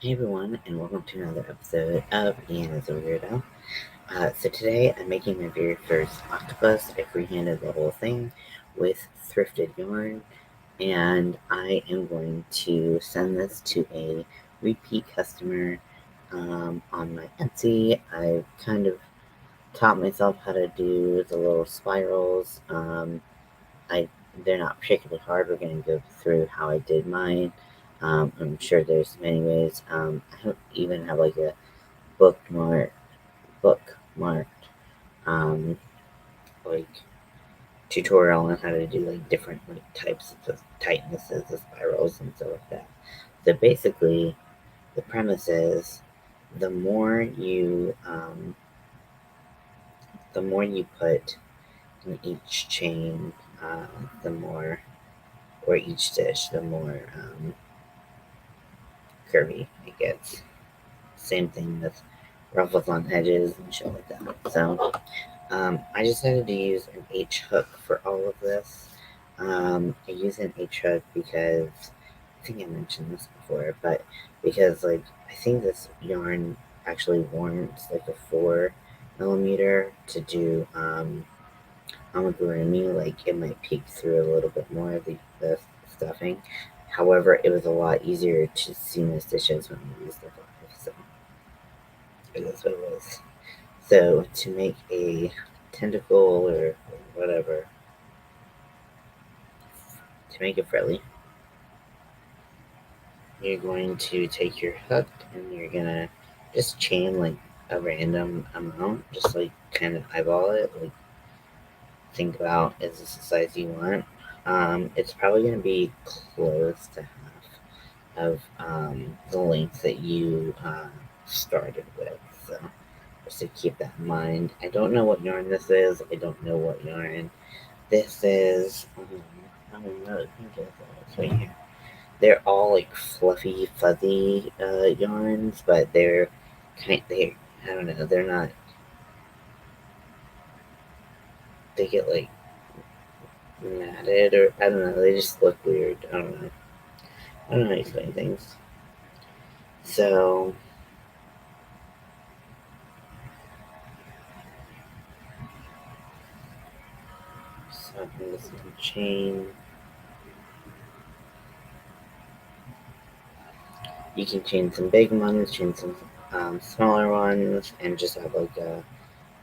Hey everyone, and welcome to another episode of Ian as a Weirdo. So today I'm making my very first octopus. I freehanded the whole thing with thrifted yarn, and I am going to send this to a repeat customer on my Etsy. I kind of taught myself how to do the little spirals. I They're not particularly hard. We're going to go through how I did mine. I'm sure there's many ways. I don't even have like a bookmark bookmarked um, like tutorial on how to do like different like types of tightnesses of spirals and stuff like that. So basically, the premise is the more you put in each chain, the more or each stitch, the more curvy it gets. Same thing with ruffles on edges and shit like that. So I decided to use an H hook for all of this. I use an H hook because I think I mentioned this before, but because like I think this yarn actually warrants like a 4 millimeter to do amigurumi. Like it might peek through a little bit more of the stuffing. However, it was a lot easier to seam the stitches when we used the 5, so that's what it was. So to make a tentacle or whatever, to make it frilly, you're going to take your hook and you're gonna just chain like a random amount, just like kind of eyeball it, like think about is this the size you want. It's probably gonna be close to half of the length that you started with. So just to keep that in mind. I don't know what yarn this is. I don't know what yarn this is. I don't know. I think it's right here. They're all like fluffy, fuzzy yarns, but they I don't know. They're not. They get like matted or I don't know. They just look weird. I don't know. I don't know how to explain things. So I'm just gonna chain. You can chain some big ones, chain some smaller ones, and just have like a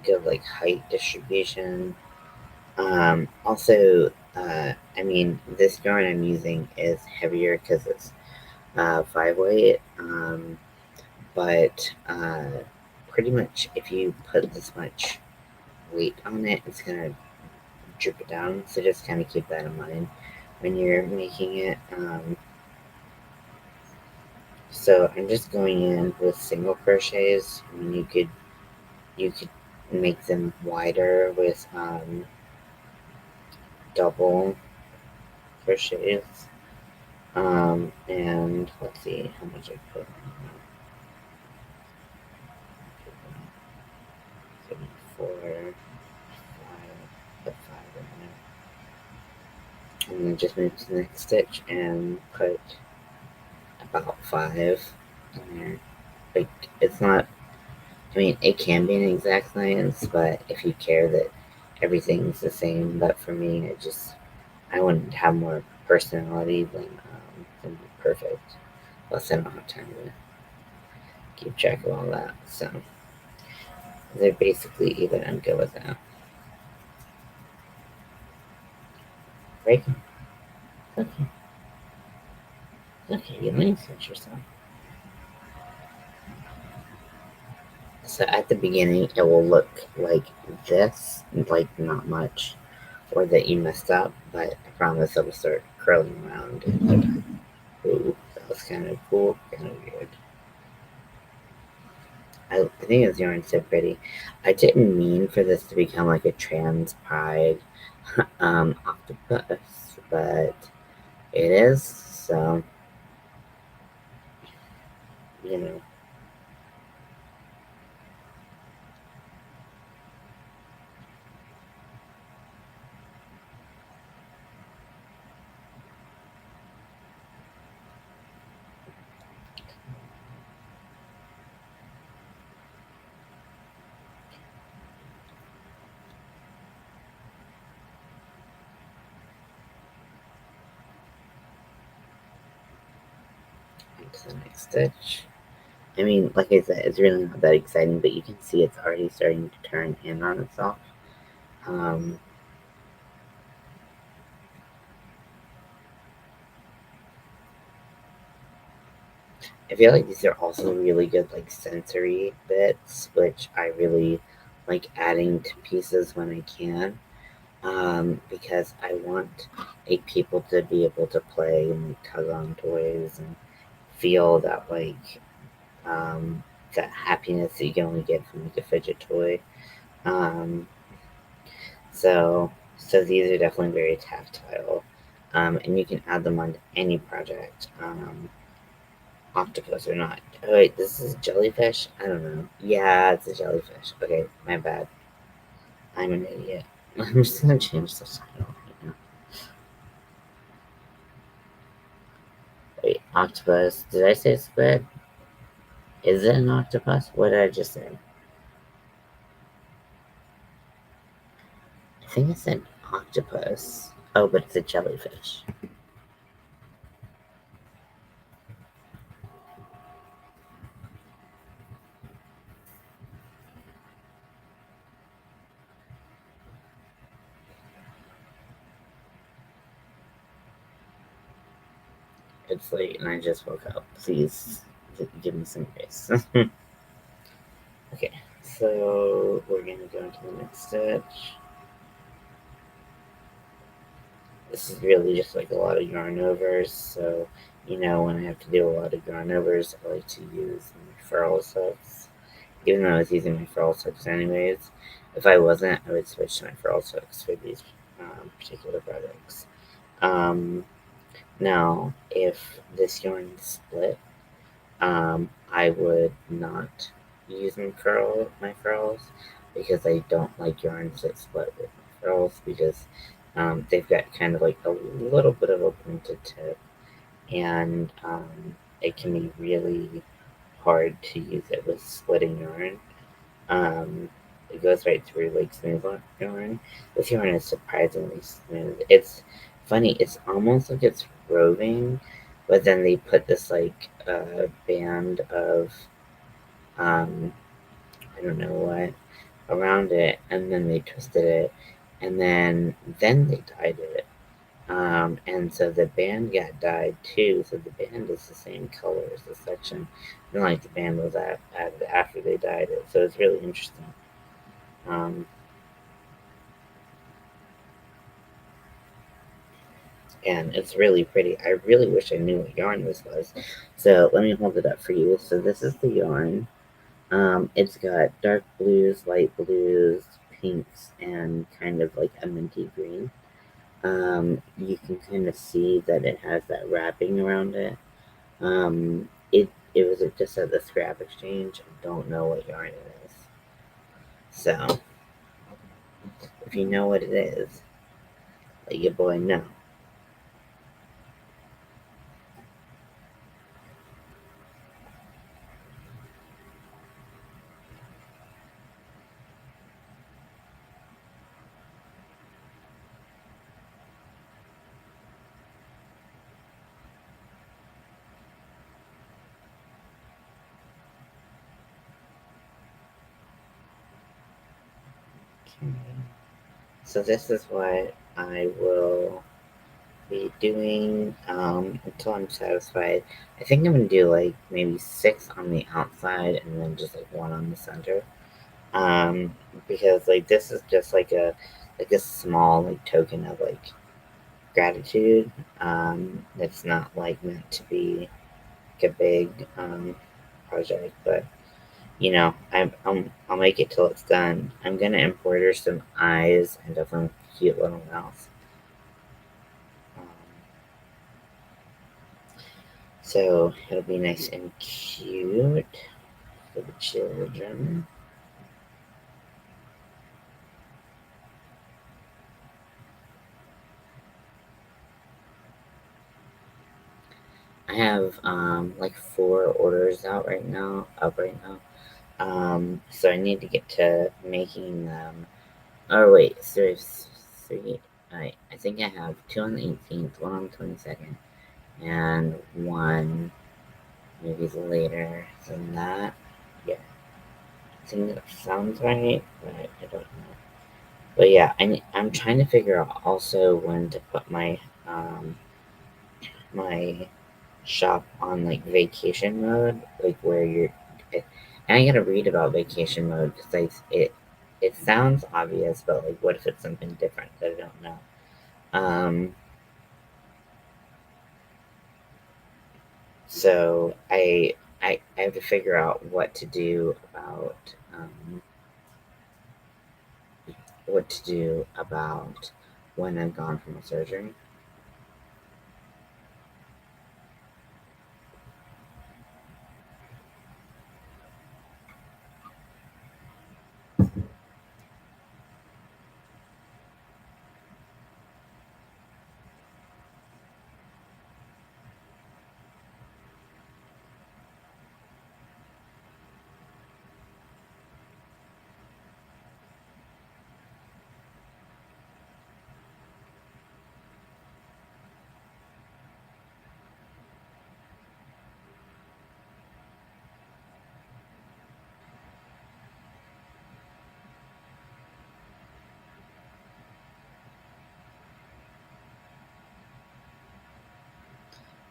good like height distribution. Also, I mean, this yarn I'm using is heavier because it's 5 weight, but pretty much if you put this much weight on it, it's gonna drip it down. So just kind of keep that in mind when you're making it. So I'm just going in with single crochets. I mean, you could make them wider with double crochets. And let's see how much I put on that. 4, 5, put 5 in there. And then just move to the next stitch and put about 5 in there. Like, it's not, I mean, it can be an exact science, but if you care that everything's the same, but for me, I wouldn't have more personality than perfect. Plus, I don't have time to keep track of all that. So, they're basically even. I'm good with that. Right? Okay. Okay, you nice at yourself. So at the beginning, it will look like this, like not much, or that you messed up, but I promise it'll start curling around. And, ooh, that was kind of cool, kind of weird. I think this yarn's so pretty. I didn't mean for this to become like a trans pride octopus, but it is, so, you know. into the next stitch. I mean, like I said, it's really not that exciting, but you can see it's already starting to turn in on itself. Um, I feel like these are also really good, like, sensory bits, which I really like adding to pieces when I can, because I want, like, people to be able to play and like, tug on toys and feel that, like, um, that happiness that you can only get from like a fidget toy. Um, so these are definitely very tactile, and you can add them on any project. Octopus or not. Oh wait, this is jellyfish? I don't know. Yeah, it's a jellyfish. Okay, my bad. I'm an idiot. I'm just gonna change the title right now. Wait, octopus. Did I say squid? Is it an octopus? What did I just say? I think I said octopus. Oh, but it's a jellyfish. It's late and I just woke up. Please give me some grace. Okay, so we're gonna go into the next stitch. This is really just like a lot of yarn overs, so when I have to do a lot of yarn overs, I like to use my furls hooks. Even though I was using my furls hooks anyways, if I wasn't, I would switch to my furls hooks for these particular projects. Um, Now, if this yarn is split, I would not use my furls because I don't like yarns that split with my furls because they've got kind of like a little bit of a pointed tip, and it can be really hard to use it with splitting yarn. Um, it goes right through like smooth yarn. This yarn is surprisingly smooth. It's funny. It's almost like it's roving, but then they put this like band of um, I don't know what around it, and then they twisted it, and then they dyed it. And so the band got dyed too. So the band is the same color as the section, and like the band was added after they dyed it. So it's really interesting. Um, and it's really pretty. I really wish I knew what yarn this was. So let me hold it up for you. So this is the yarn. It's got dark blues, light blues, pinks, and kind of like a minty green. You can kind of see that it has that wrapping around it. It was just at the scrap exchange. I don't know what yarn it is. So if you know what it is, let your boy know. Okay. So this is what I will be doing until I'm satisfied. I think I'm gonna do like maybe 6 on the outside and then just like one on the center. Because like this is just like a small like token of like gratitude. It's not like meant to be like a big project, but I'll make it till it's done. I'm gonna embroider some eyes and definitely cute little mouth. Um, so it'll be nice and cute for the children. I have like 4 orders up right now. So I need to get to making them. Oh wait, so there's three. I think I have 2 on the 18th, one on the 22nd, and one. maybe later than that. Yeah, I think that sounds right, but I don't know. But yeah, I'm trying to figure out also when to put my shop on like vacation mode, like where and I gotta read about vacation mode because it sounds obvious, but like what if it's something different that I don't know? Um, so I have to figure out what to do about when I'm gone from a surgery.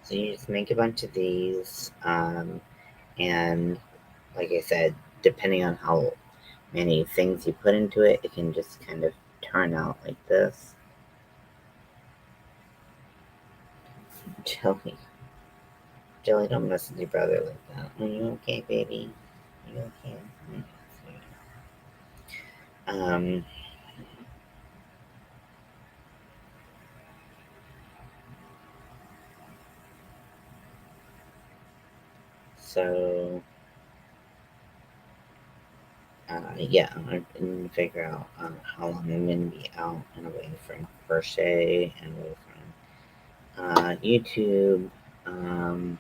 So you just make a bunch of these, and like I said, depending on how many things you put into it, it can just kind of turn out like this. Jelly, Jelly, don't mess with your brother like that. Are you okay, baby? Are you okay? Um, so, yeah, I'm gonna figure out how long I'm gonna be out and away from crochet and away from YouTube. Um,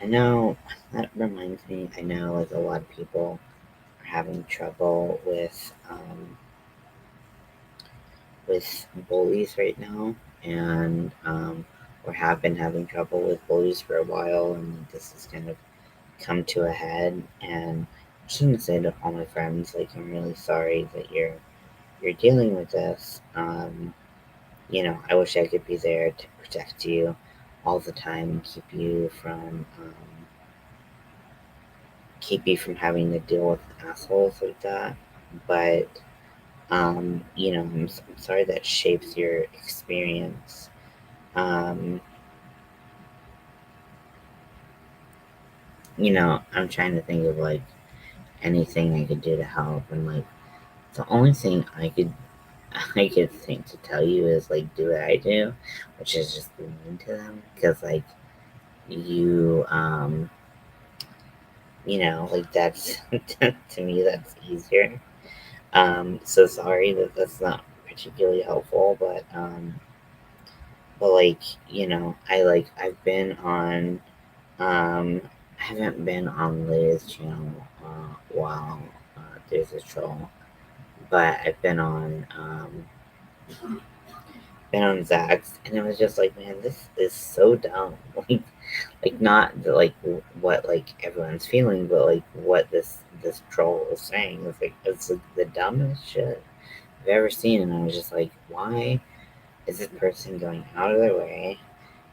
I know that reminds me. I know like a lot of people are having trouble with bullies right now, and or have been having trouble with bullies for a while, and this has kind of come to a head. And I just want to say to all my friends, like, I'm really sorry that you're dealing with this. I wish I could be there to protect you all the time and keep you from having to deal with assholes like that. But I'm sorry that shapes your experience. Um, I'm trying to think of like anything I could do to help, and like the only thing I could think to tell you is like do what I do, which is just be mean to them because like you like that's to me that's easier. So sorry that that's not particularly helpful, but like I've been on um I haven't been on Leia's channel while there's a troll, but I've been on Zach's, and it was just like, man, this is so dumb. Like not like what like everyone's feeling, but like what this troll was saying. It's like the dumbest shit I've ever seen, and I was just like, why is this person going out of their way?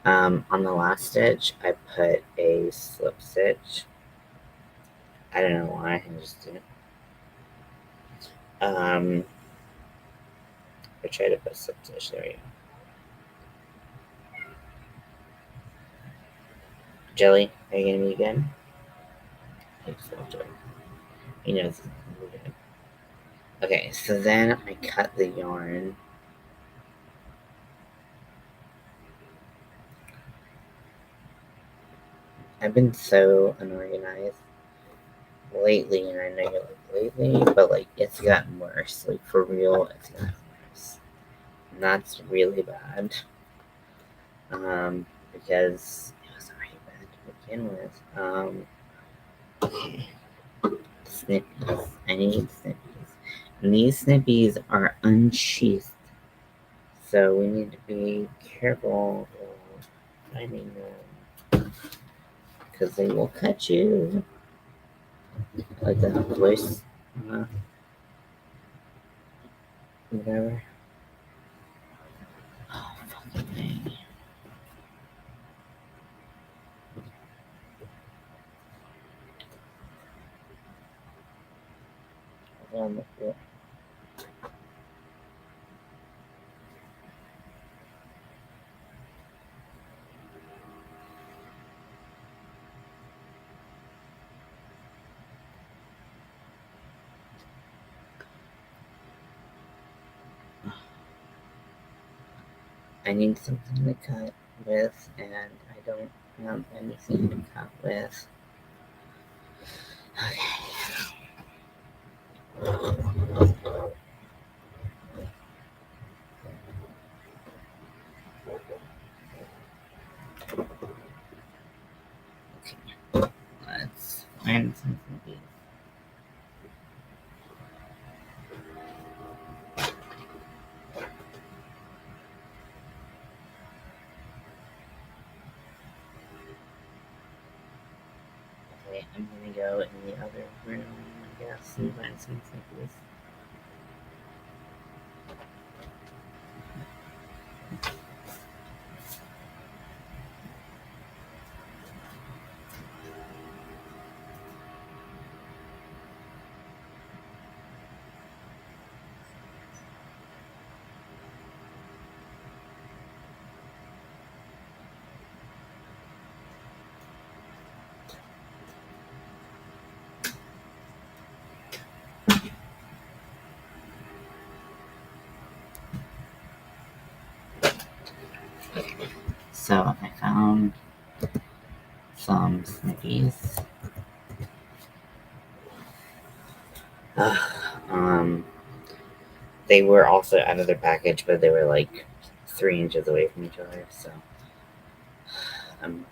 On the last stitch, I put a slip stitch. I don't know why. I just did. Um, I tried to put slip stitch. There you go. Jelly, are you gonna be good? Thanks, Jelly. He knows. Okay, so then I cut the yarn. I've been so unorganized lately, and I know you're like lately, but like it's gotten worse. Like for real, it's gotten worse. And that's really bad. Because it was already bad to begin with. Okay, snippies. I need snippies. And these snippies are unsheathed, so we need to be careful finding them. because they will cut you. Like that voice. Whatever. Oh, fucking thing. On the floor. I need something to cut with, and I don't have anything to cut with. Okay. Let's find something. Okay, I'm gonna go in the other room, I guess, and find some snippers. So I found some snippies. Um, they were also out of their package, but they were like 3 inches away from each other. So I'm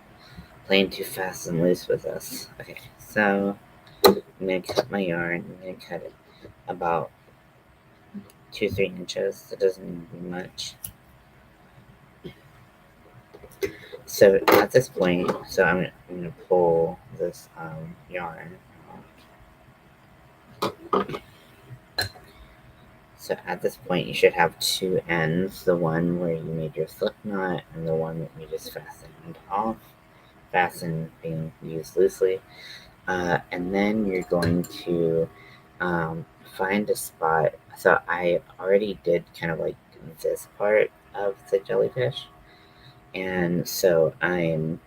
playing too fast and loose with this. Okay, so I'm gonna cut my yarn. I'm gonna cut it about 2-3 inches. It doesn't need to be much. So at this point, so I'm gonna pull this yarn. So at this point, you should have two ends: the one where you made your slip knot, and the one that you just fastened off. Fasten being used loosely, and then you're going to find a spot. So I already did kind of like this part of the jellyfish, and so I'm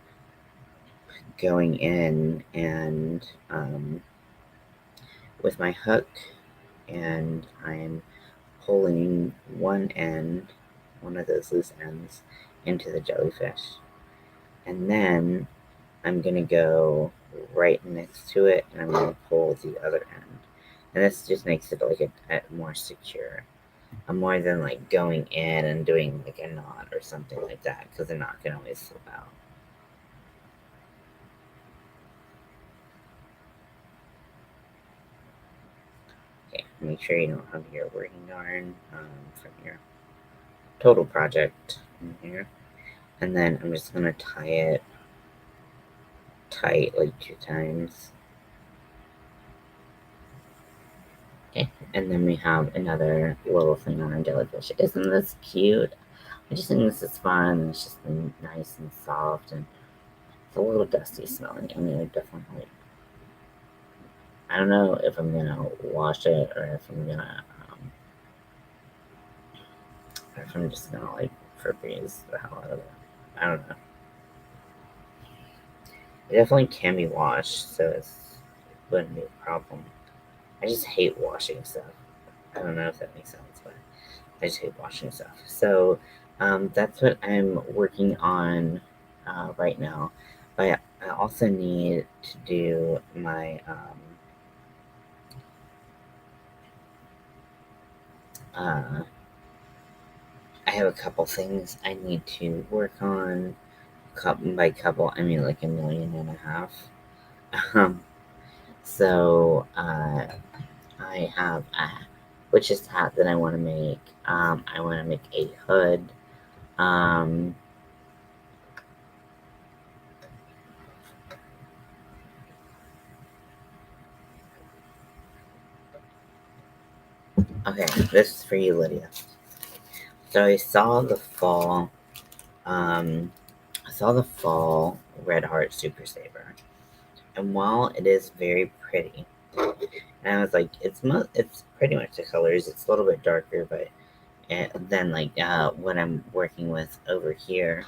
going in and with my hook, and I'm pulling one of those loose ends, into the jellyfish, and then I'm gonna go right next to it, and I'm gonna pull the other end, and this just makes it like a more secure. More than like going in and doing like a knot or something like that, because the knot can always slip out. Okay, make sure you don't have your working yarn from your total project in here. And then I'm just gonna tie it tight like 2 times. Okay, and then we have another little thing on our jellyfish. Isn't this cute? I just think this is fun. It's just nice and soft, and it's a little dusty smelling. I mean, definitely. I don't know if I'm gonna wash it or if I'm just gonna like Febreze the hell out of it. I don't know. It definitely can be washed, so it wouldn't be a problem. I just hate washing stuff. I don't know if that makes sense, but I just hate washing stuff. So that's what I'm working on right now. But I also need to do my I have a couple things I need to work on. Couple by couple, I mean like 1.5 million. Um, so I have a witch's hat that I want to make. I want to make a hood. Um, Okay, this is for you, Lydia. So I saw the fall, um, Red Heart Super Saver, and while it is very pretty, and I was like, it's pretty much the colors. It's a little bit darker, but than like what I'm working with over here.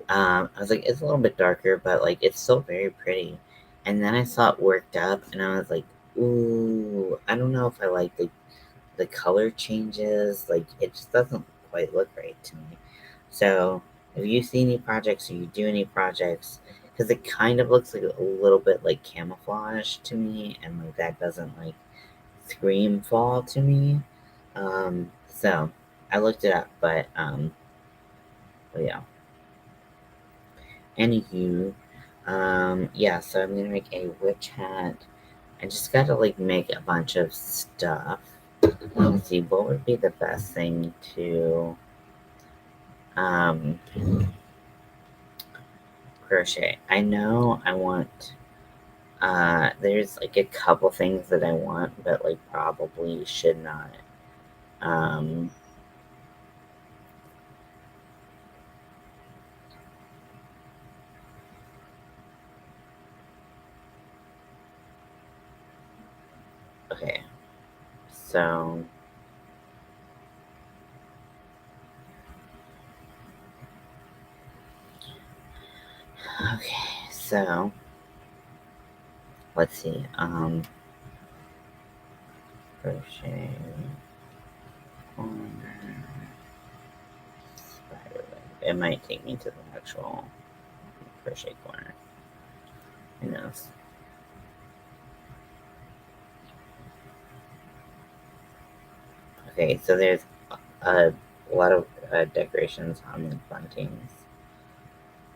I was like, it's a little bit darker, but like it's still very pretty. And then I saw it worked up, and I was like, ooh, I don't know if I like the color changes. Like it just doesn't quite look right to me. So if you see any projects or you do any projects, because it kind of looks like a little bit like camouflage to me, and like that doesn't like scream fall to me. So I looked it up, but yeah. Anywho, yeah, so I'm gonna make a witch hat. I just gotta like make a bunch of stuff. Let's see, what would be the best thing to um crochet? I know I want there's like a couple things that I want, but like probably should not. Um okay, so okay, so let's see. Crochet corner spiderweb. It might take me to the actual crochet corner. Who knows? Okay, so there's a lot of decorations on the buntings.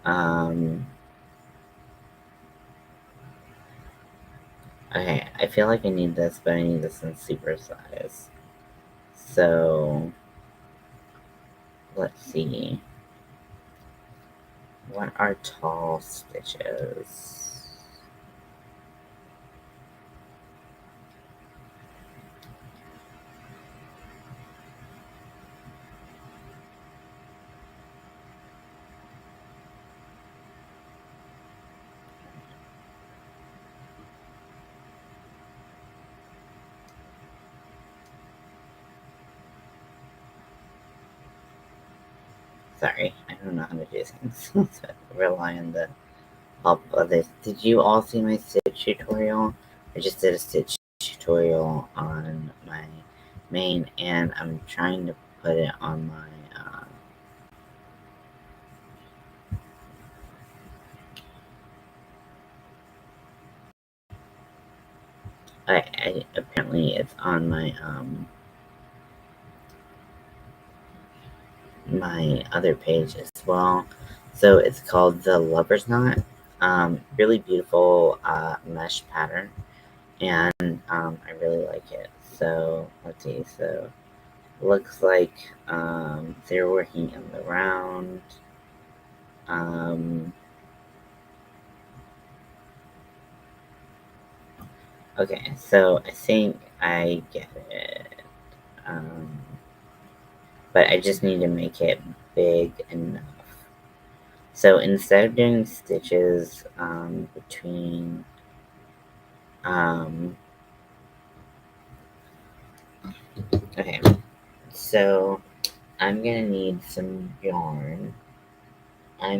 Um, okay, I feel like I need this, but I need this in super size. So let's see. What are tall stitches? Sorry, I don't know how to do things. So I rely on the help of this. Did you all see my stitch tutorial? I just did a stitch tutorial on my main, and I'm trying to put it on my I apparently it's on my other page as well. So it's called the Lover's Knot. Really beautiful mesh pattern, and I really like it. So let's see. So looks like they're working in the round. Um, okay, so I think I get it. Um, but I just need to make it big enough. So instead of doing stitches between, um, okay, so I'm gonna need some yarn. I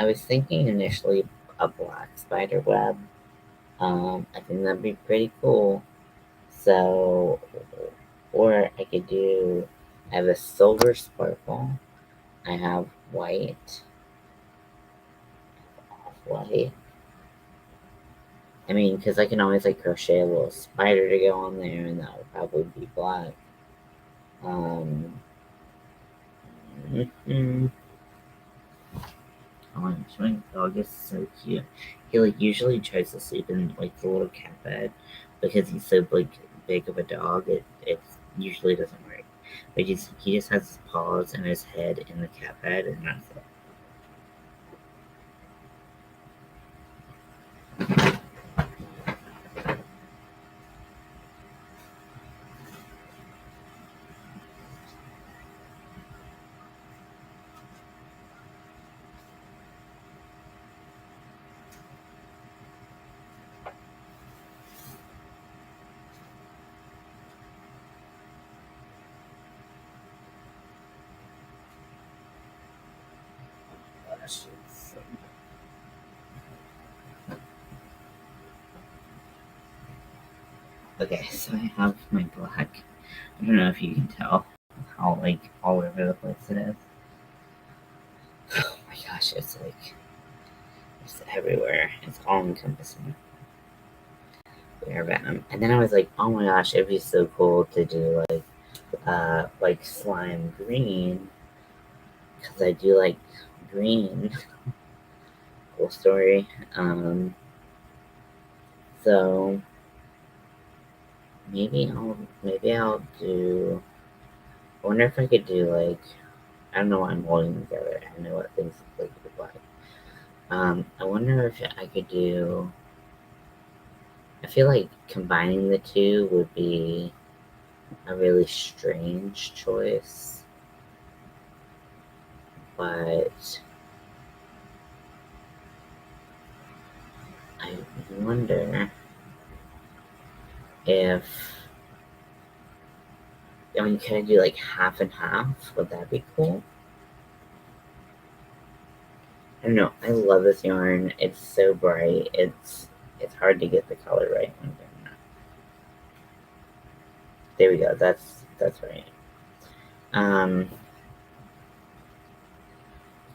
was thinking initially a black spider web. I think that'd be pretty cool. So, or I could do, I have a silver sparkle. I have white, off white. I mean, because I can always like crochet a little spider to go on there, and that would probably be black. Um, mm Oh, my dog is so cute. He like usually tries to sleep in like the little cat bed because he's so like big of a dog. It usually doesn't work. But he just has his paws and his head in the cat bed, and that's it. gosh. Okay, so I have my black. I don't know if you can tell how like all over the place it is. Oh my gosh, it's everywhere. It's all encompassing. Bear venom. And then I was like, oh my gosh, it'd be so cool to do like slime green because I do like green. Cool story. So maybe I'll do. I wonder if I could do like I don't know why I'm holding them together. I know what things look like. I wonder if I could do. I feel like combining the two would be a really strange choice, but I wonder if I mean, can I do like half and half? Would that be cool? I don't know. I love this yarn. It's so bright. It's hard to get the color right when doing that. There we go. That's right. Um.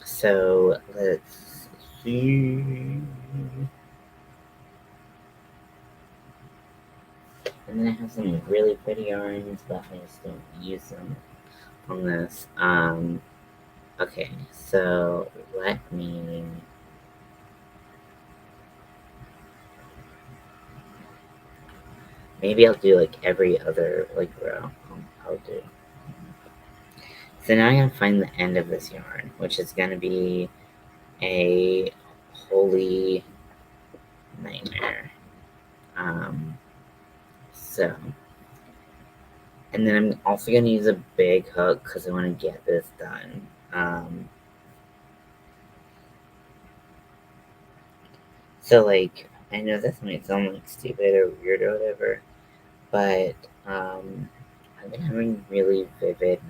So let's see. And then I have some really pretty yarns, but I just don't use them on this. Okay, so let me. Maybe I'll do like every other like row. I'll do. So now I gotta find the end of this yarn, which is gonna be a holy nightmare. Um, so, and then I'm also gonna use a big hook because I want to get this done. So like, I know this might sound like stupid or weird or whatever, but I've been having really vivid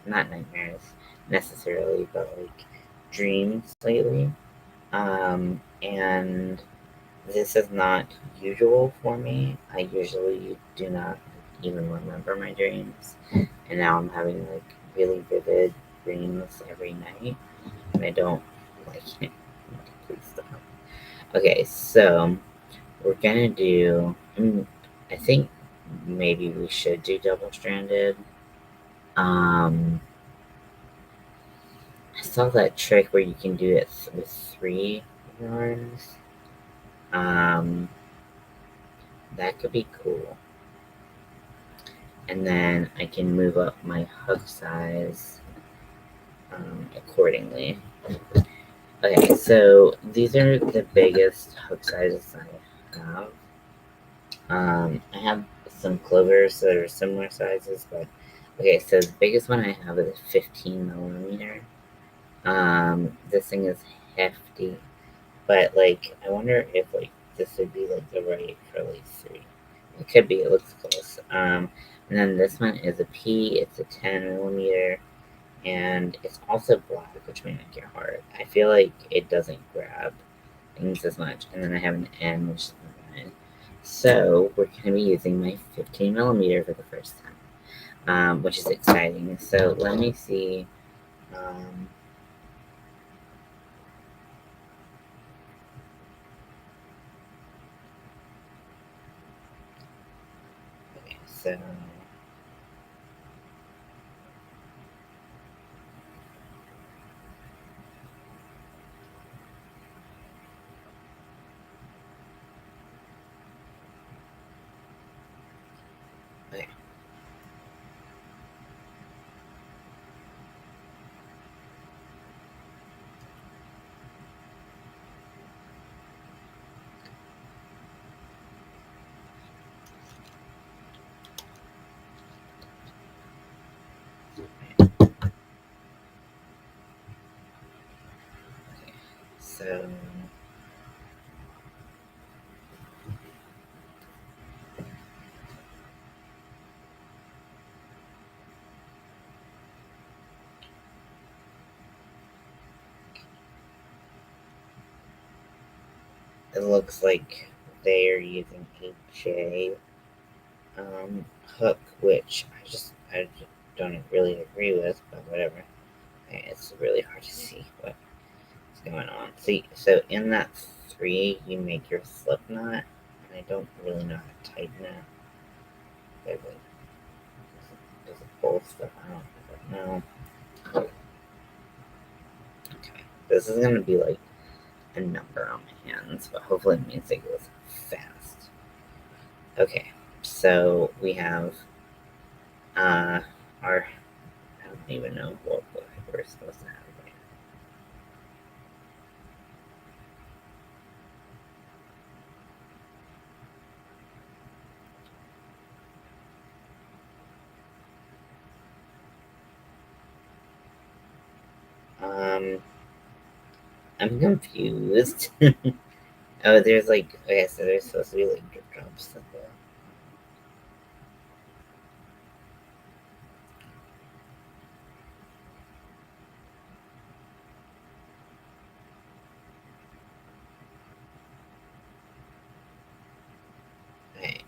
not nightmares necessarily, but like dreams lately. And this is not usual for me. I usually do not even remember my dreams. And now I'm having like really vivid dreams every night. And I don't like it. Please stop. Okay, so we're gonna do. I think maybe we should do double stranded. Um, I saw that trick where you can do it with 3 yarns. Um, that could be cool. And then I can move up my hook size accordingly. Okay, so these are the biggest hook sizes I have. I have some clovers that are similar sizes, but okay, so the biggest one I have is a 15 millimeter. This thing is hefty, but like I wonder if like this would be like the right for like 3. It could be. It looks close. And then this one is a P. It's a 10 millimeter, and it's also black, which may make it hard. I feel like it doesn't grab things as much. And then I have an N, which is 9. So we're going to be using my 15 millimeter for the first time, which is exciting. So let me see. Um, okay, so okay. it looks like they are using a J hook, which I just don't really agree with, but whatever. It's really hard to see what's going on. See, so in that three, you make your slip knot, and I don't really know how to tighten it. Does it pull stuff out? I don't know. Okay, this is gonna be like a number on my hands, but hopefully it means it goes fast. Okay, so we have our, I don't even know what we're supposed to have right now. I'm confused. Oh, there's like, okay, so there's supposed to be like drip drops.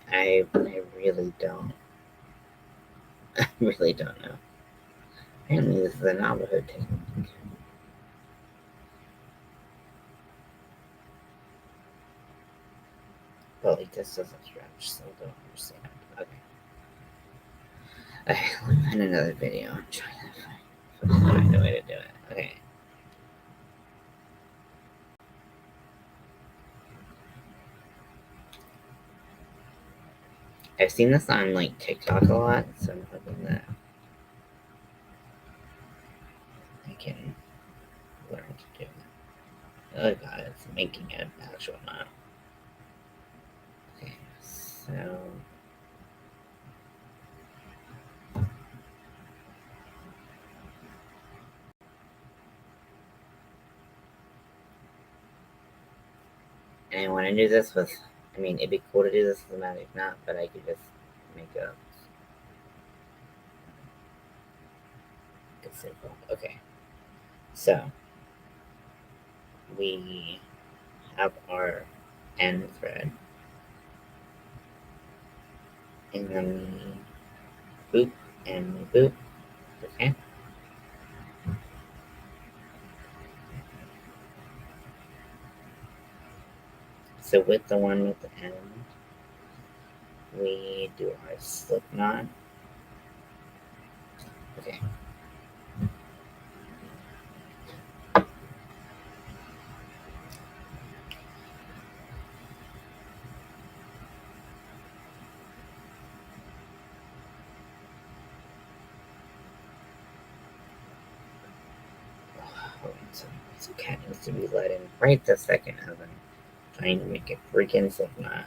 I really don't. I really don't know. Apparently, this is a Navajo technique. But like, this doesn't stretch, so I don't understand. Okay. Okay, let me find another video. I'm trying to find a way to do it. Okay. I've seen this on like TikTok a lot, so I'm hoping that I can learn to do it. Oh god, it's making an actual knot. Okay, so and I want to do this with. I mean, it'd be cool to do this with a magic knot, but I could just make a simple. Okay, so we have our end thread, and then we boop and we boop. Okay. So with the one with the end, we do our slip knot. Okay. So cat needs to be let in right this second as I'm trying to make a freaking slip knot.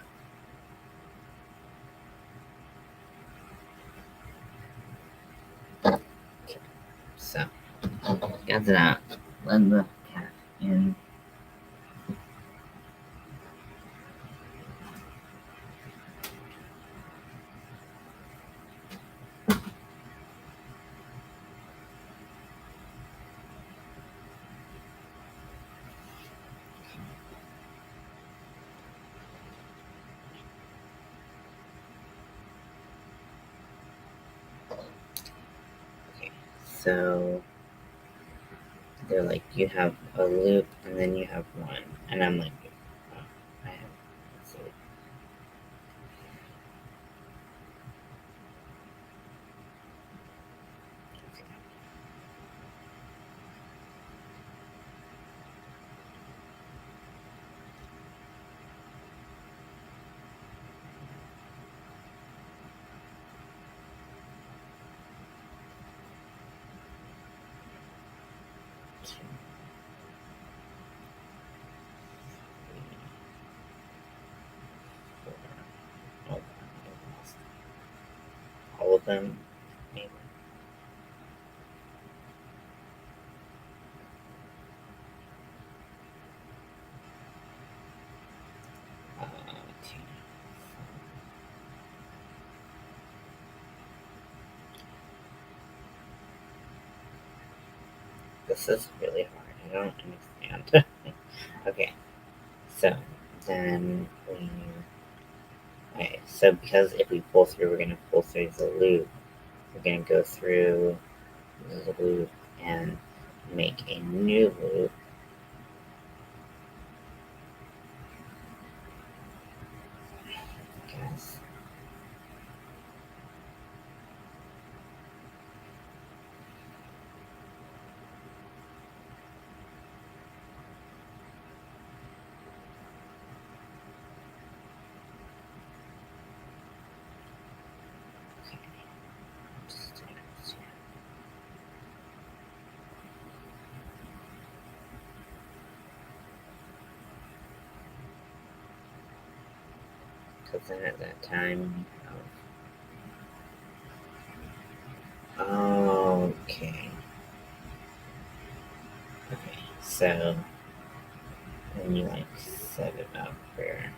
Okay. So got that. Let the cat in. Okay. So they're like, you have a loop and then you have one. And I'm like, oh, I have, let's see. Okay. Oh, I lost all of them. Maybe. Okay. This is really hard. I don't understand. Okay. So then okay, so because if we pull through, we're going to pull through the loop. We're going to go through the loop and make a new loop. Guys. Because then at that time, okay. Okay, so then you like set it up where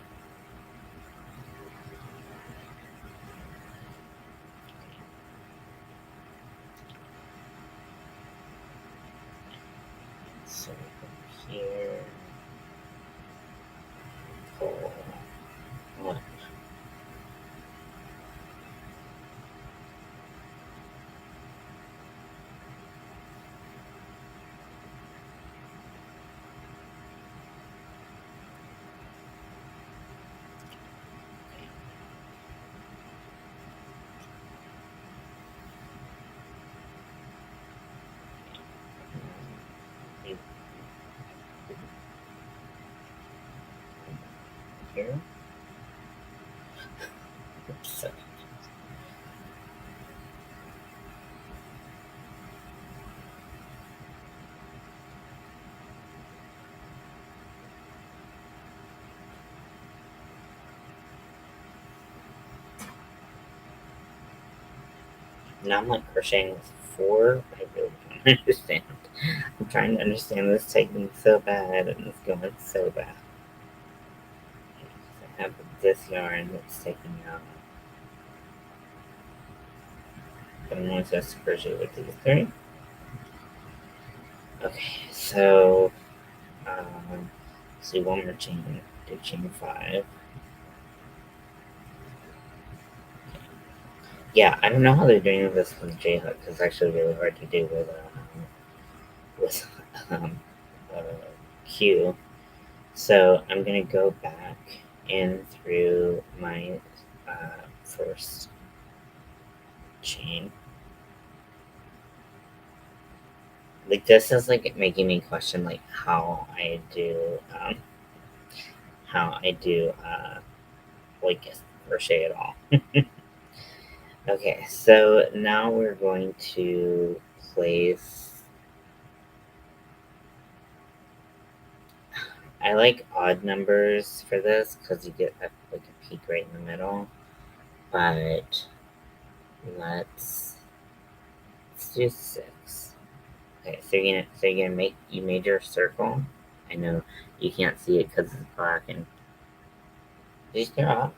so from here pull one. Here. Oops. Now I'm like crocheting with four. I really don't understand. I'm trying to understand this technique so bad, and it's going so bad. I have this yarn that's taking out, but I'm only supposed to crochet with these three. Okay, so let's do one more chain. Do chain 5. Yeah, I don't know how they're doing this with J hook. It's actually really hard to do with um, uh, Q. So I'm gonna go back in through my first chain. Like this is like making me question like how I do like crochet at all. Okay, so now we're going to place. I like odd numbers for this because you get like a peak right in the middle. But let's do 6. Okay, so you're gonna make you made your circle. I know you can't see it because it's black and these are up.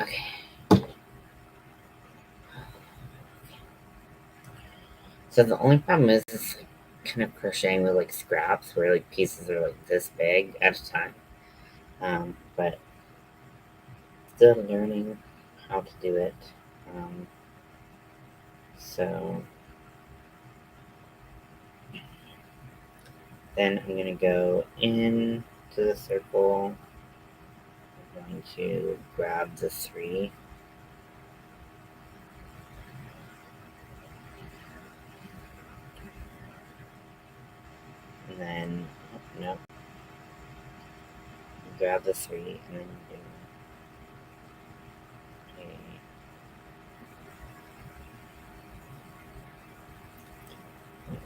Okay. So the only problem is it's like kind of crocheting with like scraps where like pieces are like this big at a time. But still learning how to do it. Um, so then I'm gonna go in to the circle. I'm going to grab the 3. And then, no, grab the 3 and then do a,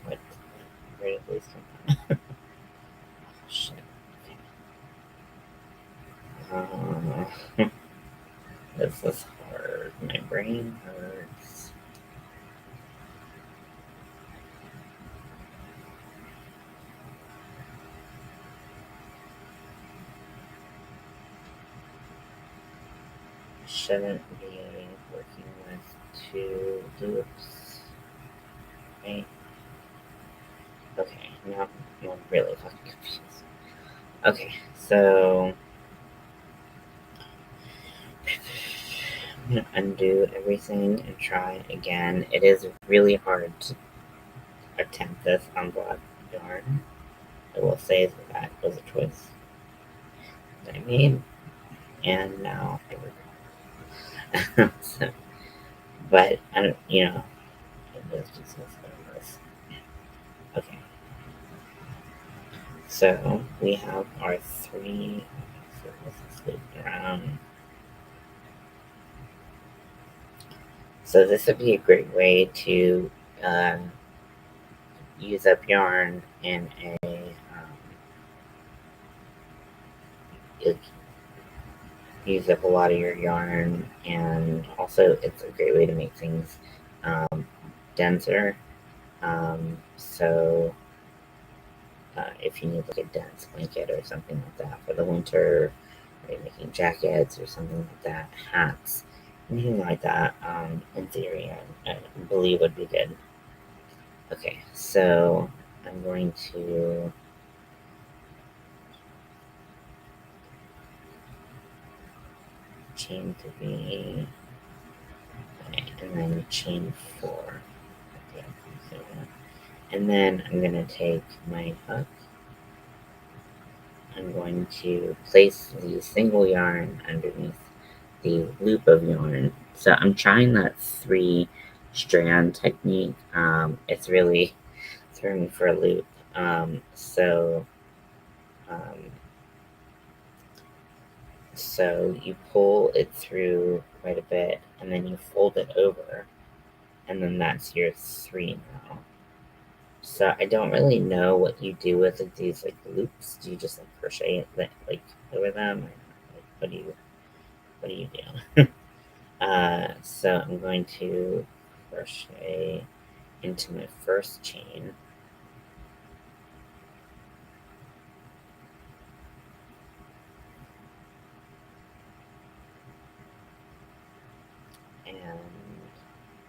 what, where did these come from? Oh, shit. Okay. Uh, this is hard. My brain hurts. Shouldn't be working with two loops. Right? Okay, now I'm really fucking confused. Okay, so I'm gonna undo everything and try again. It is really hard to attempt this on black yarn. I will say that was a choice that I made, and now I regret. So, but I don't, it was just what it was. Okay, so we have our three. So this is looped around. So this would be a great way to um, use up yarn in it use up a lot of your yarn, and also it's a great way to make things denser. So if you need like a dense blanket or something like that for the winter, or you're making jackets or something like that, hats, anything like that, in theory, I believe would be good. Okay, so I'm going to chain 3, okay, and then chain 4. Okay, so and then I'm going to take my hook. I'm going to place the single yarn underneath the loop of yarn. So I'm trying that 3-strand technique. It's really throwing me for a loop. Um, so you pull it through quite a bit, and then you fold it over, and then that's your 3 now. So I don't really know what you do with these like loops. Do you just like crochet it like over them, or like, what do you do? So I'm going to crochet into my first chain, and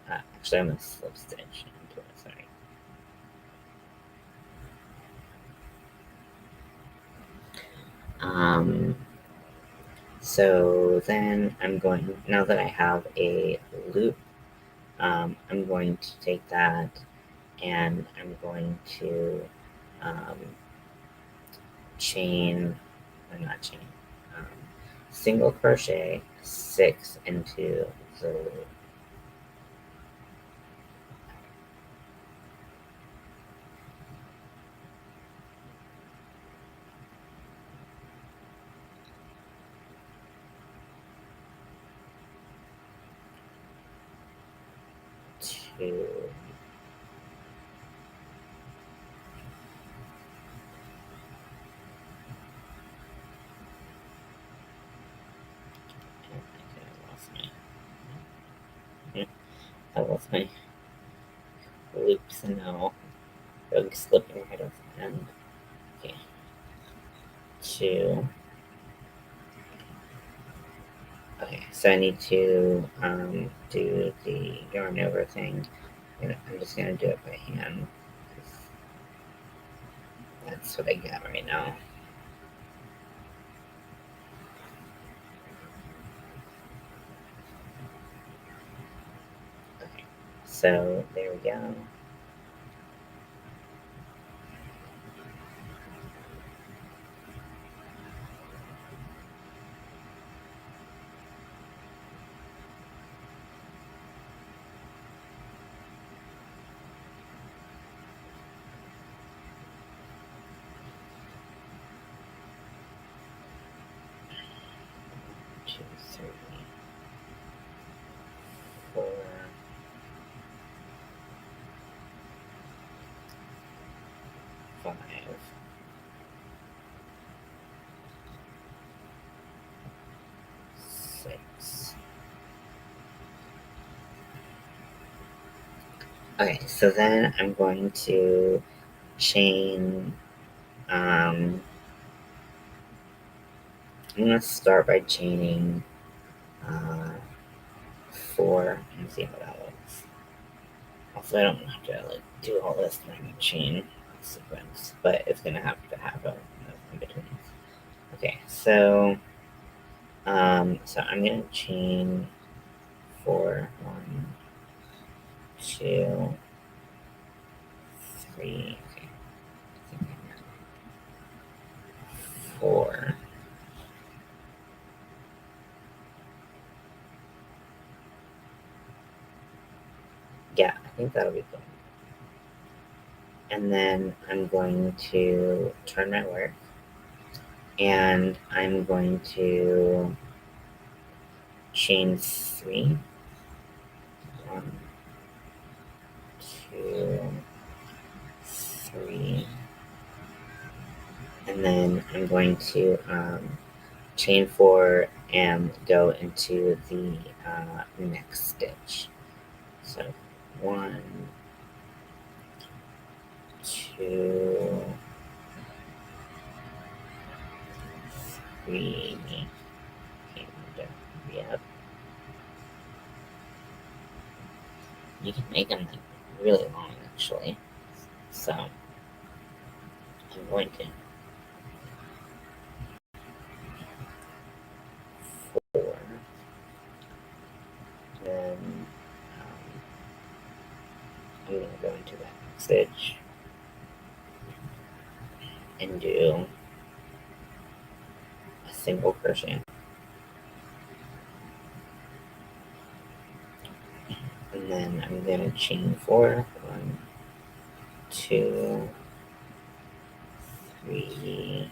actually I'm going to slip stitch into it. Sorry. Um, so then now that I have a loop, I'm going to take that and I'm going to um, chain, or not chain, um, single crochet 6 into the loop. 2, I lost I lost my loops and now I'm slipping right off the end. Okay, 2. Okay, so I need to do the yarn over thing. And I'm just gonna do it by hand. That's what I got right now. Okay, so there we go. Two, three, 4, 5. Okay, so then I'm going to chain. I'm gonna start by chaining uh, 4 and see how that looks. Also, I don't have to like do all this during the chain sequence, but it's gonna have to happen in between. Okay, so I'm gonna chain 4, 1, 2, 3. Okay, I think I got 4. Yeah, I think that'll be good. And then I'm going to turn my work, and I'm going to chain 3. 1, 2, 3. And then I'm going to chain 4 and go into the next stitch. So 1, 2, 3. And, yep. You can make them like really long actually. So I'm going to 4. Then I'm going to go into that next stitch and do a single crochet. And then I'm going to chain 4. 1, 2, 3,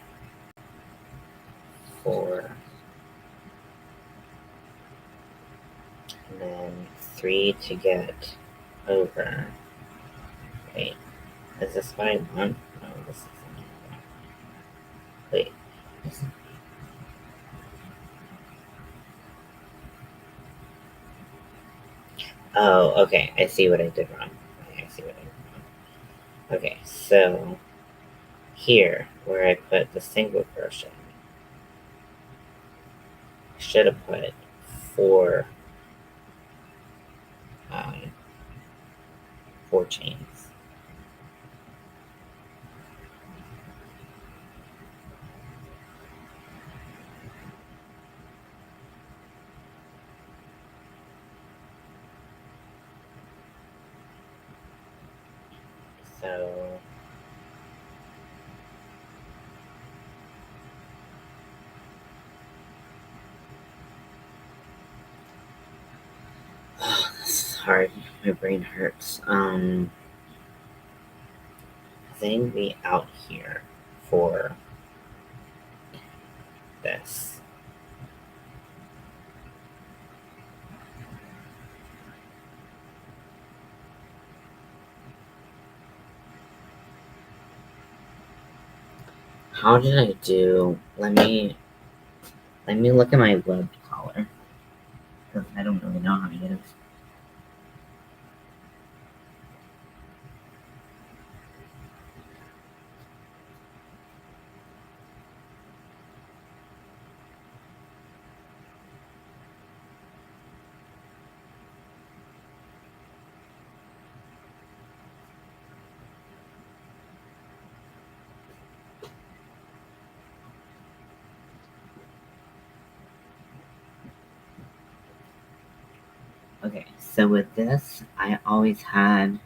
4. And then 3 to get over. Wait, is this what I want? No, this isn't what I want. Wait. Oh, okay. I see what I did wrong. I see what I did wrong. Okay, so here, where I put the single crochet, I should have put 4, um, 4 chains. So this is hard. My brain hurts. They need to be out here for this. How did I do? Let me look at my web collar, because I don't really know how to use. Okay, so with this, I always had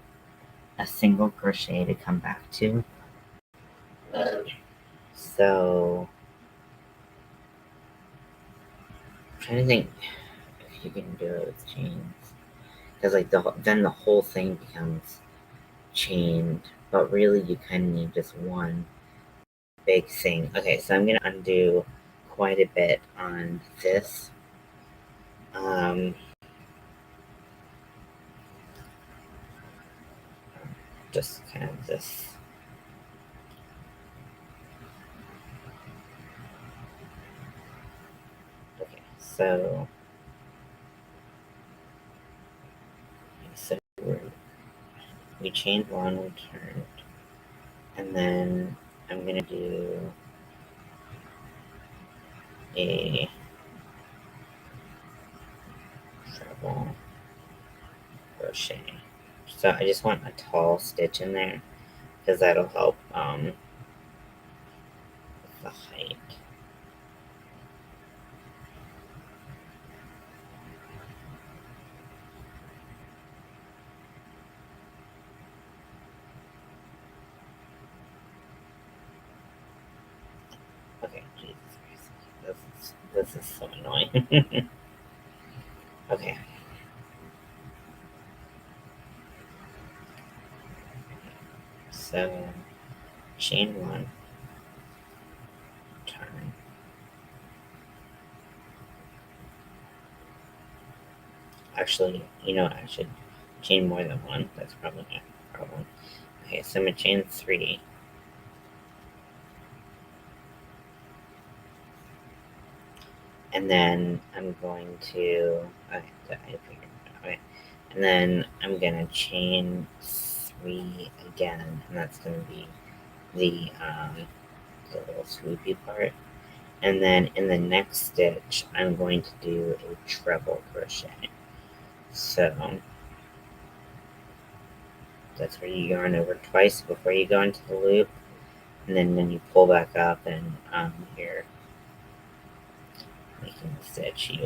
a single crochet to come back to. So I'm trying to think if you can do it with chains, because like then the whole thing becomes chained, but really you kind of need just one big thing. Okay, so I'm gonna undo quite a bit on this. Just kind of this. Okay, so we're we chained one, we turned, and then I'm gonna do a treble crochet. So I just want a tall stitch in there because that'll help with the height. Okay, Jesus Christ. This is so annoying. Okay. So chain one, turn. Actually, I should chain more than one. That's probably not a problem. Okay, so I'm gonna chain three. And then I'm going to, okay. And then I'm gonna chain three again, and that's gonna be the little swoopy part. And then in the next stitch, I'm going to do a treble crochet. So that's where you yarn over twice before you go into the loop, and then when you pull back up and you're making the stitch, you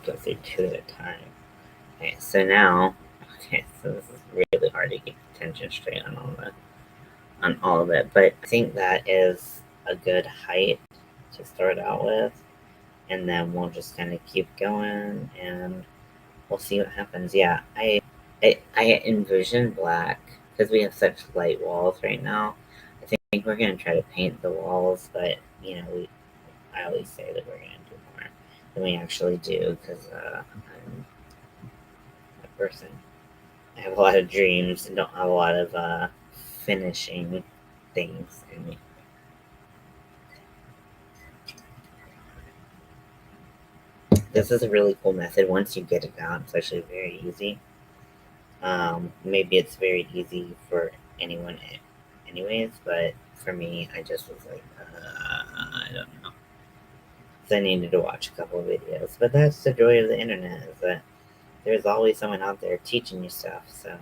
go through two at a time. Okay, so now, so this is really hard to keep tension straight on all of it, but I think that is a good height to start out with, and then we'll just kind of keep going, and we'll see what happens. Yeah, I envision black because we have such light walls right now. I think we're gonna try to paint the walls, but I always say that we're gonna do more than we actually do because I'm a person. I have a lot of dreams and don't have a lot of finishing things in me. This is a really cool method. Once you get it down, it's actually very easy. Maybe it's very easy for anyone, anyways, but for me, I just was like, I don't know. So I needed to watch a couple of videos. But that's the joy of the internet, is that there's always someone out there teaching you stuff. So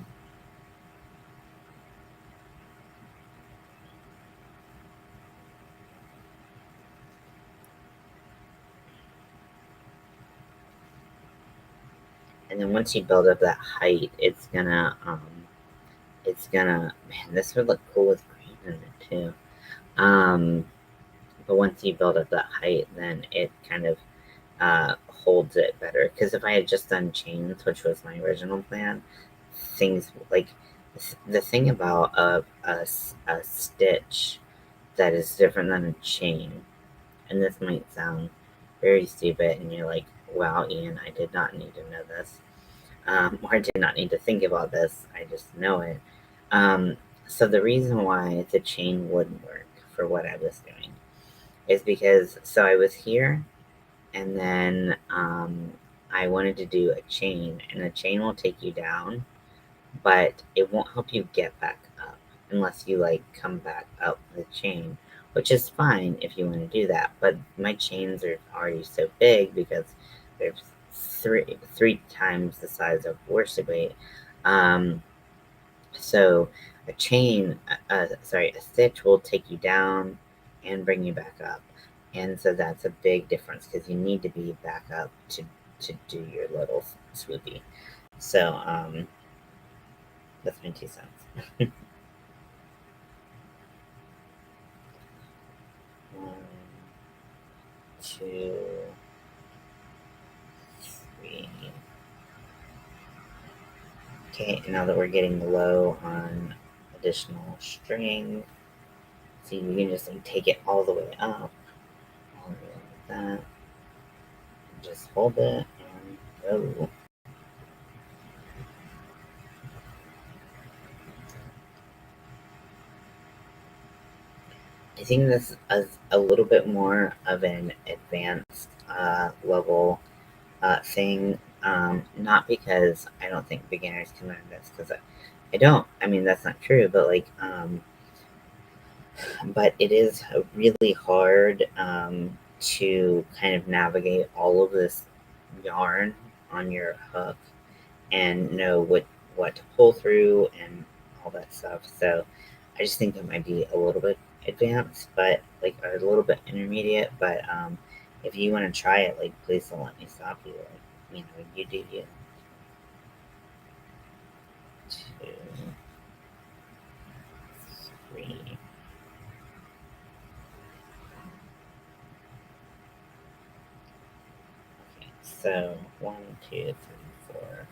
and then once you build up that height, man, this would look cool with green in it too. But once you build up that height, then it kind of holds it better. Because if I had just done chains, which was my original plan, things like the thing about a stitch that is different than a chain, and this might sound very stupid, and you're like, wow, Ian, I did not need to know this. Or I did not need to think about this. I just know it. Um, so the reason why the chain wouldn't work for what I was doing is because I was here, and then I wanted to do a chain, and a chain will take you down, but it won't help you get back up unless you like come back up the chain, which is fine if you want to do that. But my chains are already so big because they're three times the size of worsted weight. Um, so a chain, a stitch will take you down and bring you back up. And so that's a big difference because you need to be back up to do your little swoopy. So that's my 2 cents. 1, 2, 3. Okay, and now that we're getting low on additional string, see, we can just like take it all the way up, all the way like that. Just hold it and go. I think this is a little bit more of an advanced level thing. Not because I don't think beginners can learn this, because I don't. I mean, that's not true, but like, but it is really hard to kind of navigate all of this yarn on your hook and know what to pull through and all that stuff. So I just think it might be a little bit advanced, but like a little bit intermediate. But if you want to try it, like please don't let me stop you. Like, you do you. Two, three. Okay, so one, two, three, four.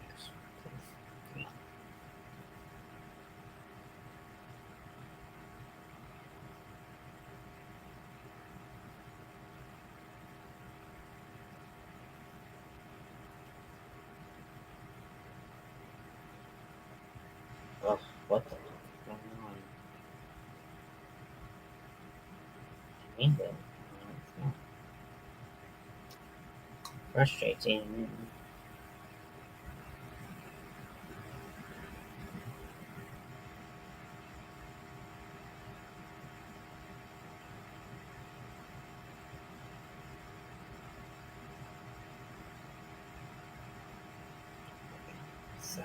Yes, please, come on. Oh, what the fuck is going on? I need it. No, it's not frustrating. So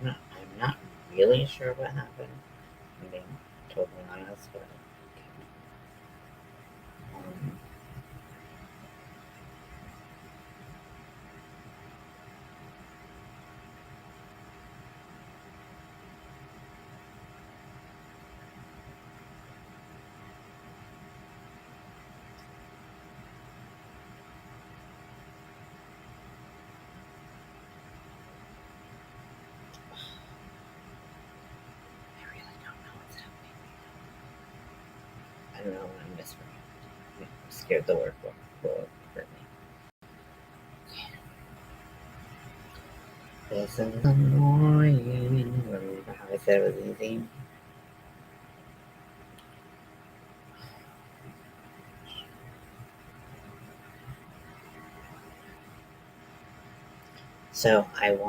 I'm not really sure what happened. I'm being totally honest, but um, I really don't know what's happening. I don't know what I'm missing. I'm scared the work will hurt me. This is annoying. Remember how I said it was easy? So I've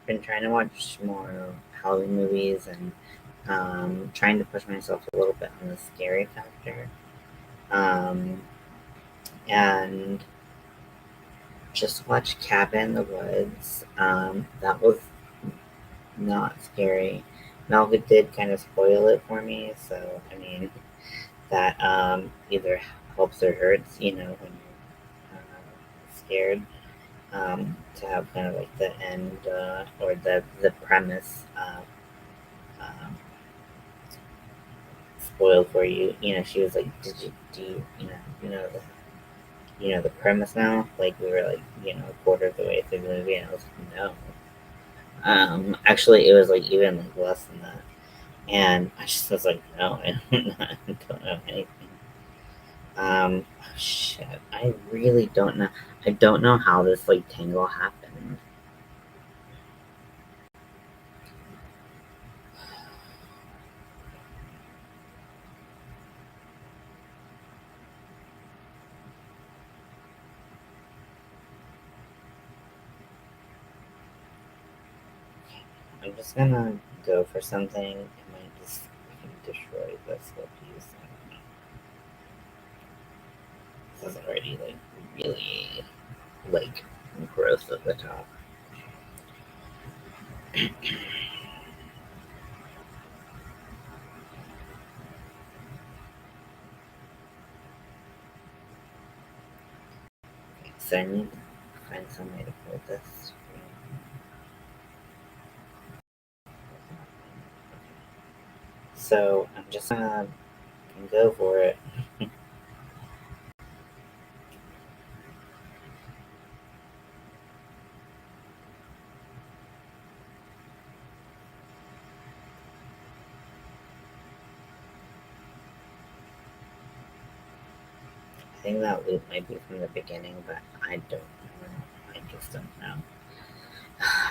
been trying to watch more Halloween movies and trying to push myself a little bit on the scary factor. Um, and just watch Cabin in the Woods. That was not scary. Melva did kind of spoil it for me, so I mean that either helps or hurts, when you're scared. To have kind of like the end or the premise um, spoiled for you. She was like, "Did you do the premise now?" Like we were like a quarter of the way through the movie, and I was like, "No." Actually, it was like even like less than that, and I just was like, "No, I don't know anything." Oh, shit, I really don't know. I don't know how this like tangle happened. I'm just gonna go for something. I might just destroy this with these. I don't know. This is already like really like gross at the top. Okay, so I need to find some way to pull this. So I'm just gonna go for it. I think that loop might be from the beginning, but I don't know. I just don't know.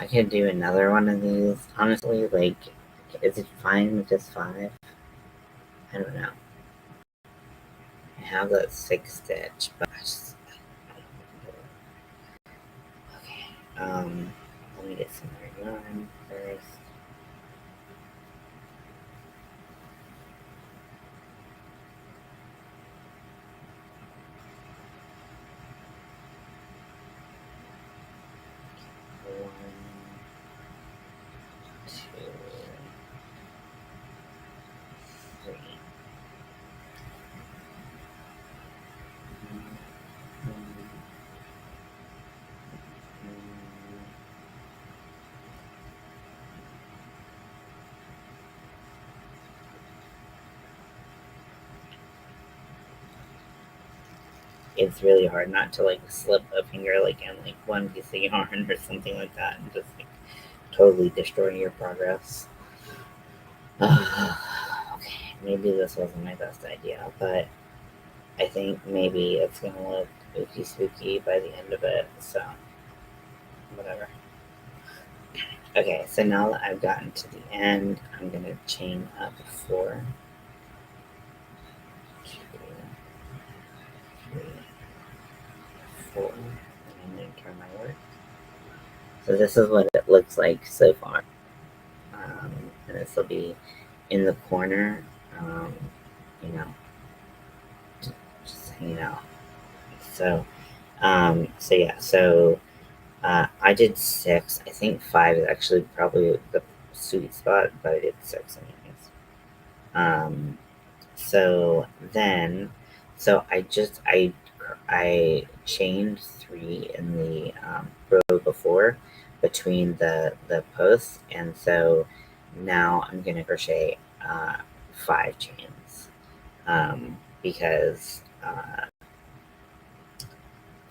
I could do another one of these. Honestly, like, is it fine with just 5? I don't know. I have that 6 stitch, but I don't know. Okay. Let me get some more yarn first. One, two, three. It's really hard not to like slip a finger like in like one piece of yarn or something like that and just like totally destroy your progress. Okay, maybe this wasn't my best idea, but I think maybe it's gonna look spooky spooky by the end of it, so whatever. Okay, so now that I've gotten to the end, I'm gonna chain up 4, 2, 3, 4, and I'm gonna turn my work. So this is what it looks like so far. And this will be in the corner, um, you know, just hanging out. So, so yeah, so I did 6. I think 5 is actually probably the sweet spot, but I did 6 anyways. So then, so I chained 3 in the row before between the posts, and so now I'm gonna crochet 5 chains because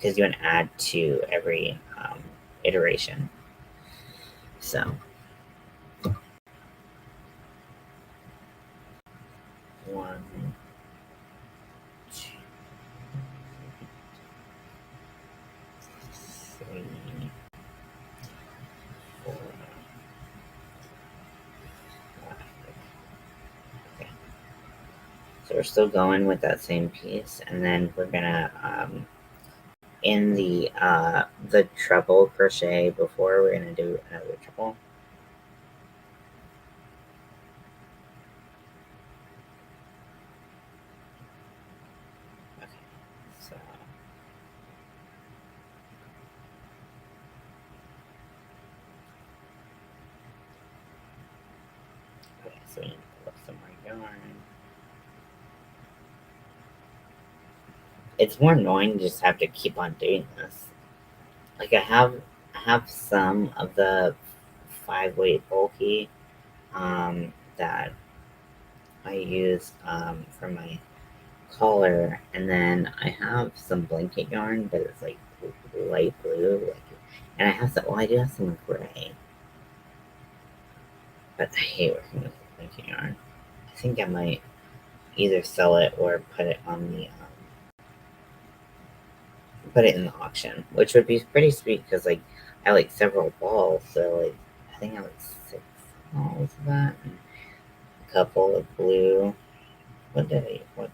you want to add to every iteration. So 1, 2, 3, 4, 5. Okay. So we're still going with that same piece, and then we're gonna in the treble crochet before, we're gonna do another treble. Okay, so so we need to pull up some more yarn. It's more annoying to just have to keep on doing this. Like I have some of the 5-weight bulky that I use for my collar, and then I have some blanket yarn, but it's like light blue, like, and I have some. Well, I do have some gray, but I hate working with blanket yarn. I think I might either sell it or put it on the put it in the auction, which would be pretty sweet because like I like several balls, so like I think I like 6 balls of that, and a couple of blue. What did I do?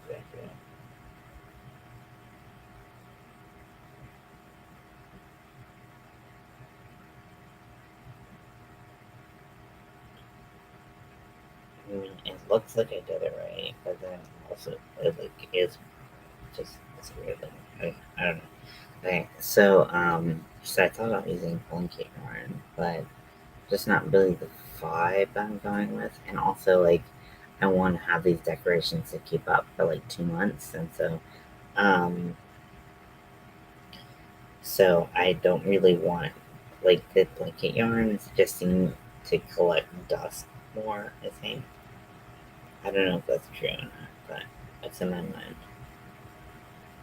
I mean, it looks like I did it right, but then also it like is just it's weird. Like, I don't know. Okay, so I thought about using blanket yarn, but just not really the vibe I'm going with, and also like I want to have these decorations to keep up for like 2 months, and um, so I don't really want like the blanket yarns just seem to collect dust more, I think. I don't know if that's true or not, but it's in my mind.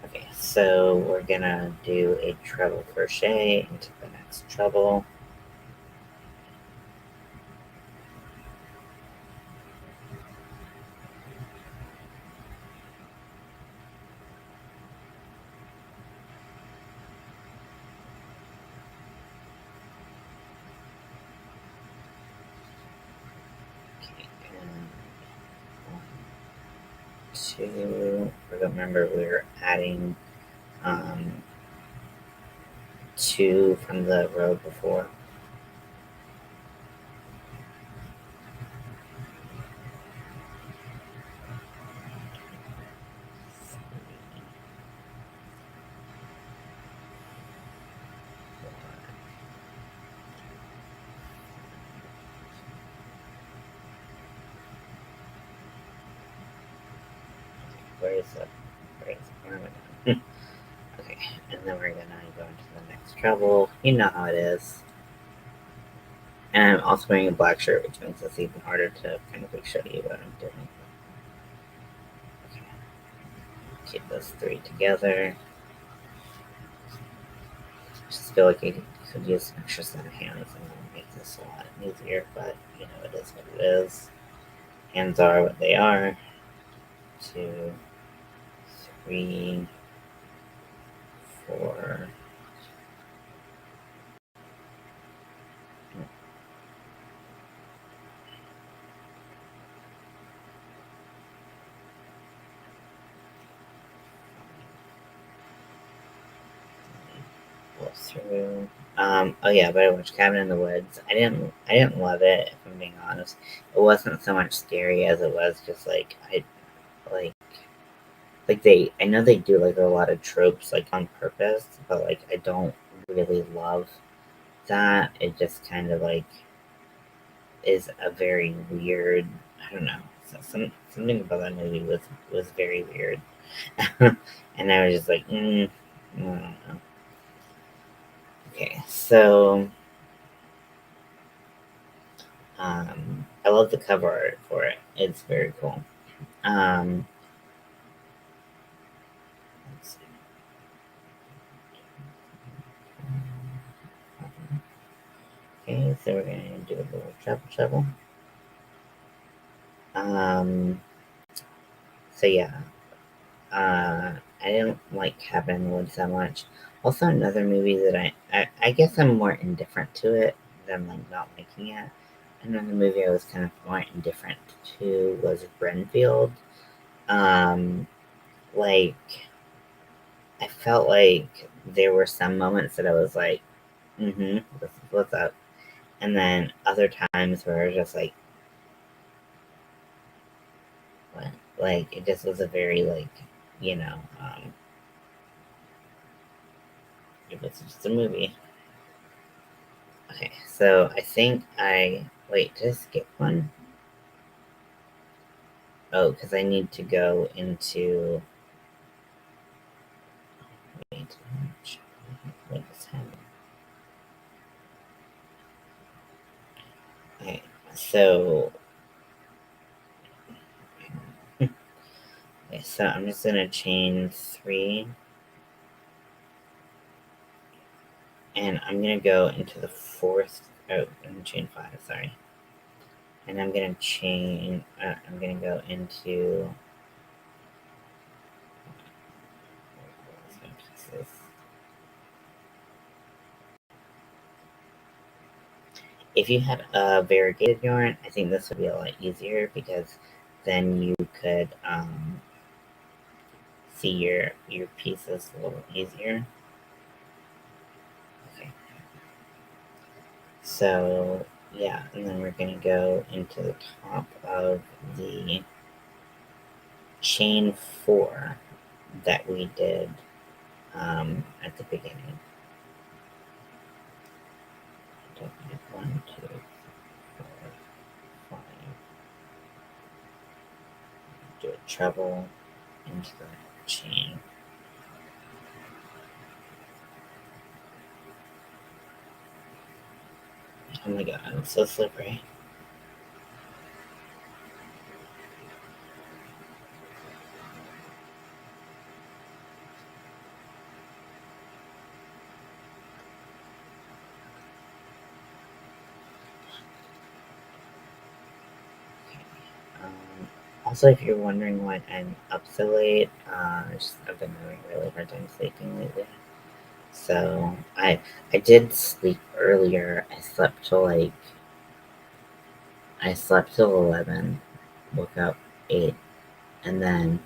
Okay, so we're gonna do a treble crochet into the next treble. Okay, and 1, 2. Remember, we were adding 2 from the row before. Where am I going? Okay, and then we're gonna go into the next treble. You know how it is. And I'm also wearing a black shirt, which makes it even harder to kind of like show you what I'm doing. Okay. Keep those 3 together. Just feel like I could use an extra set of hands and make this a lot easier, but you know, it is what it is. Hands are what they are. 2, 3, 4. Pull through. Oh yeah, but I watched Cabin in the Woods. I didn't love it, if I'm being honest. It wasn't so much scary as it was just like like I know they do like a lot of tropes like on purpose, but like I don't really love that. It just kind of like is a very weird. I don't know. So something about that movie was very weird, and I was just like, I don't know. Okay, so I love the cover art for it. It's very cool. Um, let's see. Okay, so we're gonna do a little treble. Um, so yeah, I didn't like Cabin in the Woods that much. Also, another movie that I guess I'm more indifferent to it than like not liking it. Another movie I was kind of more indifferent to was Renfield. Um, like I felt like there were some moments that I was like, what's up? And then other times where I was just like, what? Like it just was a very like, you know, it was just a movie. Okay, so I think I wait. Did I skip one? Oh, because I need to go into. Wait, what is happening? Okay, so okay, so I'm just gonna chain 3, and I'm gonna go into the 4th. Oh, I'm gonna chain 5. Sorry, and I'm gonna chain. I'm gonna go into. If you had a variegated yarn, I think this would be a lot easier because then you could see your pieces a little easier. Okay. So yeah, and then we're gonna go into the top of the chain 4 that we did at the beginning. 1, 2, 4, 5. Do a treble into the chain. Oh my god, I'm so slippery. Um, Also, if you're wondering why I'm up so late, I've been having a really hard time sleeping lately. So I did sleep earlier. I slept till 11, woke up 8, and then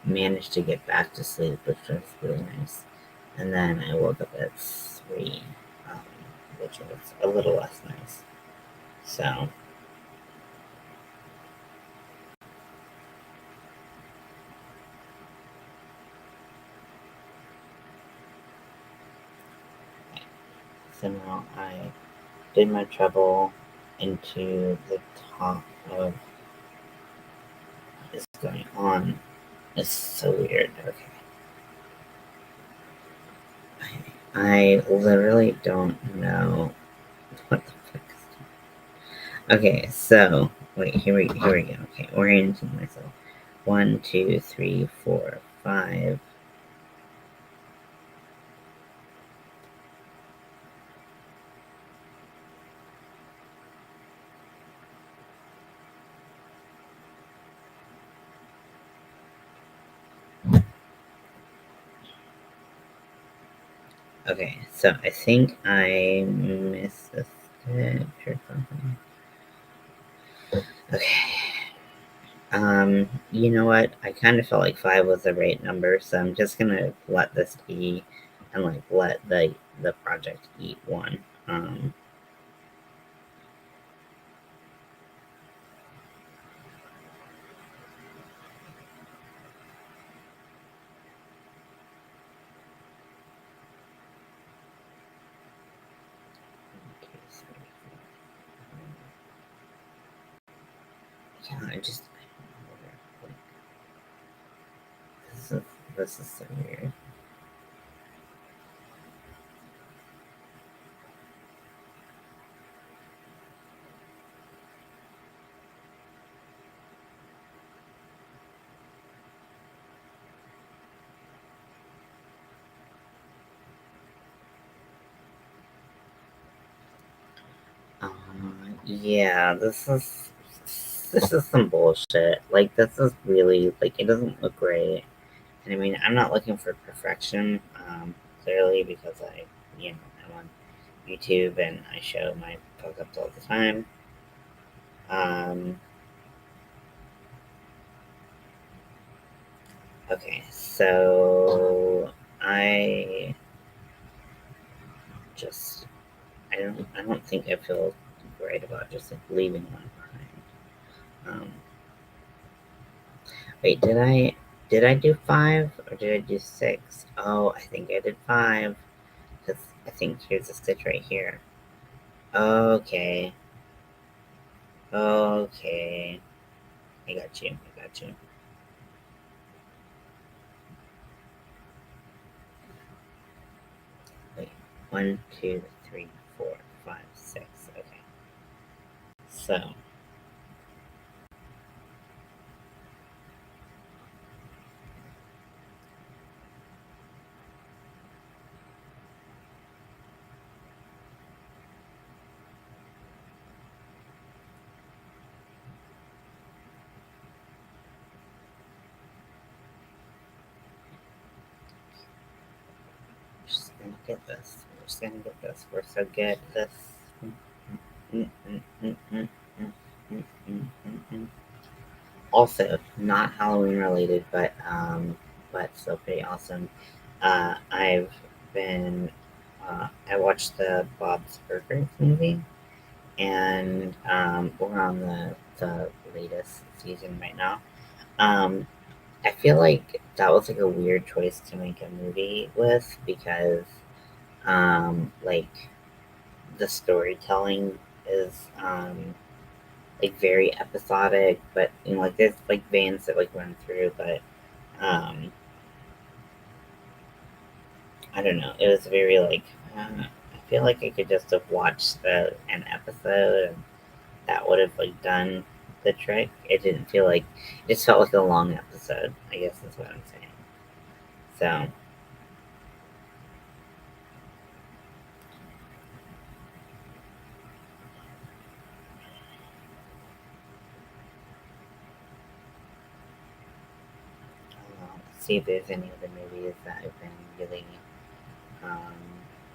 managed to get back to sleep, which was really nice. And then I woke up at 3, um, which was a little less nice. So so now I did my treble into the top of what is going on. It's so weird. Okay. I literally don't know what the fuck is. Okay, so wait, here we go. Okay, orienting myself. One, two, three, four, five. Okay, so I think I missed a stitch or something. Okay. You know what? I kind of felt like 5 was the right number, so I'm just gonna let this be and like let the project eat 1. Okay, so yeah, like, this is this is so weird. Yeah, this is some bullshit. Like this is really like it doesn't look great. And I mean, I'm not looking for perfection, clearly because I'm on YouTube and I show my fuck-ups all the time. Um, okay, so I just I don't think I feel great about just like leaving one behind. Wait, did I do 5 or did I do 6? Oh, I think I did 5 because I think here's a stitch right here. Okay, okay, I got you. Wait, one, two, three, four, five, six. Okay, so we're just gonna get this. We're just gonna get this. We're so good at this. Mm, mm, mm, mm, mm, mm, mm, mm, mm. Also, not Halloween related, but still pretty awesome. I've been I watched the Bob's Burgers movie, and we're on the latest season right now. Um, I feel like that was like a weird choice to make a movie with because like the storytelling is like very episodic, but like there's like veins that like run through, but um, I don't know. It was very like I feel like I could just have watched an episode and that would have like done the trick. It didn't feel like it just felt like a long episode. I guess is what I'm saying. So see if there's any other movies that I've been really um,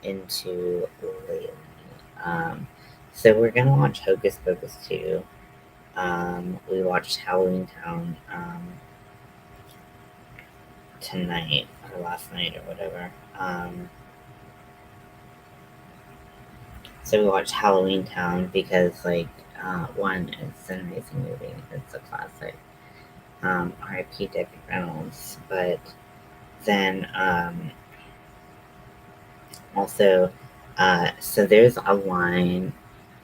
into lately. Um, so we're gonna watch Hocus Pocus 2. We watched Halloween Town tonight or last night or whatever. So we watched Halloween Town because, like, one, it's an amazing movie. It's a classic. R.I.P. Debbie Reynolds. But then also, so there's a line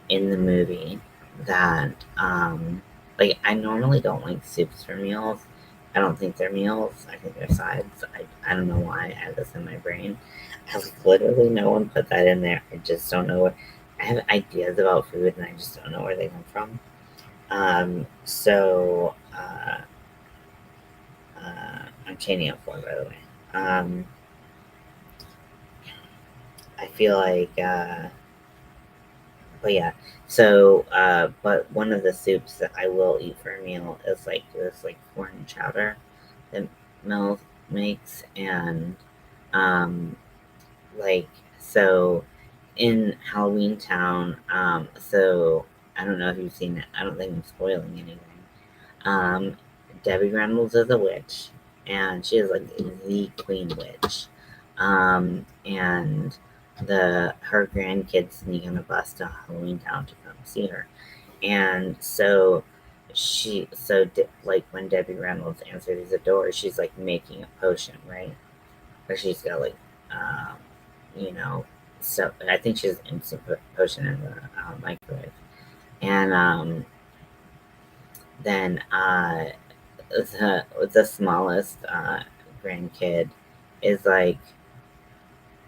in the movie that, like, I normally don't like soups for meals. I don't think they're meals. I think they're sides. I don't know why I have this in my brain. I literally no one put that in there. I just don't know what. I have ideas about food and I just don't know where they come from. So I'm chaining up one, by the way. I feel like but yeah, so but one of the soups that I will eat for a meal is like this like corn chowder that Mel makes, and um like so in Halloween Town, so I don't know if you've seen it. I don't think I'm spoiling anything. Um, Debbie Reynolds is a witch, and she is like the queen witch. And her grandkids sneak on a bus to Halloween Town to come see her, and like when Debbie Reynolds answers the door, she's like making a potion, right? Or she's got like, um, you know, so I think she's instant potion in the microwave, and then the smallest grandkid is like,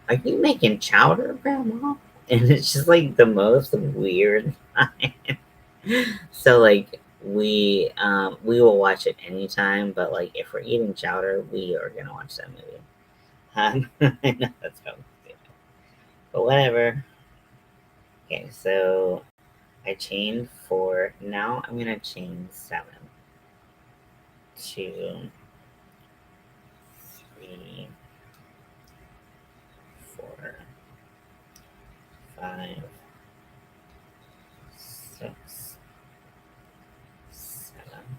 "Are you making chowder, Grandma?" And it's just like the most weird time. So like we will watch it anytime, but like if we're eating chowder, we are gonna watch that movie. I know that's probably stupid, but whatever. Okay, so I chained 4. Now I'm gonna chain 7, 2, 3, 4, 5, 6, 7.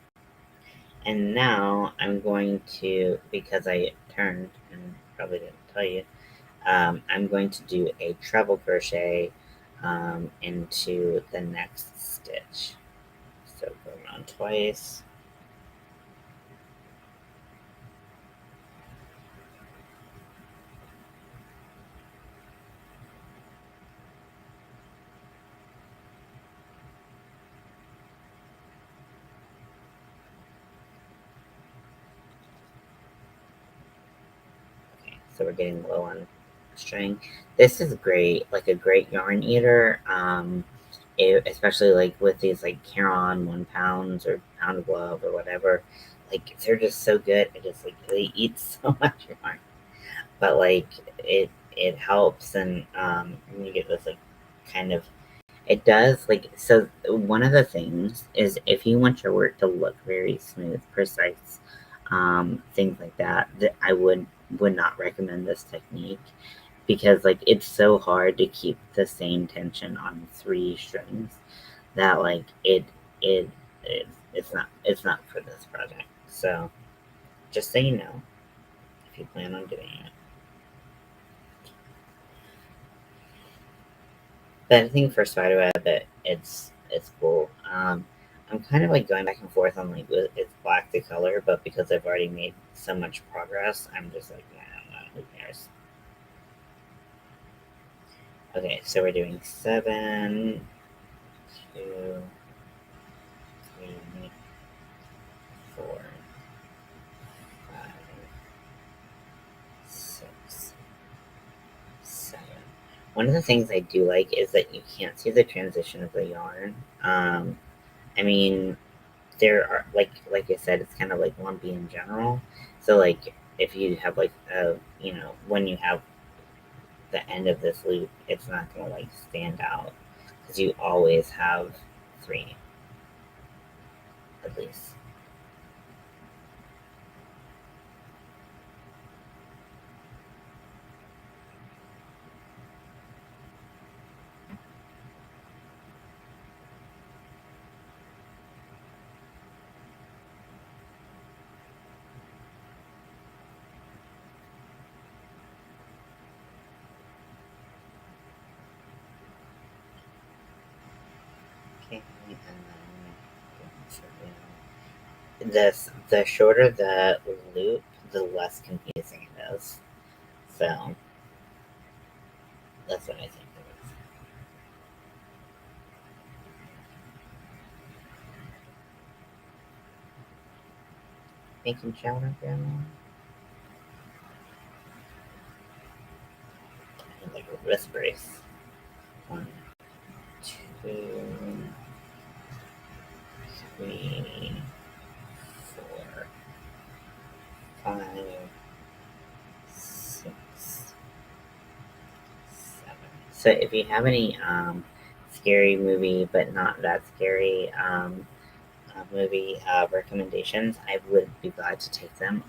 And now I'm going to, because I turned and probably didn't tell you, I'm going to do a treble crochet into the next stitch. So go around twice. Okay, so we're getting low on string. This is great, like a great yarn eater. Especially like with these like Caron 1 pounds or pound of love or whatever. Like they're just so good. It just like they eat so much yarn, but like it helps, and you get this like kind of, it does like, so one of the things is if you want your work to look very smooth, precise, things like that, that I would not recommend this technique, because like it's so hard to keep the same tension on 3 strings that like it, it's not for this project. So just so you know, if you plan on doing it. But I think for spiderweb, it's cool. I'm kind of like going back and forth on like it's black the color, but because I've already made so much progress, I'm just like, nah, who cares? Okay, so we're doing 7, 2, 3, 4, 5, 6, 7. One of the things I do like is that you can't see the transition of the yarn. I mean, there are like I said, it's kind of like lumpy in general. So like if you have like when you have the end of this loop, it's not gonna like stand out because you always have 3 at least. Okay, and then the shorter the loop, the less confusing it is. So that's what I think it is. Making chowder, Grandma? Like a wrist brace. 1, 2, 3, 4, 5, 6, 7. So if you have any scary movie, but not that scary movie recommendations, I would be glad to take them.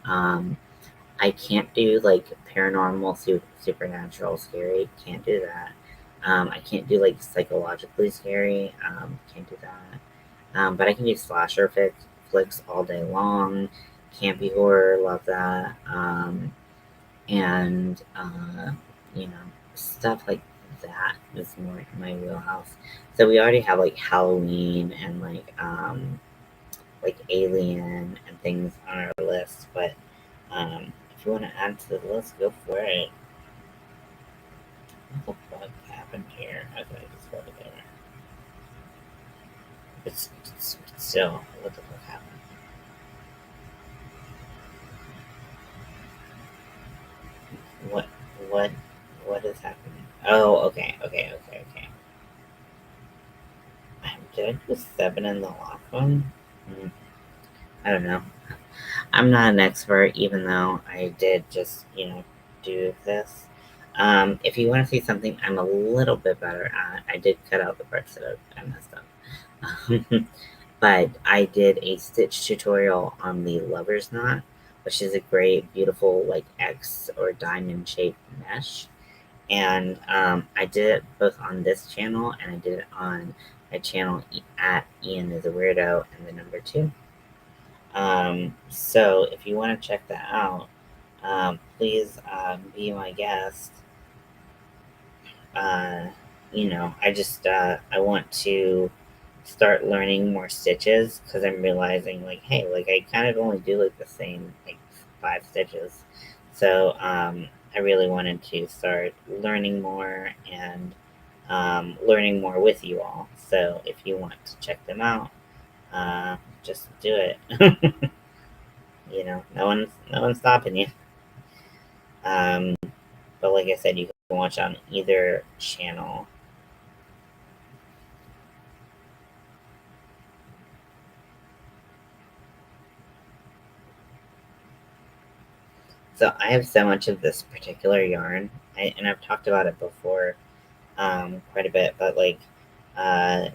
I can't do like paranormal, supernatural scary. Can't do that. I can't do like psychologically scary. Can't do that. But I can do flicks all day long. Campy horror, love that. And stuff like that is more my wheelhouse. So we already have like Halloween and like Alien and things on our list, but if you want to add to the list, go for it. What the fuck happened here? I thought I just wrote it there. It's still, what the fuck happened? What, what, what is happening? Oh, okay. Did I do 7 in the last one? Hmm, I don't know. I'm not an expert, even though I did just, do this. If you want to see something I'm a little bit better at, I did cut out the parts that I messed up. But I did a stitch tutorial on the lover's knot, which is a great, beautiful, like X or diamond shaped mesh. And I did it both on this channel and I did it on my channel at Ian is a Weirdo and the number 2. So if you want to check that out, please be my guest. Uh, I want to start learning more stitches because I'm realizing like, hey, like I kind of only do like the same like 5 stitches. So I really wanted to start learning more and learning more with you all. So if you want to check them out, just do it. No one's stopping you. Um, but like I said, you can watch on either channel. So I have so much of this particular yarn, and I've talked about it before quite a bit, but uh,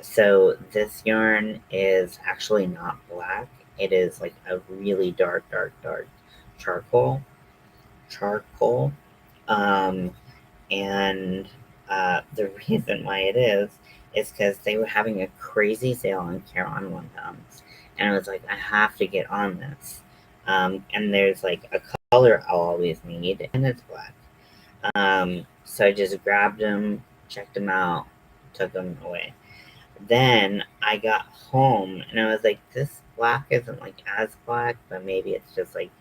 so this yarn is actually not black. It is like a really dark, dark, dark charcoal. Charcoal. Um, and the reason why it is because they were having a crazy sale on Caron 1 pounds. And I was like, I have to get on this. And there's like a color I'll always need, and it's black. So I just grabbed them, checked them out, took them away. Then I got home and I was like, this black isn't like as black, but maybe it's just like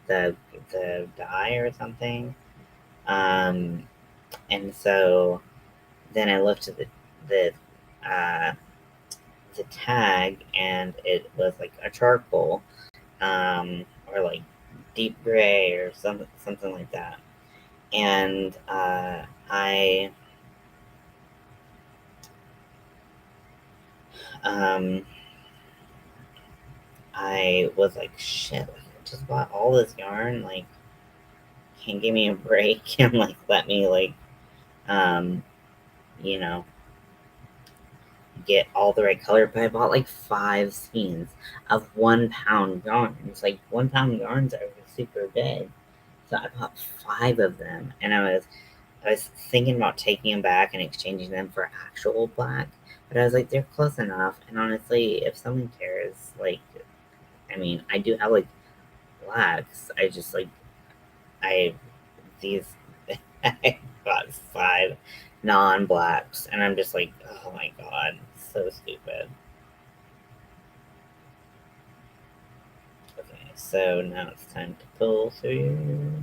the the dye or something. Um, and so then I looked at the uh, the tag, and it was like a charcoal, or like deep gray or something like that. And um, I was like, shit, like, I just bought all this yarn. Like, can give me a break and like let me um, you know, get all the right color, but I bought like 5 skeins of 1 pound yarns. Like 1 pound yarns are super big. So I bought 5 of them, and I was thinking about taking them back and exchanging them for actual black, but I was like, they're close enough. And honestly, if someone cares, like, I mean, I do have like blacks. I just like I these I bought 5 non-blacks, and I'm just like, oh my god, so stupid. Okay, so now it's time to pull through.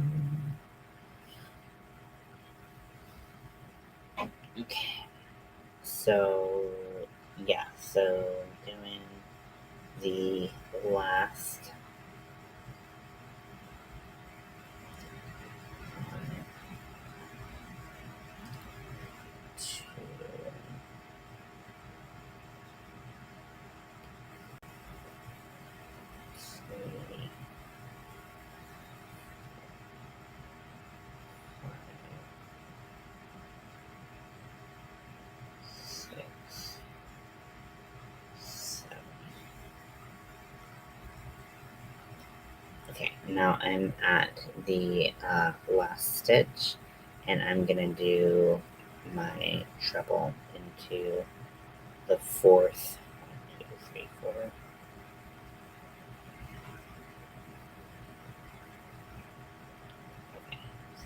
Okay, so yeah, so doing the last one, two, three, 5, 6, 7. Okay, now I'm at the last stitch, and I'm gonna do my treble into the fourth. 1, 2, 3, 4. Okay, so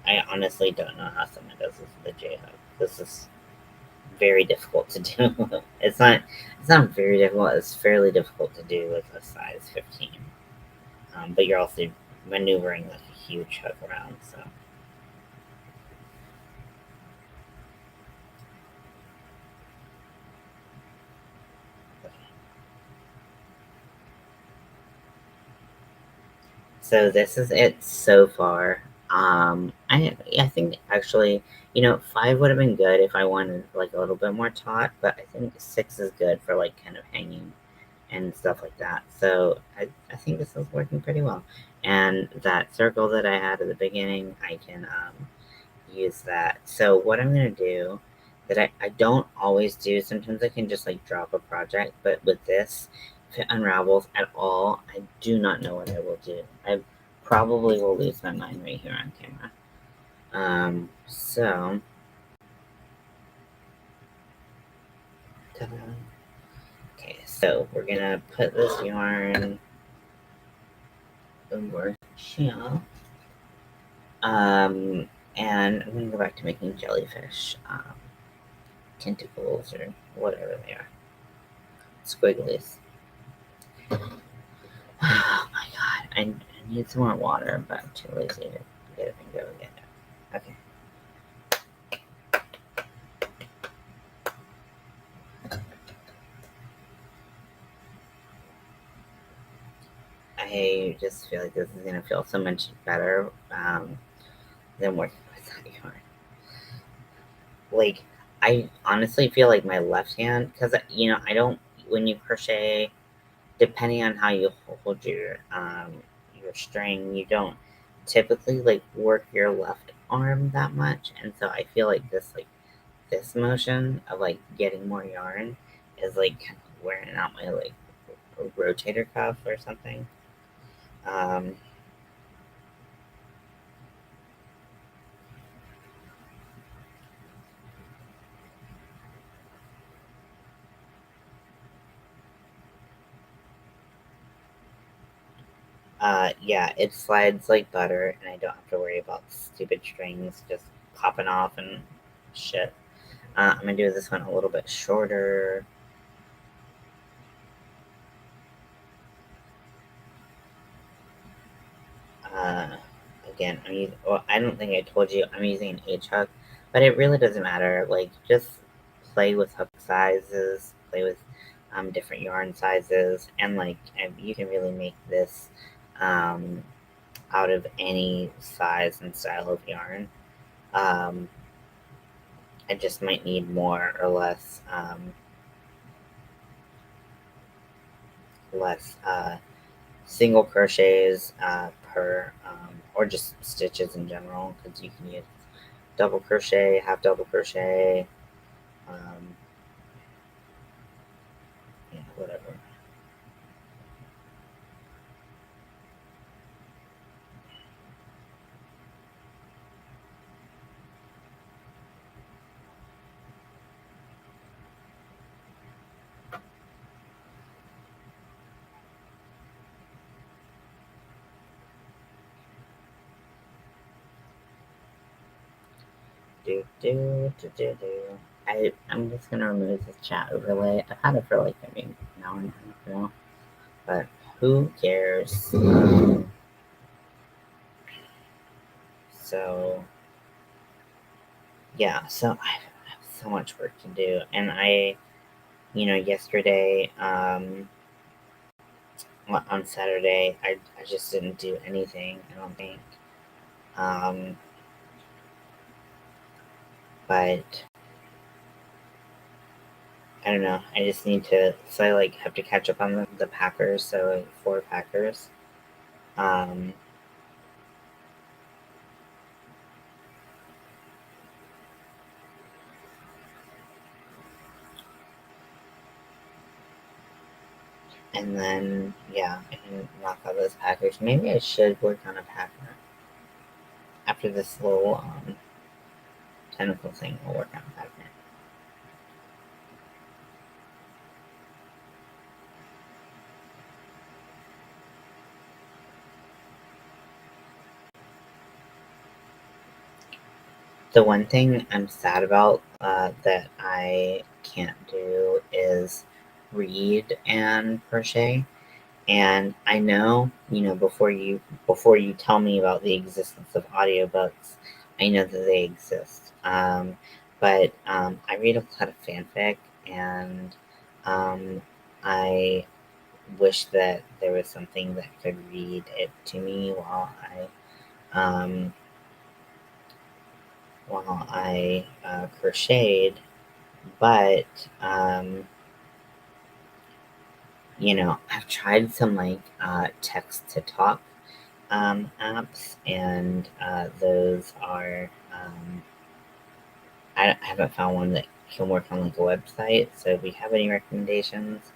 I honestly don't know how someone does this with a J hook. This is very difficult to do. It's not. It's not very difficult. It's fairly difficult to do with a size 15. But you're also maneuvering like a huge hook around. So so this is it so far. I think actually, 5 would have been good if I wanted like a little bit more taut, but I think 6 is good for like kind of hanging and stuff like that. So I think this is working pretty well. And that circle that I had at the beginning, I can use that. So what I'm gonna do that I don't always do, sometimes I can just like drop a project, but with this, if it unravels at all, I do not know what I will do. I probably will lose my mind right here on camera. So ta-da. Okay, so we're gonna put this yarn over here. And I'm gonna go back to making jellyfish tentacles or whatever they are, squigglies. Oh my god, I need some more water, but I'm too lazy to get up and go get it. Okay. I just feel like this is gonna feel so much better than working with that yarn. Like, I honestly feel like my left hand, because I don't, when you crochet, depending on how you hold your string, you don't typically like work your left arm that much, and so I feel like this motion of like getting more yarn is like kind of wearing out my like rotator cuff or something. Um, yeah, it slides like butter, and I don't have to worry about stupid strings just popping off and shit. I'm gonna do this one a little bit shorter. Uh, Again, well, I don't think I told you I'm using an H hook, but it really doesn't matter. Like, just play with hook sizes, play with different yarn sizes, and like, you can really make this um, out of any size and style of yarn. Um, I just might need more or less single crochets per, or just stitches in general, because you can use double crochet, half double crochet, um, yeah, whatever. I'm just gonna remove this chat overlay. I've had it for like maybe an hour and a half now, but who cares? So yeah, so I have so much work to do, and yesterday, on Saturday, I just didn't do anything. I don't think, um, but I don't know. I just need to. So I like have to catch up on the Packers. So like 4 Packers. Um, and then yeah, I can knock out those Packers. Maybe I should work on a Packer after this little technical thing. I'll work on a Packer. The one thing I'm sad about that I can't do is read and crochet. And I know, before you tell me about the existence of audiobooks, I know that they exist. But I read a lot of fanfic, and I wish that there was something that could read it to me um, while I crocheted. But I've tried some like text to talk apps, and those are I haven't found one that can work on like a website. So if you have any recommendations,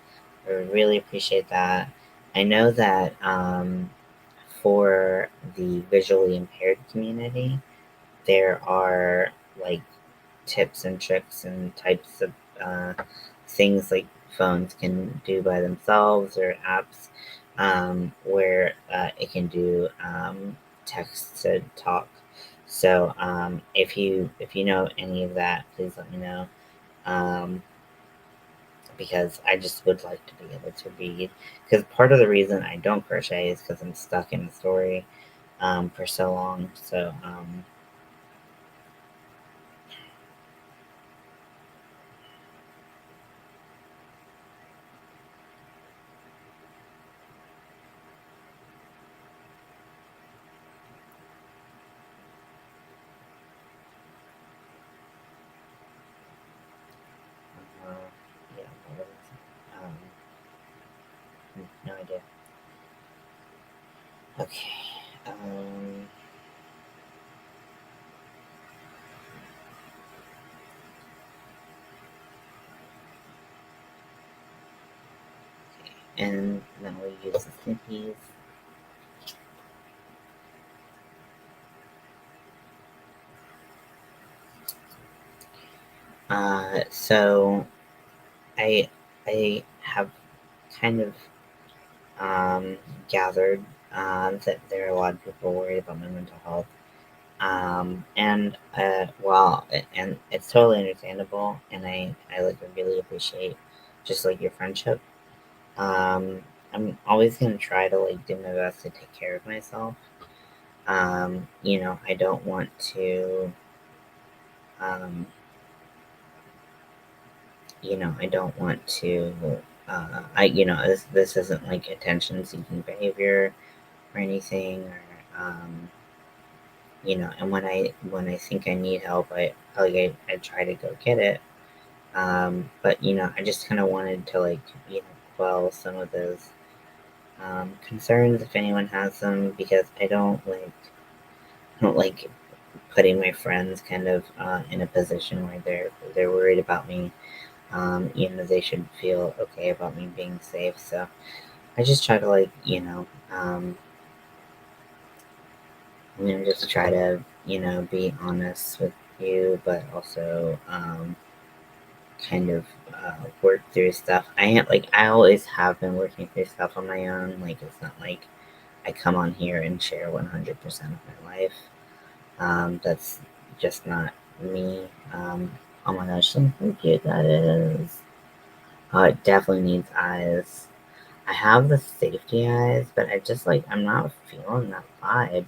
I would really appreciate that. I know that for the visually impaired community, there are like tips and tricks and types of uh, things like phones can do by themselves, or apps where it can do text to talk. So if you know any of that, please let me know. Um, because I just would like to be able to read. Because part of the reason I don't crochet is because I'm stuck in the story for so long. So uh, yeah, what is it? No idea. Okay. Um, and then we use the snippies. So I I have kind of gathered that there are a lot of people worried about my mental health. And it's totally understandable, and I like really appreciate just like your friendship. Um, I'm always gonna try to like do my best to take care of myself. I don't want to. Um, I don't want to. This isn't like attention-seeking behavior or anything. Or and when I think I need help, I try to go get it. But I just kind of wanted to like quell some of those concerns if anyone has them, because I don't like putting my friends kind of in a position where they're worried about me. They should feel okay about me being safe. So I just try to just try to be honest with you, but also kind of work through stuff. I always have been working through stuff on my own. Like it's not like I come on here and share 100% of my life. That's just not me. Oh my gosh, look how cute that is. Oh, it definitely needs eyes. I have the safety eyes, but I just like I'm not feeling that vibe.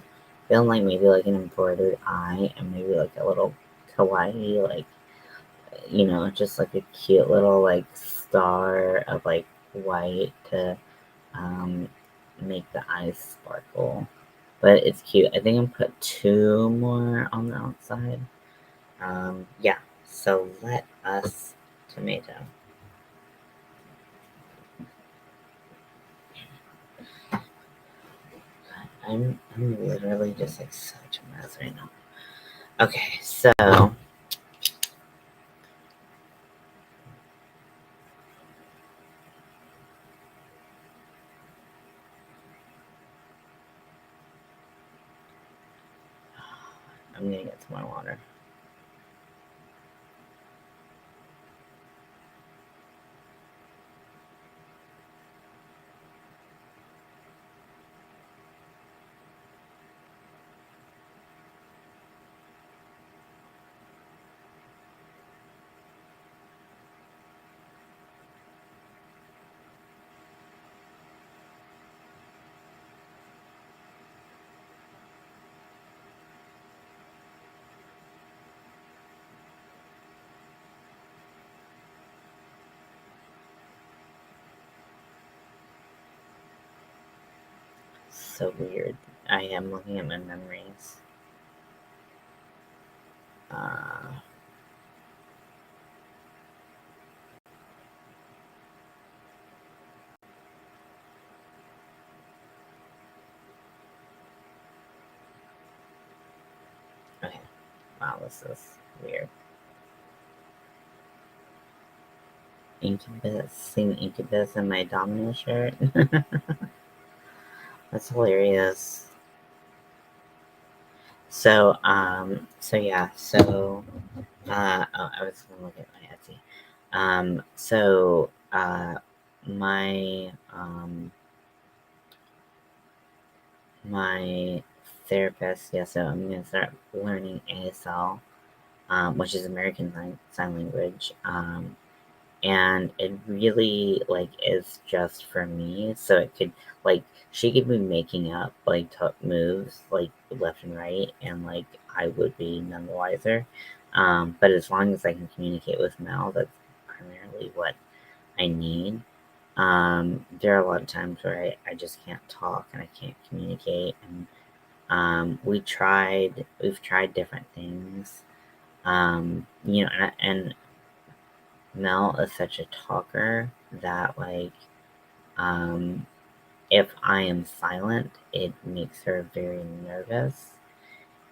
Feeling like maybe like an embroidered eye and maybe like a little kawaii, like just like a cute little like star of like white to um make the eyes sparkle. But it's cute. I think I'm put two more on the outside. Yeah. So let us tomato. I'm literally just like such a mess right now. Okay, so I'm gonna get some more water. So weird. I am looking at my memories. Uh, okay. Wow, this is weird. Incubus, seeing Incubus in my Domino shirt. That's hilarious. So yeah, I was gonna look at my Etsy. My my therapist, yeah, so I'm gonna start learning ASL, which is American Sign Language. And it really like is just for me. So it could like she could be making up like moves like left and right, and like I would be none the wiser. But as long as I can communicate with Mel, that's primarily what I need. There are a lot of times where I just can't talk and I can't communicate, and we've tried different things. And Mel is such a talker that like um if I am silent, it makes her very nervous.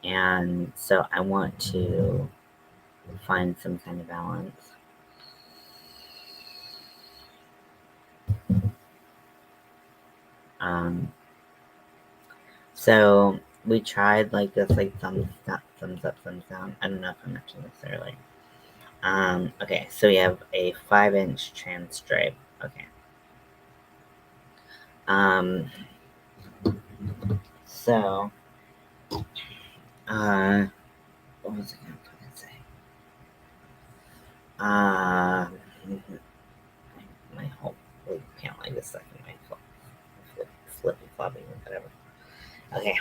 And so I want to find some kind of balance. Um so we tried like this like thumbs up, thumbs down. I don't know if I mentioned this earlier. Okay, so we have a 5-inch trans stripe. Okay. Um so uh what was I gonna fucking say? Uh, my whole panel like this stuck in my flippy floppy or whatever. Okay,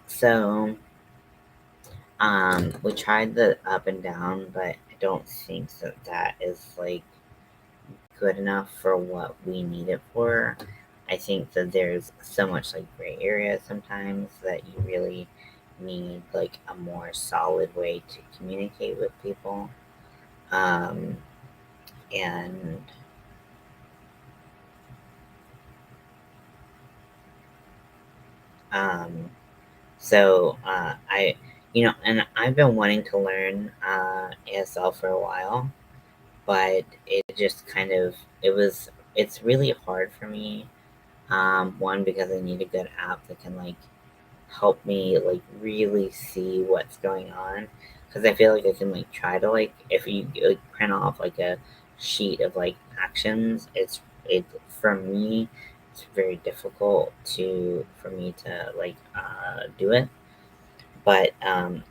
so we tried the up and down, but I don't think that is like good enough for what we need it for. I think that there's so much like gray area sometimes that you really need like a more solid way to communicate with people. Um, and um, and I've been wanting to learn ASL for a while, but it just kind of it's really hard for me. One, because I need a good app that can like help me like really see what's going on, because I feel like I can like try to like if you like print off like a sheet of like actions, it for me it's very difficult to for me to like do it. But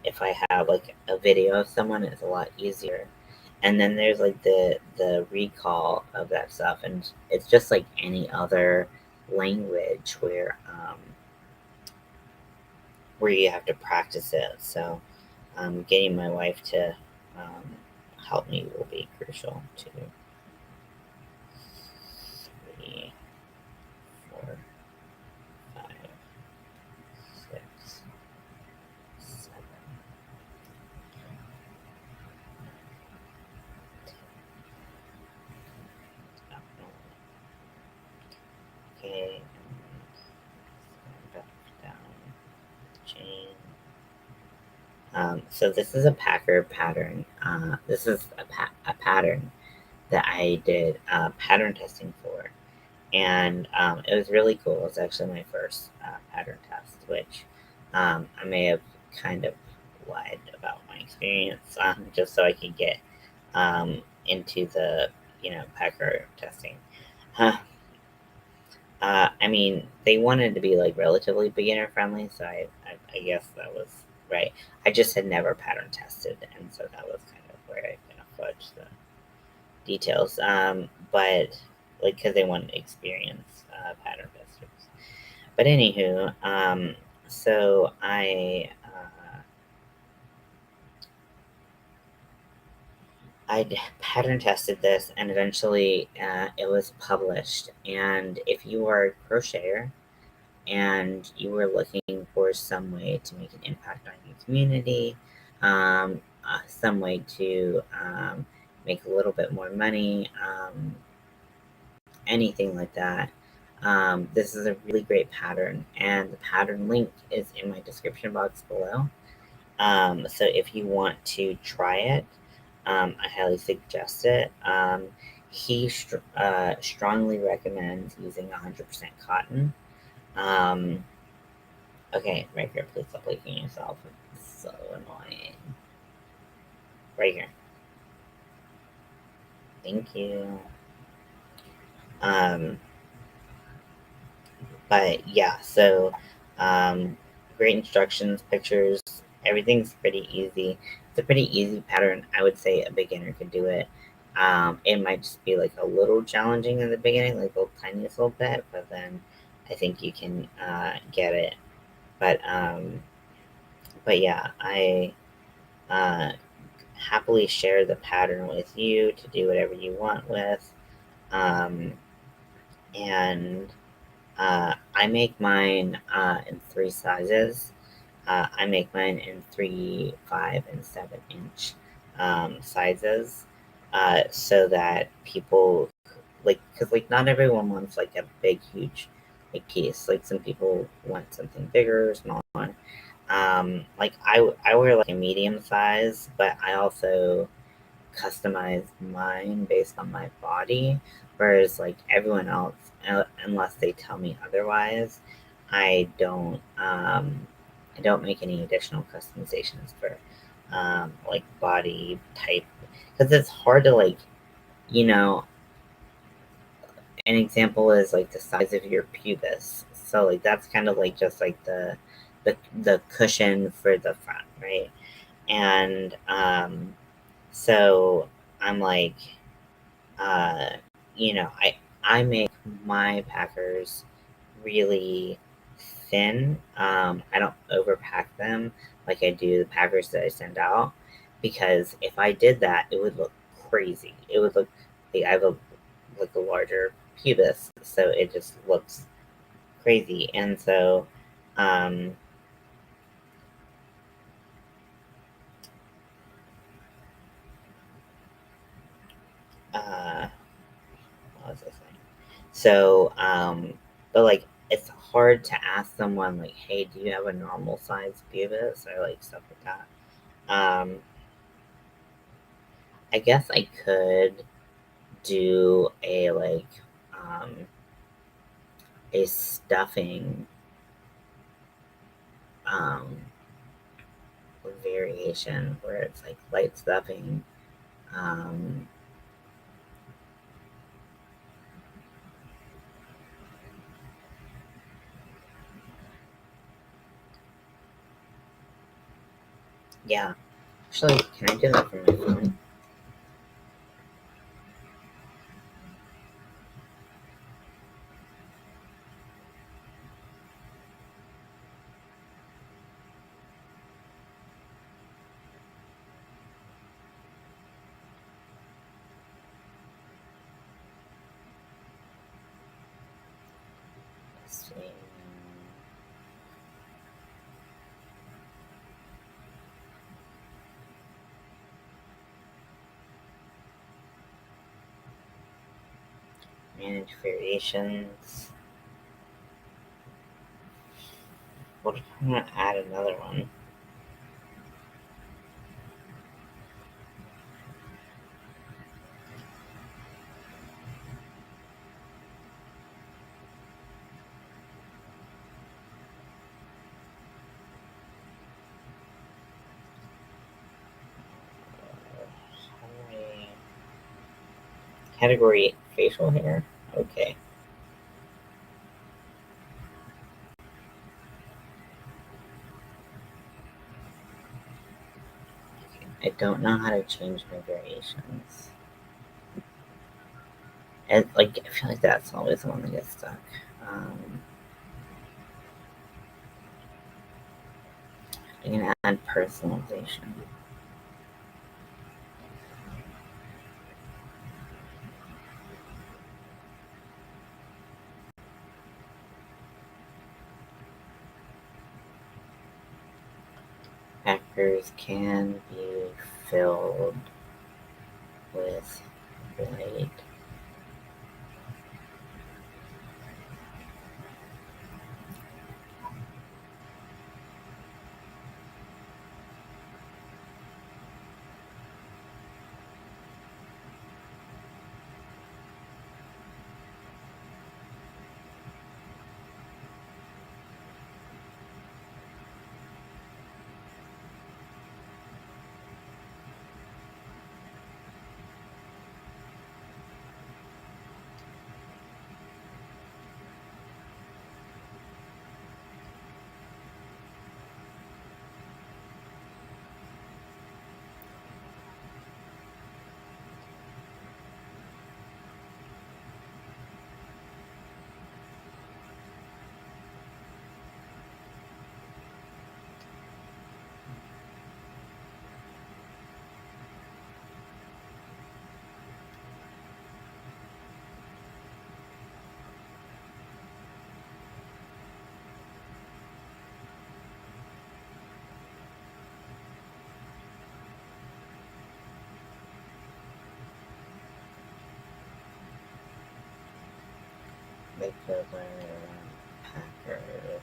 if I have like a video of someone, it's a lot easier. And then there's like the recall of that stuff, and it's just like any other language where you have to practice it. So getting my wife to um, help me will be crucial. 2, 3, 4, 5, 6, 7. Okay, and back down the chain. So this is a Packer pattern. This is a pattern that I did pattern testing for, and it was really cool. It was actually my first pattern test, which I may have kind of lied about my experience just so I could get into the Packer testing. Huh. I mean, they wanted to be like relatively beginner friendly, so I guess that was right. I just had never pattern tested, and so that was kind of where I kind of fudged the details. But like, because they wanted experienced pattern testers. But anywho, so I pattern tested this, and eventually it was published. And if you are a crocheter and you were looking for some way to make an impact on your community, some way to make a little bit more money, anything like that. This is a really great pattern, and the pattern link is in my description box below. So if you want to try it, I highly suggest it. He strongly recommends using 100% cotton. Um, Okay, right here. Please stop licking yourself. It's so annoying. Right here. Thank you. Um, but yeah, so um, great instructions, pictures, everything's pretty easy. It's a pretty easy pattern. I would say a beginner could do it. It might just be like a little challenging in the beginning, like a tiniest little bit, but then I think you can get it. But but yeah, I uh, happily share the pattern with you to do whatever you want with. Um, and I make mine in 3 sizes. I make mine in 3, 5, and 7 inch sizes so that people like, because like not everyone wants like a big, huge like piece. Like some people want something bigger, smaller. Like I wear like a medium size, but I also customize mine based on my body, whereas like everyone else, unless they tell me otherwise, I don't um, I don't make any additional customizations for like body type because it's hard to like you know an example is like the size of your pubis, so like that's kind of like just like the cushion for the front, right? And so I'm like uh, I make my packers really thin. I don't overpack them like I do the packers that I send out because if I did that, it would look crazy. It would look like I have like a larger pubis, so it just looks crazy. And so, um, uh, what was I saying? So, but like it's hard to ask someone like, "Hey, do you have a normal size pubis?" or like stuff like that. Um, I guess I could do um, a stuffing um, variation where it's like light stuffing. Um, Yeah. Actually, can I do that from my phone? Let's see. Manage variations. What if I want to add another one? How do I... Category facial hair? Okay. I don't know how to change my variations. And like, I feel like that's always the one that gets stuck. Um, I'm gonna add personalization. Packers can be filled with light. Midfielder, Packers.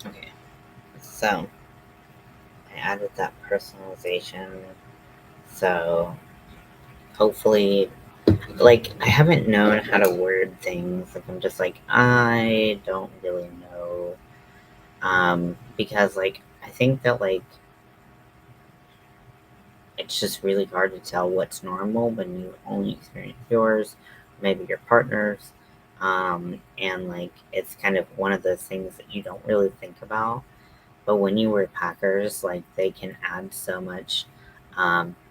Okay, so I added that personalization. So hopefully, like, I haven't known how to word things. Like, I'm just like, I don't really know. Because, like, I think that, like, it's just really hard to tell what's normal when you only experience yours, maybe your partner's. And, like, it's kind of one of those things that you don't really think about. But when you wear Packers, like, they can add so much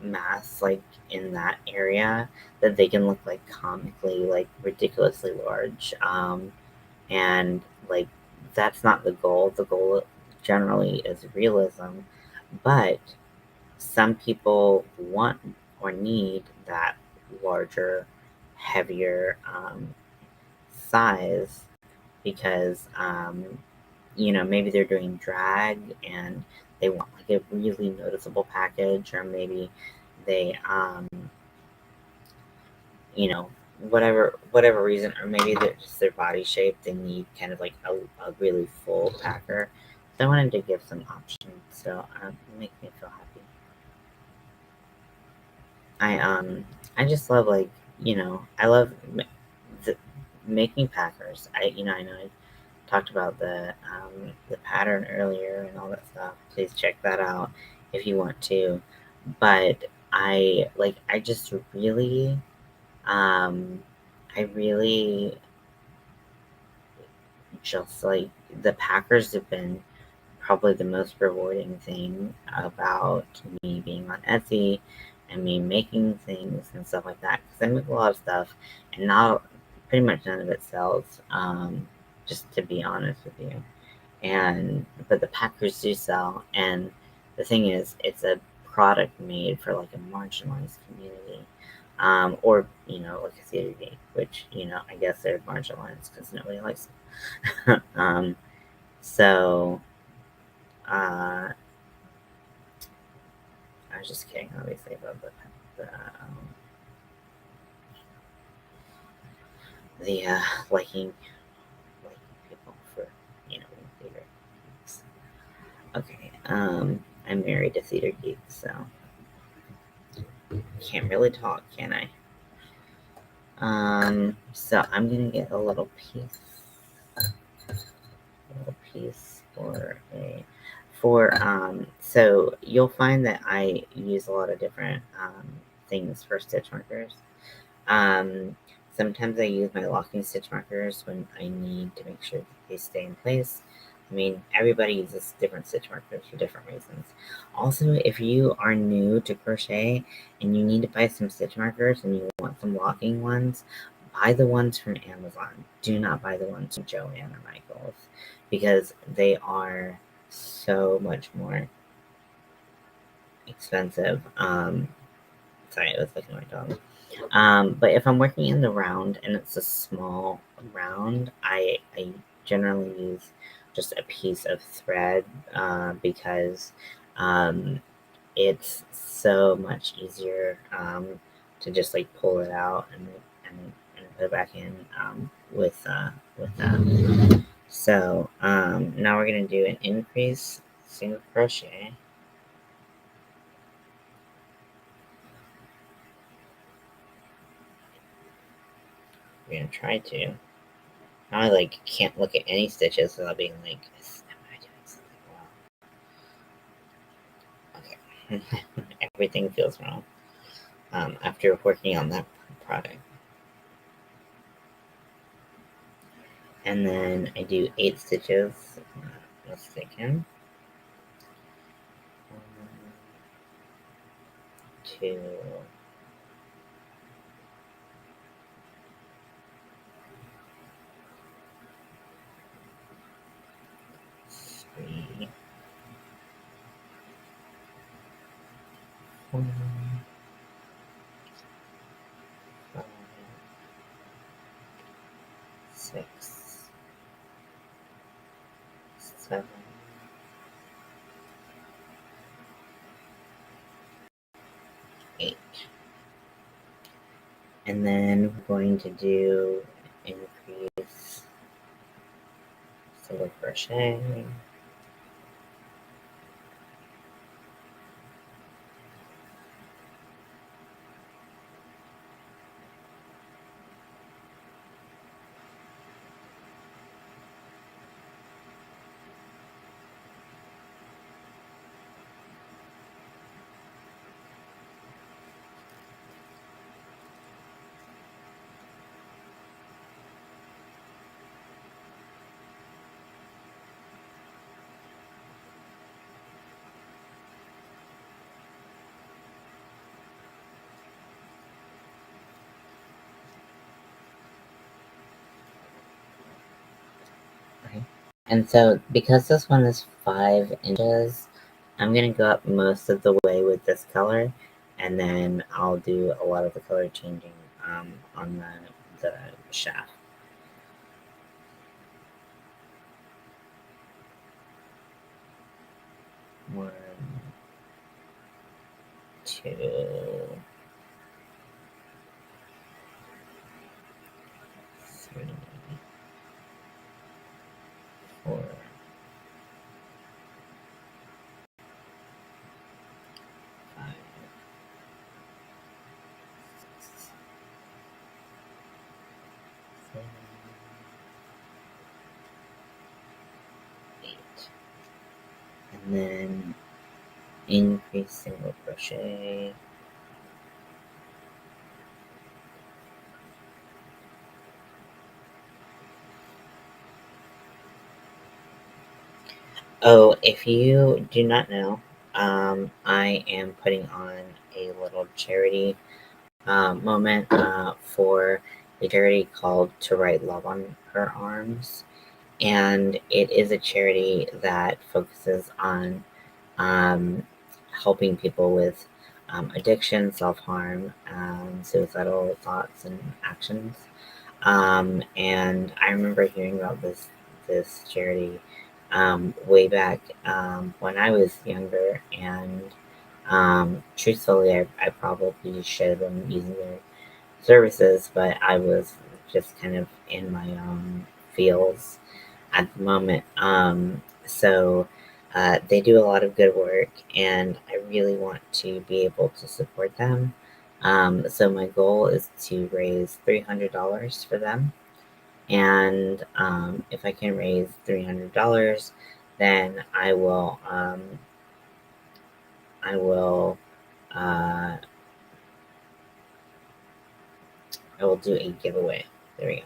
mass, like, in that area that they can look, like, comically, like, ridiculously large. And, like, that's not the goal. The goal generally is realism. But some people want or need that larger, heavier size because maybe they're doing drag and they want like a really noticeable package, or maybe they whatever reason, or maybe they're just their body shape, they need kind of like a really full packer. So I wanted to give some options, so it makes me feel happy. I just love, like, I love the, making packers. I know I talked about the pattern earlier and all that stuff. Please check that out if you want to. But I just really, um, I really just like the Packers have been probably the most rewarding thing about me being on Etsy and me making things and stuff like that. Because I make a lot of stuff, and not pretty much none of it sells. Just to be honest with you, but the Packers do sell, and the thing is, it's a product made for like a marginalized community, or like a theater geek, which I guess they're marginalized because nobody likes them. So I was just kidding, obviously, about the liking people for theater geeks. Okay, I'm married to theater geeks, so can't really talk, can I? So I'm gonna get a little piece so you'll find that I use a lot of different things for stitch markers. Um, Sometimes I use my locking stitch markers when I need to make sure that they stay in place. I mean, everybody uses different stitch markers for different reasons. Also, if you are new to crochet and you need to buy some stitch markers and you want some locking ones, buy the ones from Amazon. Do not buy the ones from Joann or Michaels because they are so much more expensive. Sorry, I was looking at my dog. But if I'm working in the round and it's a small round, I generally use just a piece of thread because it's so much easier to just like pull it out and put it back in with that. So now we're gonna do an increase single crochet. We're gonna try to. Now I like can't look at any stitches without being like, am I doing something wrong? Okay, everything feels wrong after working on that product. And then I do 8 stitches. Let's take in. 1, 2, 3, 4, 5, 6, 7, 8. And then we're going to do increase single crochet. And so because this one is 5 inches, I'm gonna go up most of the way with this color, and then I'll do a lot of the color changing on the shaft. One, two, three, four, 5, 6, 7, 8. And then increase single crochet. Oh, if you do not know, I am putting on a little charity moment for a charity called To Write Love on Her Arms. And it is a charity that focuses on um, helping people with addiction, self harm, suicidal thoughts and actions. And I remember hearing about this charity way back when I was younger, and truthfully, I probably should have been using their services, but I was just kind of in my own feels at the moment. So they do a lot of good work, and I really want to be able to support them. So my goal is to raise $300 for them, and if I can raise $300, then I will uh, I will do a giveaway. There we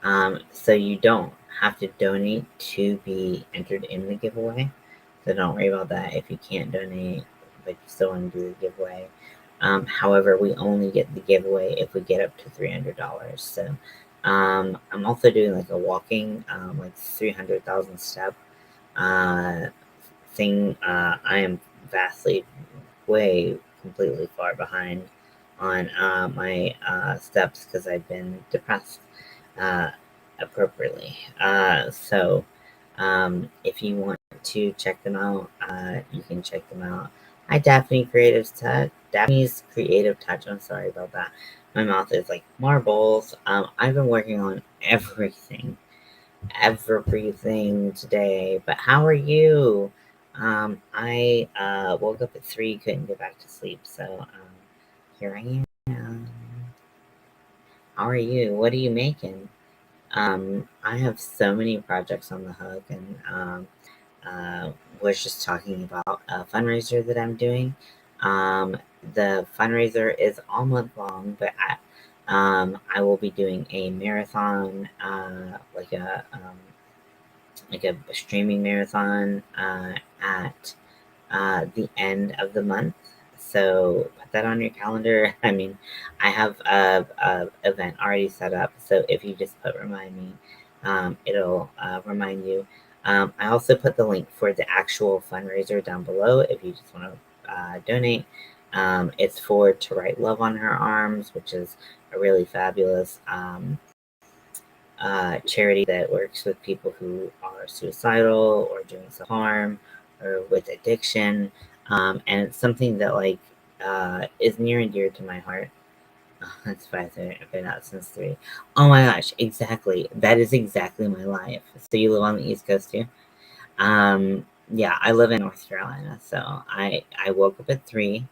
go. So you don't have to donate to be entered in the giveaway. So don't worry about that if you can't donate, but you still want to do the giveaway. However, we only get the giveaway if we get up to $300. So I'm also doing like a walking, like 300,000 step uh, thing. I am vastly, way, completely far behind on my steps because I've been depressed uh, appropriately. If you want to check them out, you can check them out. Hi, Daphne's Creative Touch. I'm sorry about that. My mouth is like marbles. I've been working on everything today. But how are you? I woke up at 3, couldn't get back to sleep, so here I am. How are you? What are you making? I have so many projects on the hook, and was just talking about a fundraiser that I'm doing. Um, the fundraiser is all month long, but I will be doing a marathon, like a streaming marathon at the end of the month. So put that on your calendar. I mean, I have a event already set up. So if you just put remind me, it'll remind you. I also put the link for the actual fundraiser down below if you just want to donate. It's for To Write Love on Her Arms, which is a really fabulous charity that works with people who are suicidal or doing self harm or with addiction. And it's something that is near and dear to my heart. That's 5:30. I've been out since 3. Oh my gosh, exactly. That is exactly my life. So you live on the East Coast too? Yeah, I live in North Carolina. So I woke up at 3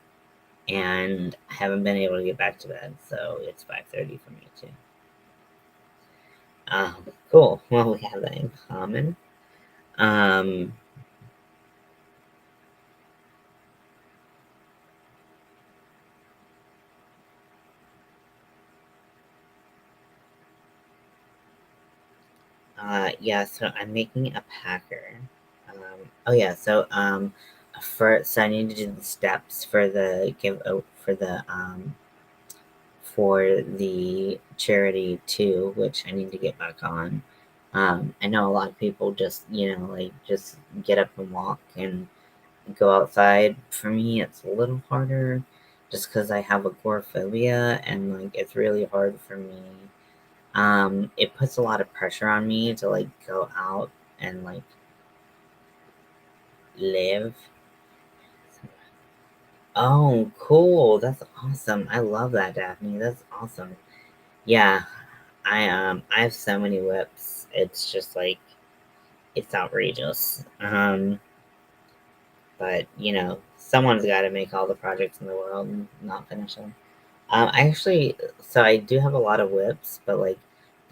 and haven't been able to get back to bed. So it's 5:30 for me too. Cool. Well, we have that in common. Um, yeah, so I'm making a packer. Oh yeah, so I need to do the steps for the for the charity too, which I need to get back on. I know a lot of people just, like just get up and walk and go outside. For me, it's a little harder just because I have agoraphobia and like it's really hard for me. It puts a lot of pressure on me to like go out and like live. Oh, cool. That's awesome. I love that, Daphne. That's awesome. Yeah, I have so many whips. It's just like it's outrageous. But someone's got to make all the projects in the world and not finish them. I actually, so I do have a lot of whips, but like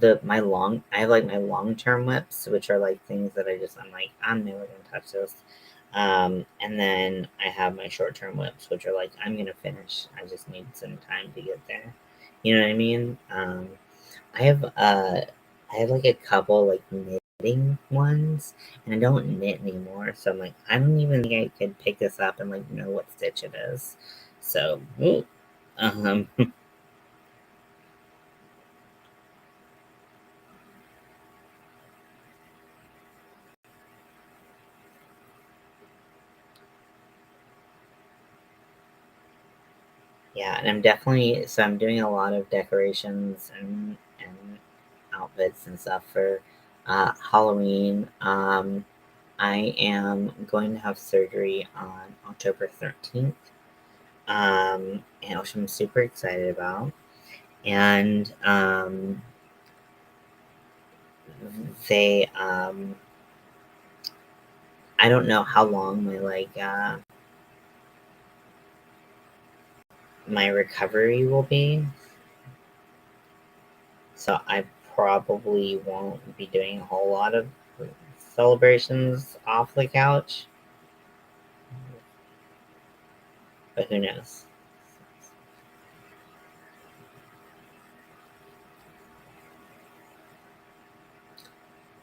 I have like my long term whips, which are like things that I'm like, I'm never gonna touch this. And then I have my short term whips, which are like, I'm gonna finish. I just need some time to get there. You know what I mean? I have I have like a couple like knitting ones, and I don't knit anymore. So I'm like, I don't even think I could pick this up and like know what stitch it is. So, ooh, um, yeah, and I'm doing a lot of decorations and outfits and stuff for Halloween. I am going to have surgery on October 13th, and which I'm super excited about. And they I don't know how long my recovery will be, so I probably won't be doing a whole lot of celebrations off the couch, but who knows?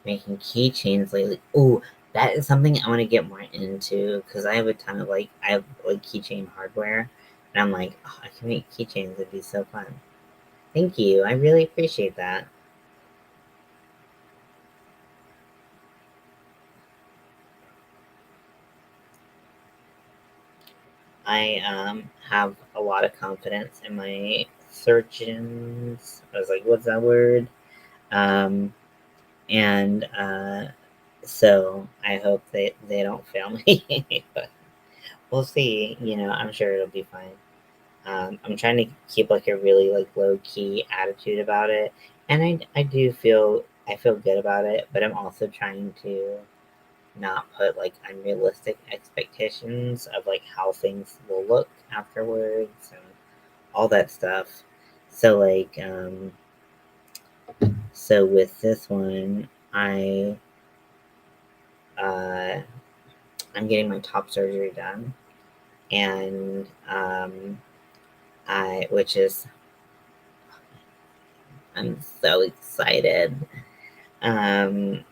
Making keychains lately. Ooh, that is something I want to get more into because I have a ton of I have like keychain hardware, and I'm like, oh, I can make keychains. It'd be so fun. Thank you. I really appreciate that. I have a lot of confidence in my surgeons. I was like, what's that word? Um, and so I hope they don't fail me, but we'll see. I'm sure it'll be fine. I'm trying to keep like a really like low key attitude about it, and I do feel good about it, but I'm also trying to not put like unrealistic expectations of like how things will look afterwards and all that stuff. So so with this one, uh, I'm getting my top surgery done, and I which is I'm so excited. Um,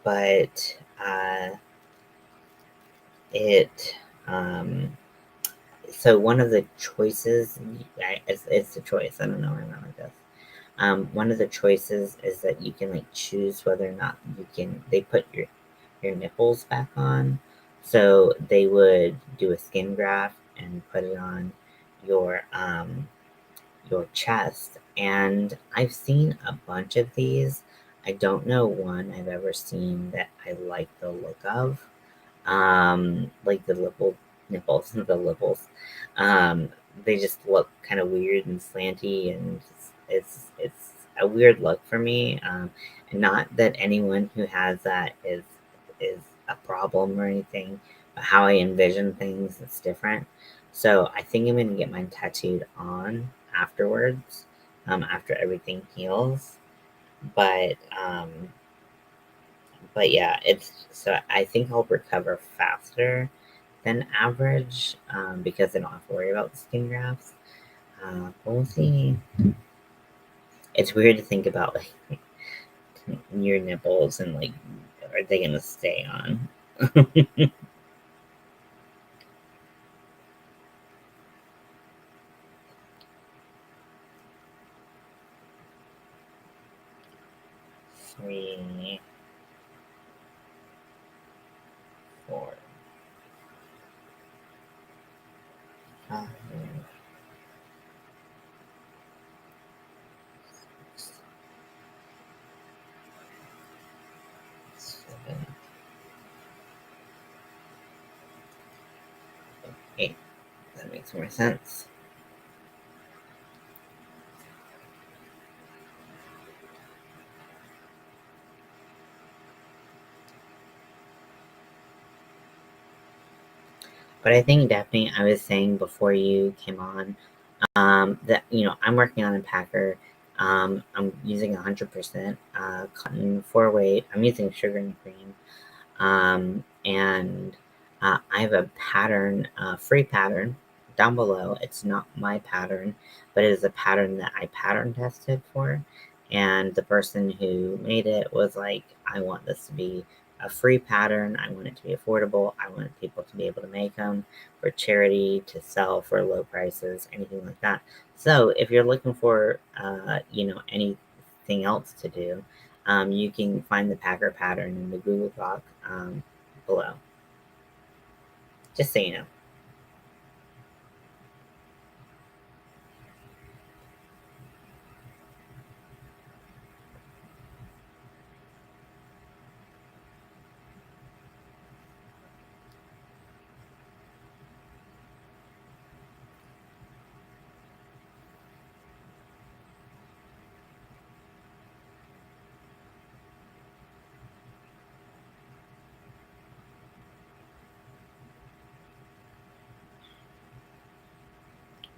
but it um, so one of the choices, it's a choice. I don't know where I'm at with this. One of the choices is that you can like choose whether or not you can. They put your nipples back on, so they would do a skin graft and put it on your your chest. And I've seen a bunch of these. I don't know one I've ever seen that I like the look of. Like the nipples, the nipples. Um, they just look kind of weird and slanty, and it's a weird look for me. And not that anyone who has that is a problem or anything, but how I envision things is different. So I think I'm gonna get mine tattooed on afterwards, after everything heals. But yeah, it's so I think I'll recover faster than average, because I don't have to worry about the skin grafts. But we'll see. It's weird to think about like your nipples and like, are they gonna stay on? 3. Um, seven, eight. That makes more sense. But I think Daphne, I was saying before you came on, that I'm working on a packer. I'm using 100% cotton 4-weight. I'm using sugar and cream. And I have a pattern, free pattern down below. It's not my pattern, but it is a pattern that I pattern tested for. And the person who made it was like, I want this to be a free pattern. I want it to be affordable. I want people to be able to make them for charity, to sell for low prices, anything like that. So if you're looking for, anything else to do, you can find the packer pattern in the Google Doc below. Just so you know.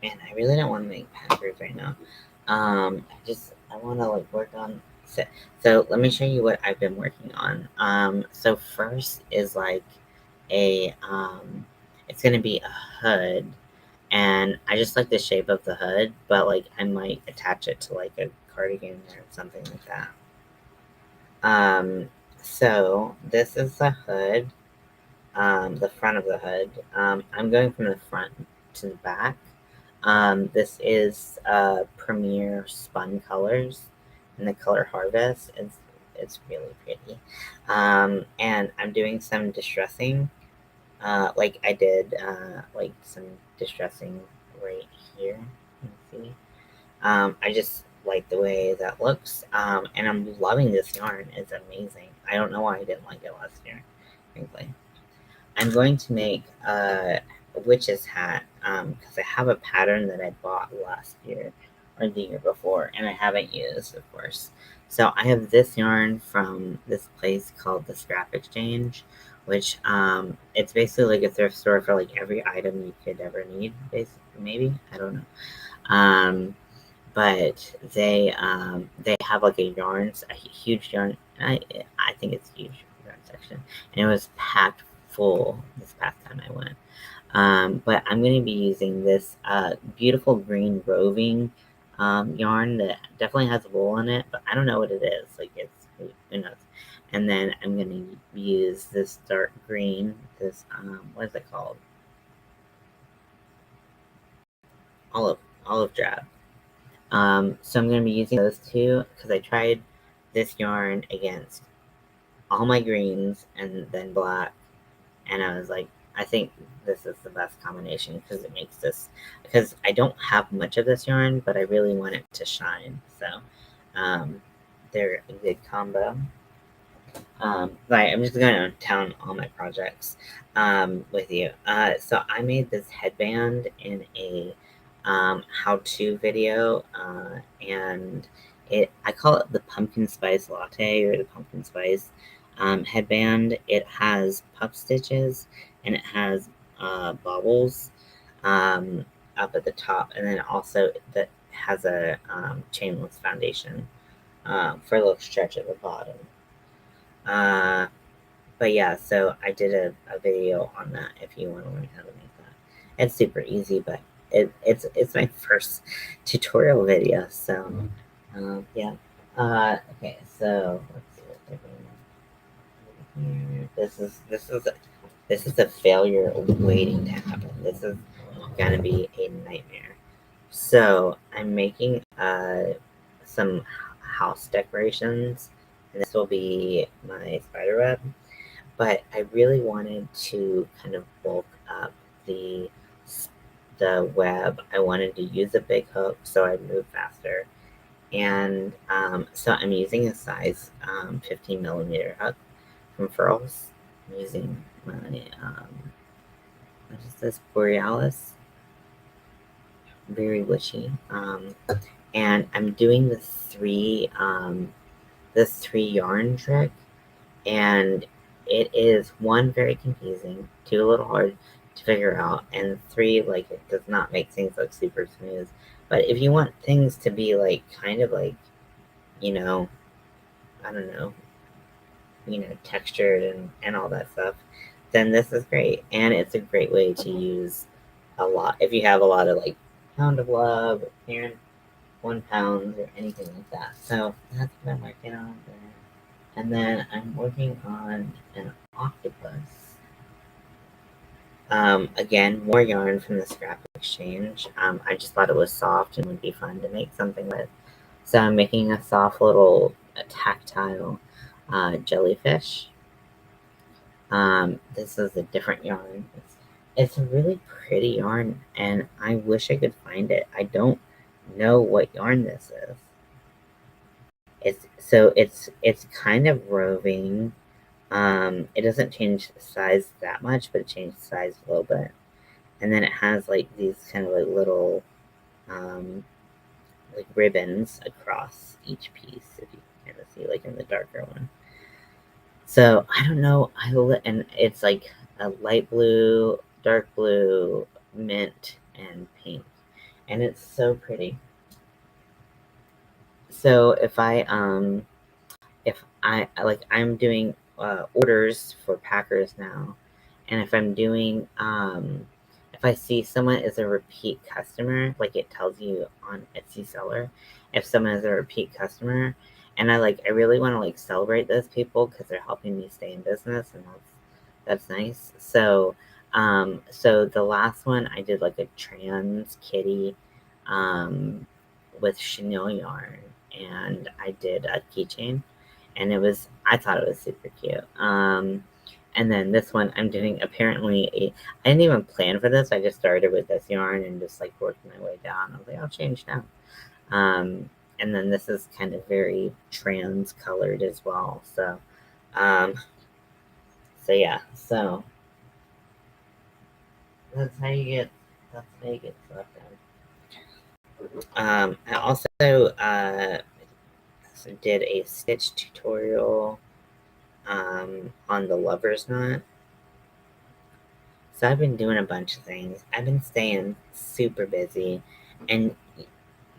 Man, I really don't want to make packers right now. I want to like work on. So let me show you what I've been working on. So first is like it's gonna be a hood, and I just like the shape of the hood, but like I might attach it to like a cardigan or something like that. Um, so this is the hood, the front of the hood. I'm going from the front to the back. This is Premier Spun Colors in the color Harvest. It's really pretty. And I'm doing some distressing, like I did like some distressing right here. Let's see. I just like the way that looks, and I'm loving this yarn. It's amazing. I don't know why I didn't like it last year, frankly. I'm going to make a witch's hat because I have a pattern that I bought last year or the year before, and I haven't used, of course. So I have this yarn from this place called the Scrap Exchange, which it's basically like a thrift store for like every item you could ever need. Basically, maybe I don't know. Um, but they have like a yarns, a huge yarn. I think it's huge yarn section, and it was packed full this past time I went. But I'm going to be using this beautiful green roving yarn that definitely has wool in it, but I don't know what it is. Like it's who knows. And then I'm going to use this dark green. This what is it called? Olive olive drab. So I'm going to be using those two because I tried this yarn against all my greens and then black, and I was like, I think this is the best combination because it makes this, because I don't have much of this yarn, but I really want it to shine. So um, they're a good combo. Right, I'm just going to town all my projects with you. So I made this headband in a how-to video, and I call it the pumpkin spice latte or the pumpkin spice headband. It has puff stitches and it has bobbles up at the top, and then also that has a chainless foundation for a little stretch at the bottom. Uh, but yeah, so I did a video on that if you want to learn how to make that. It's super easy, but it's my first tutorial video, so yeah. Okay, so let's see what they're doing here. This is a failure waiting to happen. This is gonna be a nightmare. So I'm making some house decorations, and this will be my spider web. But I really wanted to kind of bulk up the the web, I wanted to use a big hook so I'd move faster. And so I'm using a size 15 millimeter hook from Furls. I'm using my, what is this, Borealis? Very witchy. And I'm doing the three yarn trick, and it is one, very confusing, two, a little hard to figure out, and three, like, it does not make things look super smooth. But if you want things to be like kind of like, you know, I don't know, textured and all that stuff, then this is great. And it's a great way to use a lot if you have a lot of like pound of love or parent 1 pound or anything like that. So that's what I'm working on there. And then I'm working on an octopus. Again, more yarn from the scrap exchange. I just thought it was soft and would be fun to make something with. So I'm making a soft little tactile jellyfish. This is a different yarn. It's a really pretty yarn, and I wish I could find it. I don't know what yarn this is. It's kind of roving. It doesn't change the size that much, but it changes the size a little bit. And then it has like these kind of like little um, like ribbons across each piece, if you can kind of see, like in the darker one. So I don't know. And it's like a light blue, dark blue, mint, and pink, and it's so pretty. So if I like, I'm doing orders for packers now, and if I see someone is a repeat customer, like it tells you on Etsy seller if someone is a repeat customer, and I really want to like celebrate those people because they're helping me stay in business, and that's nice. So the last one I did like a trans kitty um with chenille yarn, and I did a keychain, and I thought it was super cute. And then this one I'm doing, I didn't even plan for this. I just started with this yarn and just like worked my way down. I was like, I'll change now. And then this is kind of very trans colored as well. Um, so yeah, so that's how you get stuff done. I also did a stitch tutorial on the lover's knot. So I've been doing a bunch of things. I've been staying super busy, and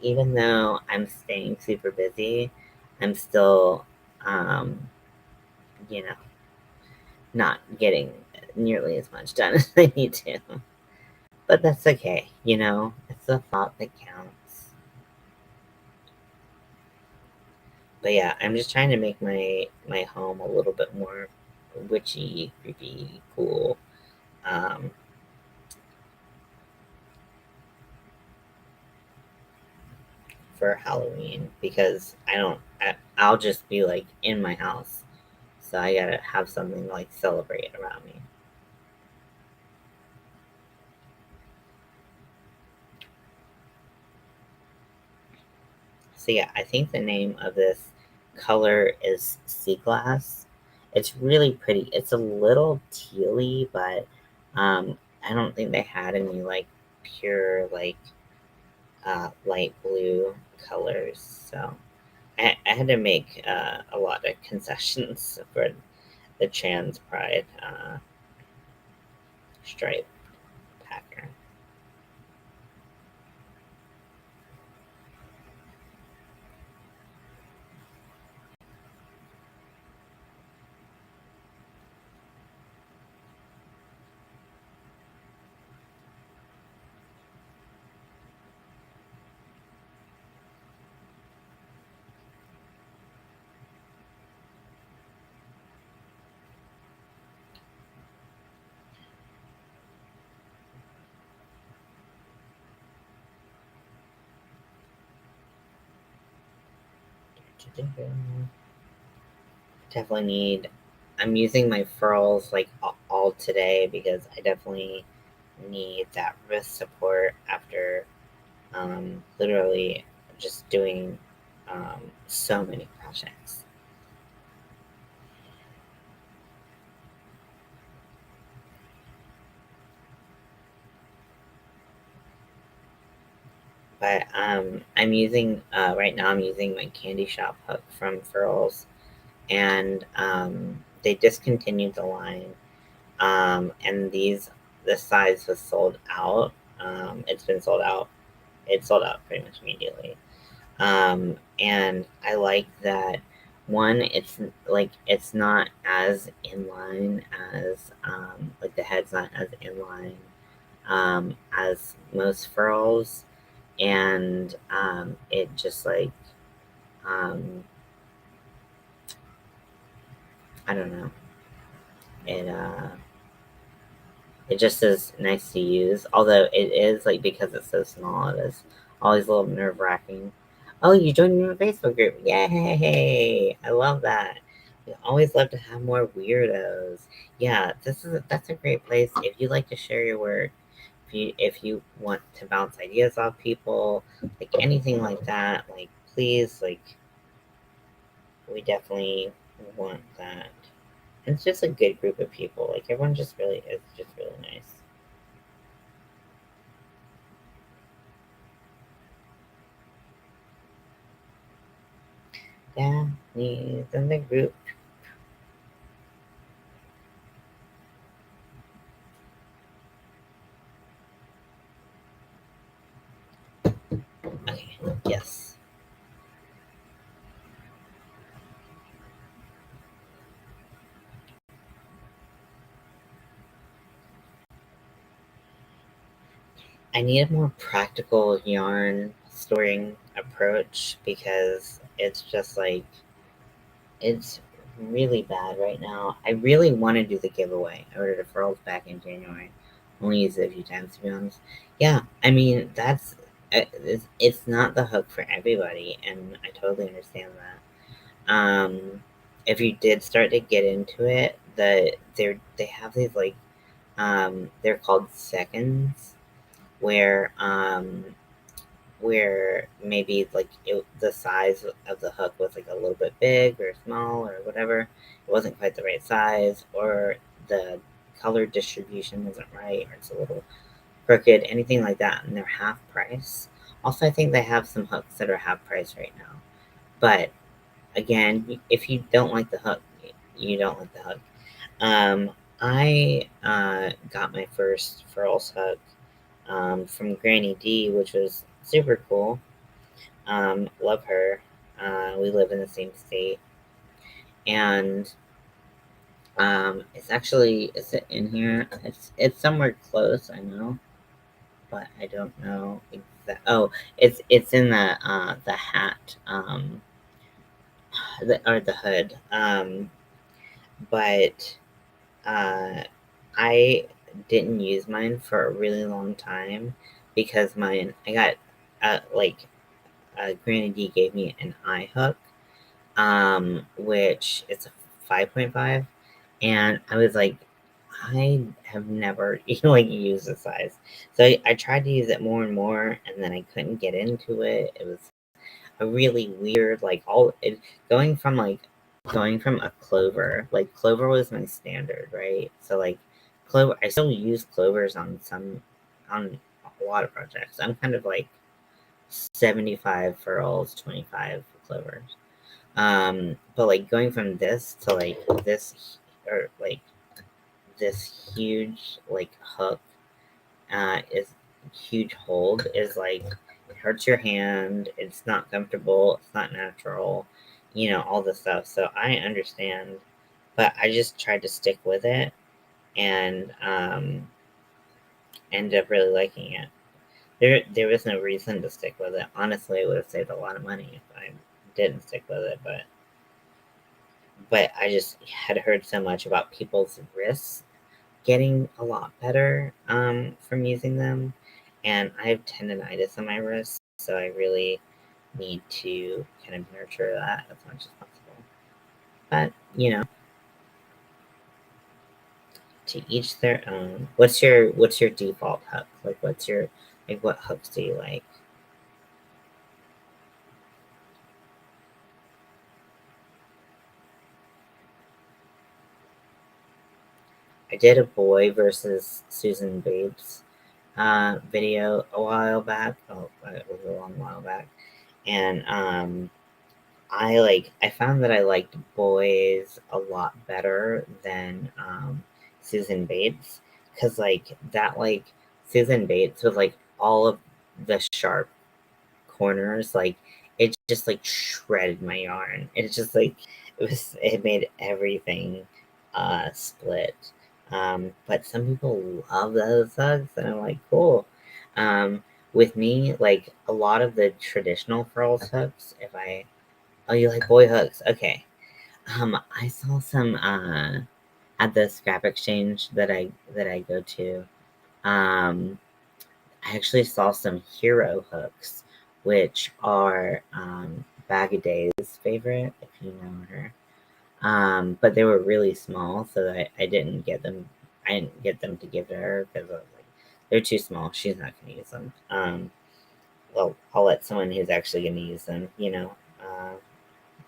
even though I'm staying super busy, I'm still, um, you know, not getting nearly as much done as I need to. But that's okay, it's the thought that counts. But yeah, I'm just trying to make my home a little bit more witchy, creepy, cool. Um, for Halloween, because I'll just be like in my house. So I gotta have something to like celebrate around me. So yeah, I think the name of this color is Sea Glass. It's really pretty. It's a little tealy, but I don't think they had any like pure like light blue colors. So I had to make a lot of concessions for the trans pride stripe packer. Definitely need. I'm using my furls like all today because I definitely need that wrist support after literally just doing so many projects. But I'm using right now. I'm using my Candy Shop hook from Furls, and they discontinued the line. And this size was sold out. It's been sold out. It sold out pretty much immediately. And I like that one. It's like it's not as in line as like the head's not as in line as most furls, and it just like um, I don't know. It it just is nice to use. Although it is like because it's so small, it is always a little nerve wracking. Oh, you joined your Facebook group! Yay! I love that. We always love to have more weirdos. Yeah, that's a great place if you like to share your work. If you want to bounce ideas off people, like anything like that, like please, like we definitely want that. It's just a good group of people. Like everyone just really is just really nice. Yeah, he's in the group. Okay, yes. I need a more practical yarn storing approach because it's just like it's really bad right now. I really want to do the giveaway. I ordered a furls back in January. Only used it a few times to be honest. Yeah, I mean that's it's not the hook for everybody, and I totally understand that. If you did start to get into it, they have these like they're called seconds where maybe like the size of the hook was like a little bit big or small or whatever. It wasn't quite the right size, or the color distribution wasn't right, or it's a little crooked, anything like that, and they're half price. Also, I think they have some hooks that are half price right now. But again, if you don't like the hook, you don't like the hook. Um, I got my first furls hook from Granny D, which was super cool. Love her. We live in the same state, and it's actually is it in here? It's somewhere close. I know, but I don't know exact. Oh, it's in the hat or the hood. But uh, I didn't use mine for a really long time because mine I got like Granny D gave me an eye hook, which is a 5.5, and I was like, I have never like used the size, so I tried to use it more and more, and then I couldn't get into it. It was a really weird like all it going from a clover. Like clover was my standard, right? So like clover, I still use clovers on a lot of projects. I'm kind of like 75 furls, 25 clovers. But like going from this to like this or like this huge like hook is huge hold is like it hurts your hand, it's not comfortable, it's not natural, all this stuff. So I understand, but I just tried to stick with it and ended up really liking it. There was no reason to stick with it. Honestly, it would have saved a lot of money if I didn't stick with it, but I just had heard so much about people's wrists getting a lot better from using them, and I have tendonitis on my wrist, so I really need to kind of nurture that as much as possible. But to each their own. What's your default hook? Like what hooks do you like? I did a boy versus Susan Bates video a while back. Oh, it was a long while back, and I found that I liked boys a lot better than Susan Bates, because Susan Bates with like all of the sharp corners, like it just like shredded my yarn. It's just like it made everything split. But some people love those hugs, and I'm like, cool. With me, like a lot of the traditional furls hooks, if I oh, you like boy hooks? Okay. I saw some at the scrap exchange that I go to. Um, I actually saw some hero hooks, which are Bag of Day's favorite, if you know her. But they were really small, so I didn't get them. I didn't get them to give to her because I was like, they're too small. She's not going to use them. Well, I'll let someone who's actually going to use them,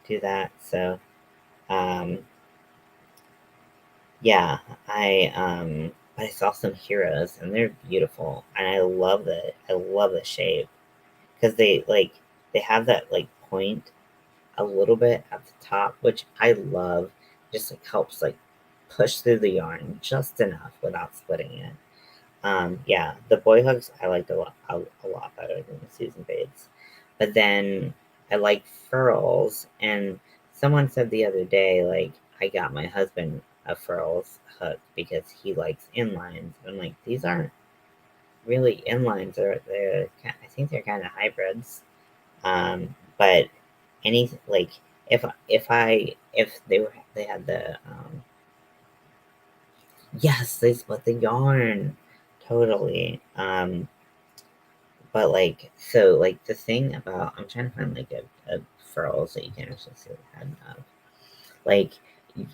do that. So, um, yeah, but I saw some heroes and they're beautiful, and I love the shape because they have that like point a little bit at the top, which I love. Just like helps like push through the yarn just enough without splitting it. Yeah, the boy hugs I liked a lot better than the Susan Bates. But then I like furls, and someone said the other day, like, I got my husband a furls hook because he likes inlines. I'm like, these aren't really inlines, I think they're kind of hybrids. But any like if they had the yes, they split the yarn totally. But like so like the thing about I'm trying to find like a furl so you can actually see the head of like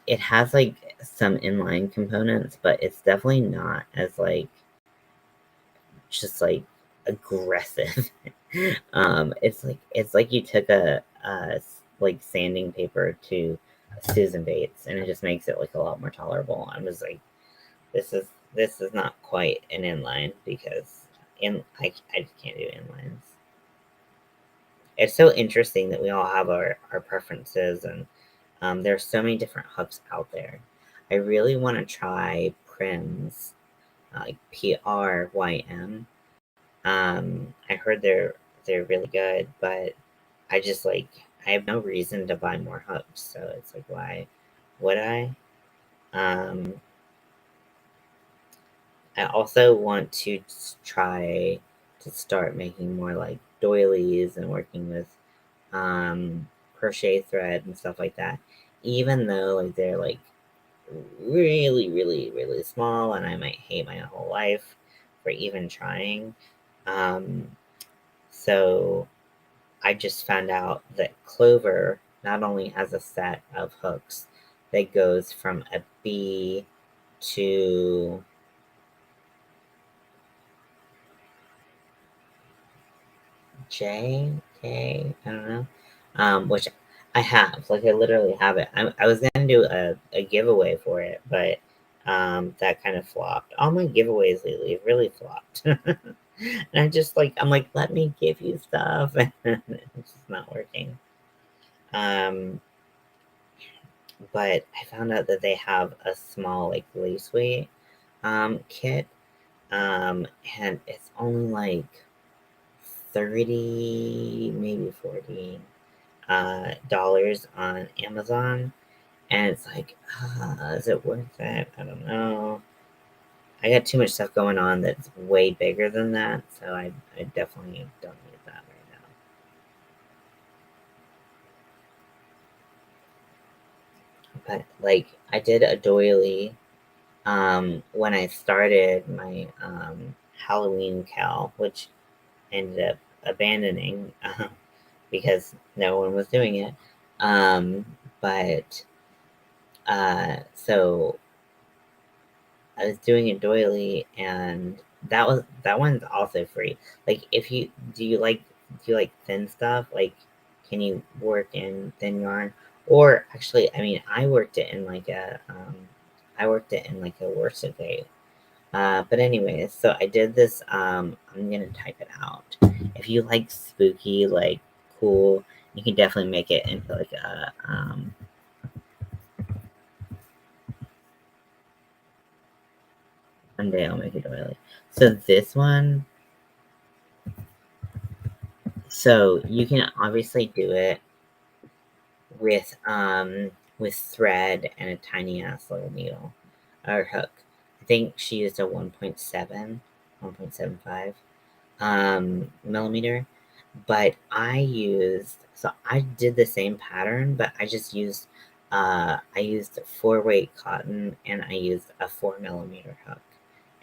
it has like some inline components, but it's definitely not as like just like aggressive. It's like you took like sanding paper to Susan Bates, and it just makes it like a lot more tolerable. I was like, this is not quite an inline because I just can't do inlines. It's so interesting that we all have our preferences, and there's so many different hooks out there. I really want to try Prim's, like Prym. I heard they're really good, but I have no reason to buy more hooks, so it's like why would I? Um, I also want to try to start making more like doilies and working with crochet thread and stuff like that. Even though like they're like really, really, really small, and I might hate my whole life for even trying. Um, so I just found out that Clover not only has a set of hooks that goes from a B to J, K, I don't know, which I have. Like, I literally have it. I was going to do a giveaway for it, but that kind of flopped. All my giveaways lately have really flopped. And I'm like, let me give you stuff. And it's just not working. Um, but I found out that they have a small like lace weight kit, and it's only like 30, maybe 40 dollars on Amazon, and it's like, is it worth it? I don't know. I got too much stuff going on that's way bigger than that, so I definitely don't need that right now. But like, I did a doily when I started my Halloween cal, which ended up abandoning because no one was doing it. But so I was doing a doily, and that one's also free. Like, if you do you like thin stuff? Like, can you work in thin yarn? Or actually, I mean, I worked it in like a worsted weight. But anyways, so I did this. I'm gonna type it out. If you like spooky, like cool, you can definitely make it into like a one day I'll make it oily. So this one, so you can obviously do it with thread and a tiny ass little needle or hook. I think she used a 1.75 millimeter, but I did the same pattern, but I used 4 weight cotton, and I used a 4 millimeter hook,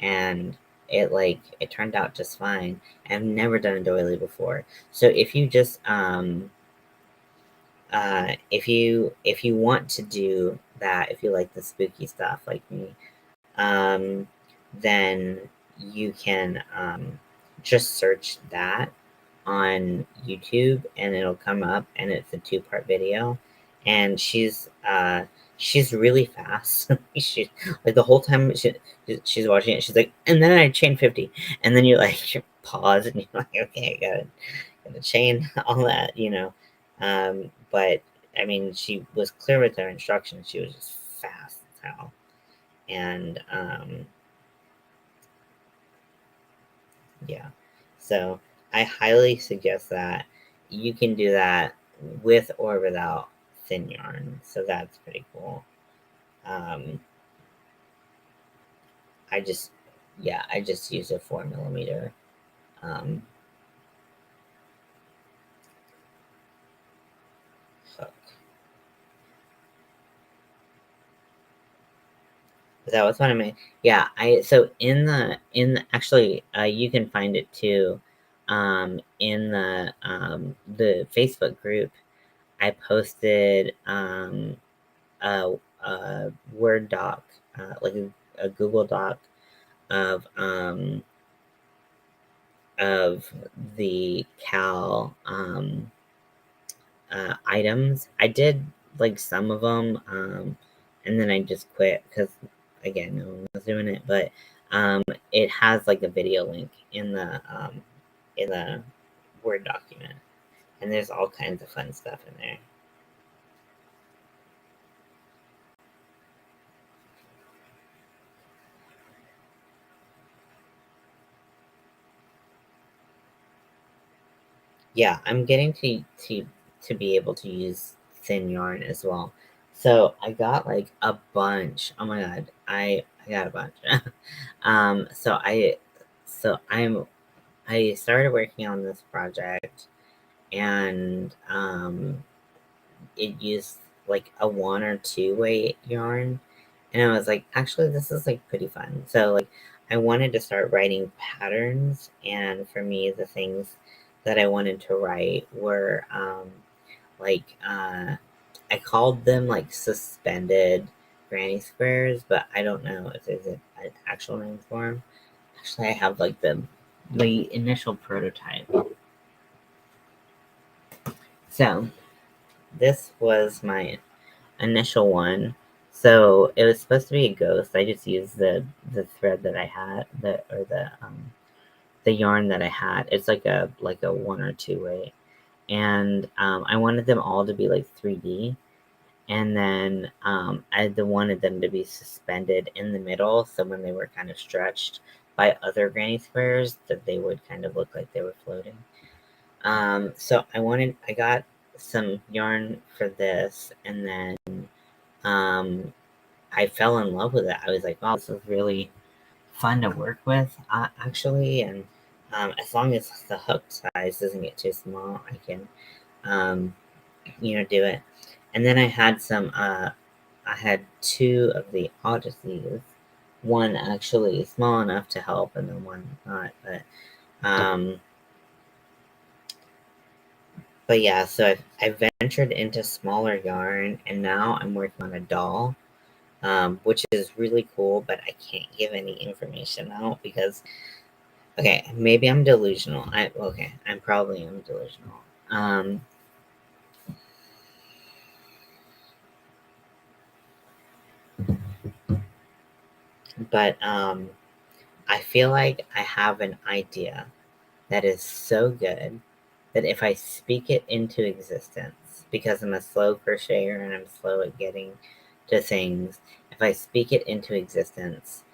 and it turned out just fine. I've never done a doily before, so if you want to do that, if you like the spooky stuff like me, um, then you can just search that on YouTube, and it'll come up, and it's a 2-part video. And she's really fast. She like the whole time she's watching it, she's like, and then I chain 50, and then you like pause, and you're like, okay, gotta chain all that, you know. But I mean, she was clear with her instructions. She was just fast as hell, and yeah. So I highly suggest that you can do that with or without thin yarn. So that's pretty cool. Um, I just, yeah, I just use a 4 millimeter um, hook. That was one of my, yeah. So actually, you can find it too, in the Facebook group. I posted a, a Word doc, like a Google doc of of the Cal items. I did like some of them, and then I just quit because again, no one was doing it. But it has like a video link in the Word document, and there's all kinds of fun stuff in there. Yeah, I'm getting to be able to use thin yarn as well. So I got like a bunch. Oh my god, I got a bunch. um, so I so I started working on this project, and it used like a 1 or 2 weight yarn, and I was like, actually, this is like pretty fun. So like, I wanted to start writing patterns, and for me, the things that I wanted to write were like I called them like suspended granny squares, but I don't know if there's an actual name for them. Actually, I have like the initial prototype. So this was my initial one. So it was supposed to be a ghost. I just used the thread that I had, the yarn that I had. It's like a 1 or 2 weight, and I wanted them all to be like 3D. And then I wanted them to be suspended in the middle, so when they were kind of stretched by other granny squares, that they would kind of look like they were floating. So I got some yarn for this, and then um, I fell in love with it. I was like, "Wow, this is really fun to work with, actually." And as long as the hook size doesn't get too small, I can, um, do it. And then I had 2 of the oddities. One actually small enough to help, and then one not. Um, but yeah, so I ventured into smaller yarn, and now I'm working on a doll. which is really cool, but I can't give any information out because, okay, maybe I'm delusional. I'm probably am delusional. But I feel like I have an idea that is so good that if I speak it into existence, because I'm a slow crocheter and I'm slow at getting to things, if I speak it into existence,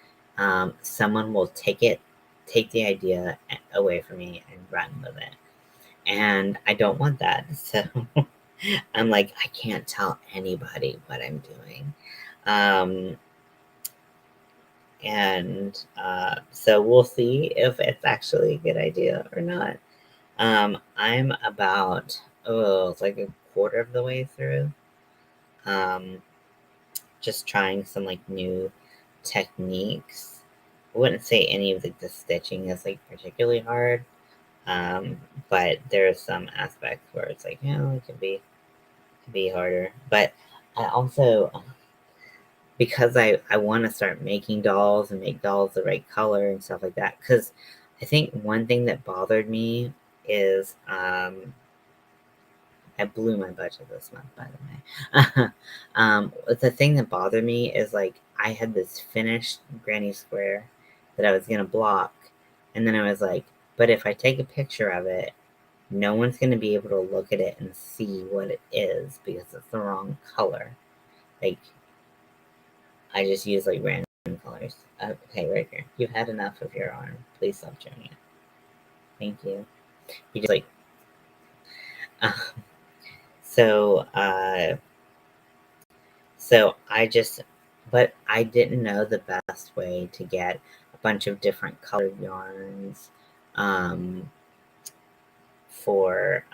someone will take the idea away from me and run with it. And I don't want that. So I'm like, I can't tell anybody what I'm doing. Um, and so we'll see if it's actually a good idea or not. I'm about, it's like a quarter of the way through. Um, just trying some like new techniques. I wouldn't say any of the stitching is like particularly hard. But there's some aspects where it's like, it could be harder. But I also, because I want to start making dolls and make dolls the right color and stuff like that. Because I think one thing that bothered me is I blew my budget this month, by the way. The thing that bothered me is like I had this finished granny square that I was gonna block, and then I was like, but if I take a picture of it, no one's gonna be able to look at it and see what it is because it's the wrong color. Like I just use like random colors. Okay, right here. You've had enough of your arm. Please stop showing it. Thank you. You just like uh, so. So I just, but I didn't know the best way to get a bunch of different colored yarns um, for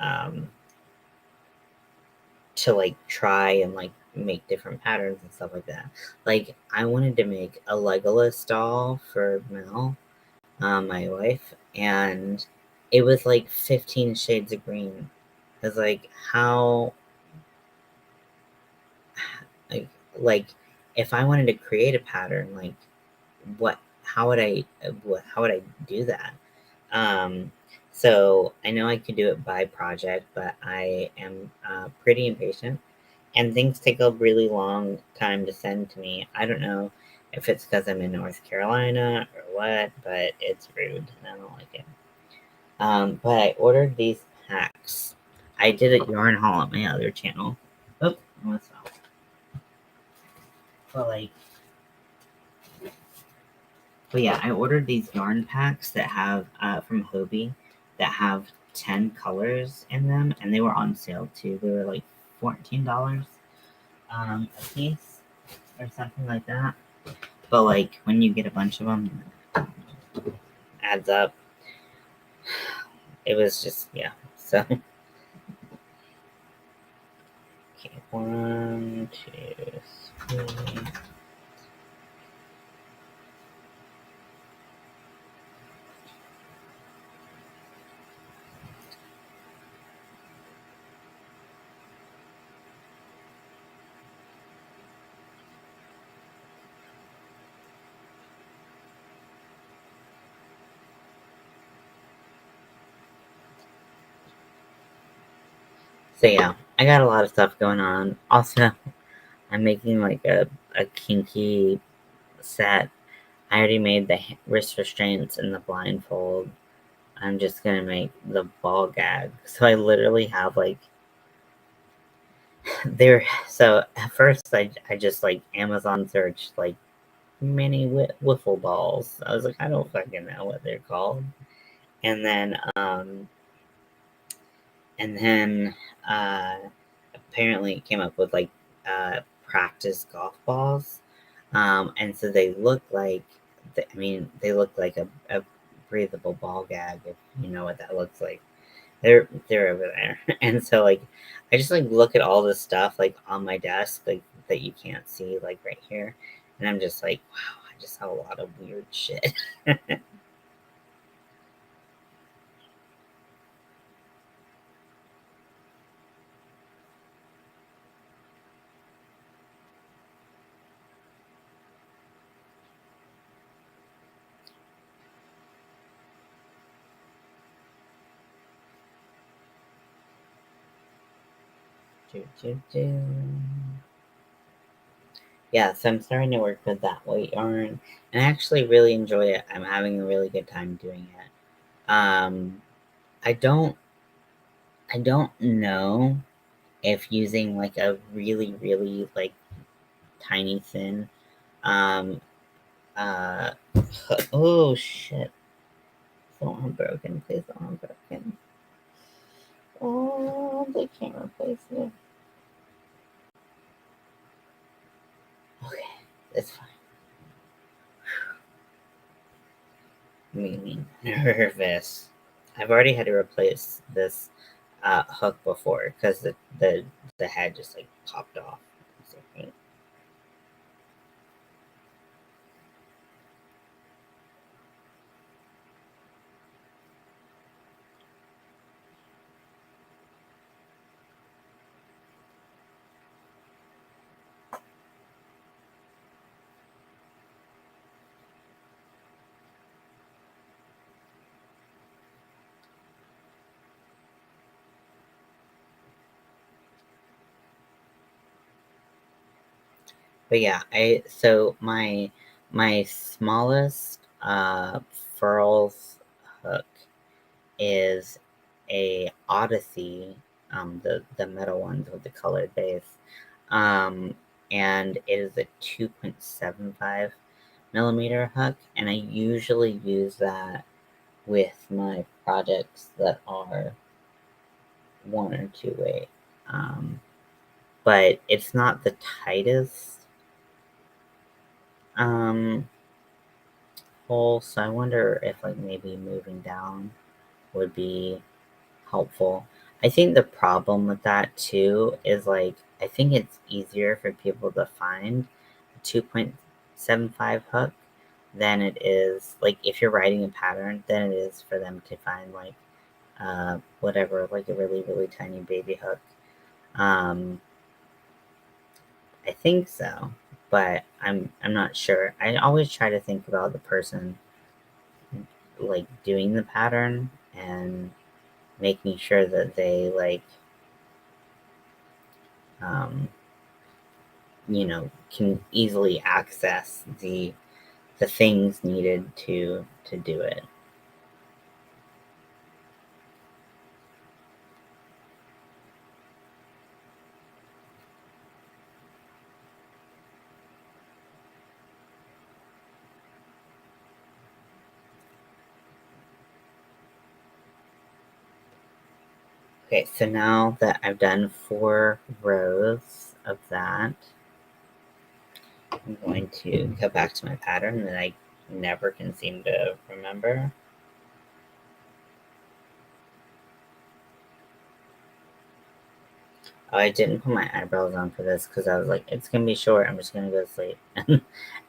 to like try and like make different patterns and stuff like that. Like I wanted to make a Legolas doll for Mel, my wife, and it was like 15 shades of green. I was like, how like like if I wanted to create a pattern, like what how would I do that? Um, so I know I could do it by project, but I am pretty impatient, and things take a really long time to send to me. I don't know if it's because I'm in North Carolina or what, but it's rude and I don't like it. But I ordered these packs. I did a yarn haul on my other channel. Oh, what's that? But like, but yeah, I ordered these yarn packs that have from Hobie that have 10 colors in them, and they were on sale too. They were like $14 a piece or something like that. But like when you get a bunch of them, adds up. It was just yeah. So okay, 1, 2, 3. So yeah, I got a lot of stuff going on. Also, I'm making like a kinky set. I already made the wrist restraints and the blindfold. I'm just gonna make the ball gag. So I literally have like there. So at first I just like Amazon searched like mini wiffle balls. I was like, I don't fucking know what they're called. And then and then uh, apparently it came up with like practice golf balls. And so they look like, I mean, they look like a breathable ball gag, if you know what that looks like. They're over there. And so like I just like look at all this stuff like on my desk, like that you can't see, like right here. And I'm just like, wow, I just have a lot of weird shit. Do, do, do. Yeah, so I'm starting to work with that weight yarn, and I actually really enjoy it. I'm having a really good time doing it. I don't know if using like a really, really like tiny thin, um, uh, oh shit, don't have broken, please don't have broken. Oh, they can't replace it. Okay, it's fine. Me nervous. I've already had to replace this hook before because the head just like popped off. So, but yeah, I so my smallest furls hook is a Odyssey, the metal ones with the colored base, um, and it is a 2.75 millimeter hook, and I usually use that with my projects that are 1 or 2 weight. Um, but it's not the tightest um, hole, so I wonder if like maybe moving down would be helpful. I think the problem with that too is like I think it's easier for people to find a 2.75 hook than it is like if you're writing a pattern than it is for them to find like whatever, like a really, really tiny baby hook. Um, I think so, but I'm not sure. I always try to think about the person like doing the pattern and making sure that they like um, can easily access the things needed to do it. Okay, so now that I've done 4 rows of that, I'm going to go back to my pattern that I never can seem to remember. Oh, I didn't put my eyebrows on for this because I was like, it's gonna be short. I'm just gonna go to sleep, and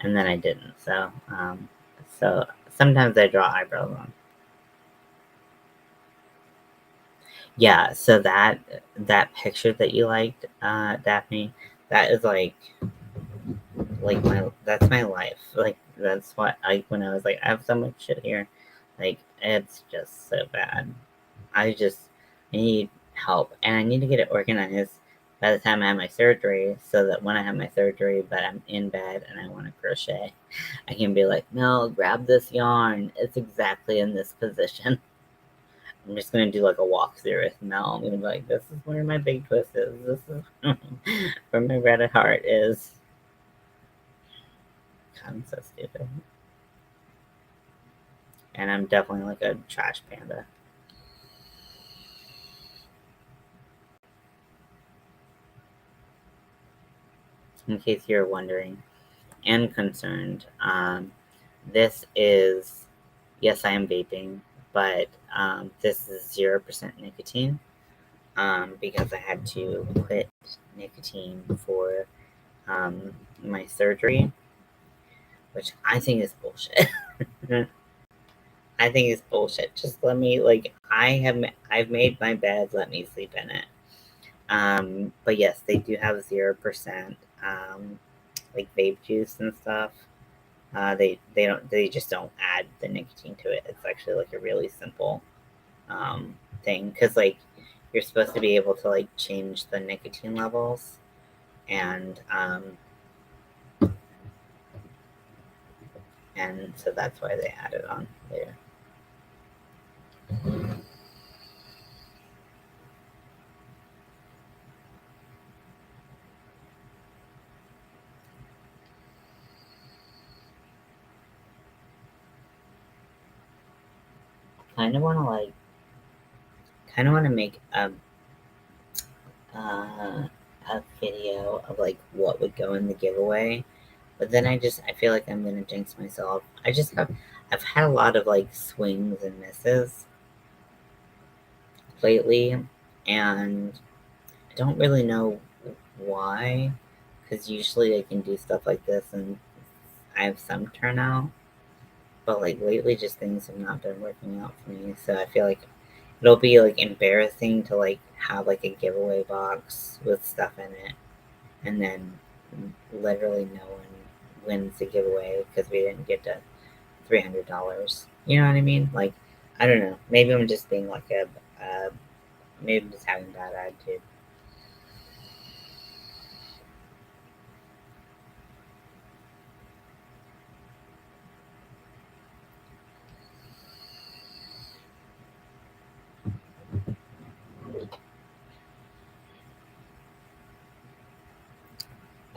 then I didn't. So sometimes I draw eyebrows on. Yeah. So that picture that you liked, Daphne, that is like my that's my life. Like that's what I when I was like, I have so much shit here. Like it's just so bad. I need help and I need to get it organized by the time I have my surgery so that when I have my surgery but I'm in bed and I want to crochet, I can be like, no, grab this yarn. It's exactly in this position. I'm just gonna do like a walkthrough with Mel. I'm gonna be like, this is where my big twist is. This is where my red heart is. I'm so stupid. And I'm definitely like a trash panda. In case you're wondering and concerned, this is, yes, I am vaping, but this is 0% nicotine because I had to quit nicotine for my surgery, which I think is bullshit. I think it's bullshit. Just let me like I've made my bed. Let me sleep in it. But yes, they do have 0% like vape juice and stuff. They just don't add the nicotine to it. It's actually like a really simple thing because like you're supposed to be able to like change the nicotine levels, and so that's why they added on there. Kind of want to like, kind of want to make a video of like what would go in the giveaway, but then I feel like I'm gonna jinx myself. I've had a lot of like swings and misses lately, and I don't really know why, because usually I can do stuff like this and I have some turnout, but like lately just things have not been working out for me, so I feel like it'll be like embarrassing to like have like a giveaway box with stuff in it, and then literally no one wins the giveaway because we didn't get to $300. You know what I mean? Like, I don't know. Maybe I'm just being like maybe I'm just having bad attitude.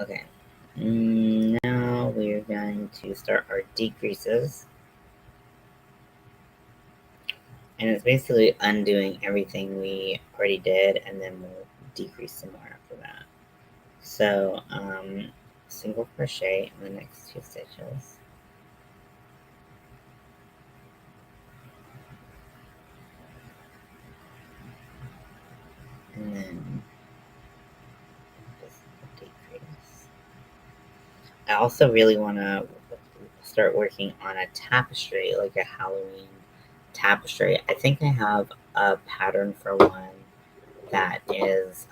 Okay. Now we're going to start our decreases. And it's basically undoing everything we already did, and then we'll decrease some more after that. So, single crochet in the next 2 stitches. And then just decrease. I also really want to start working on a tapestry, like a Halloween tapestry. I think I have a pattern for one that is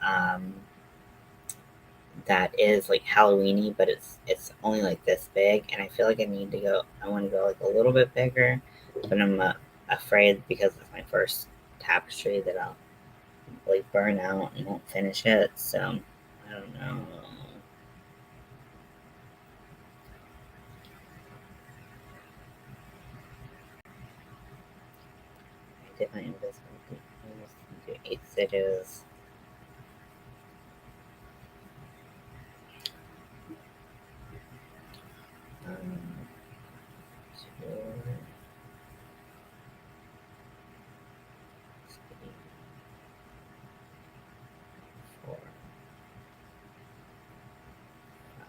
like Halloweeny, but it's only like this big, and I feel like I want to go like a little bit bigger, but I'm afraid because it's my first tapestry that I'll like burn out and won't finish it. So I don't know. I did my invisible do 8 stitches. Um, 2, 3, 4, 5,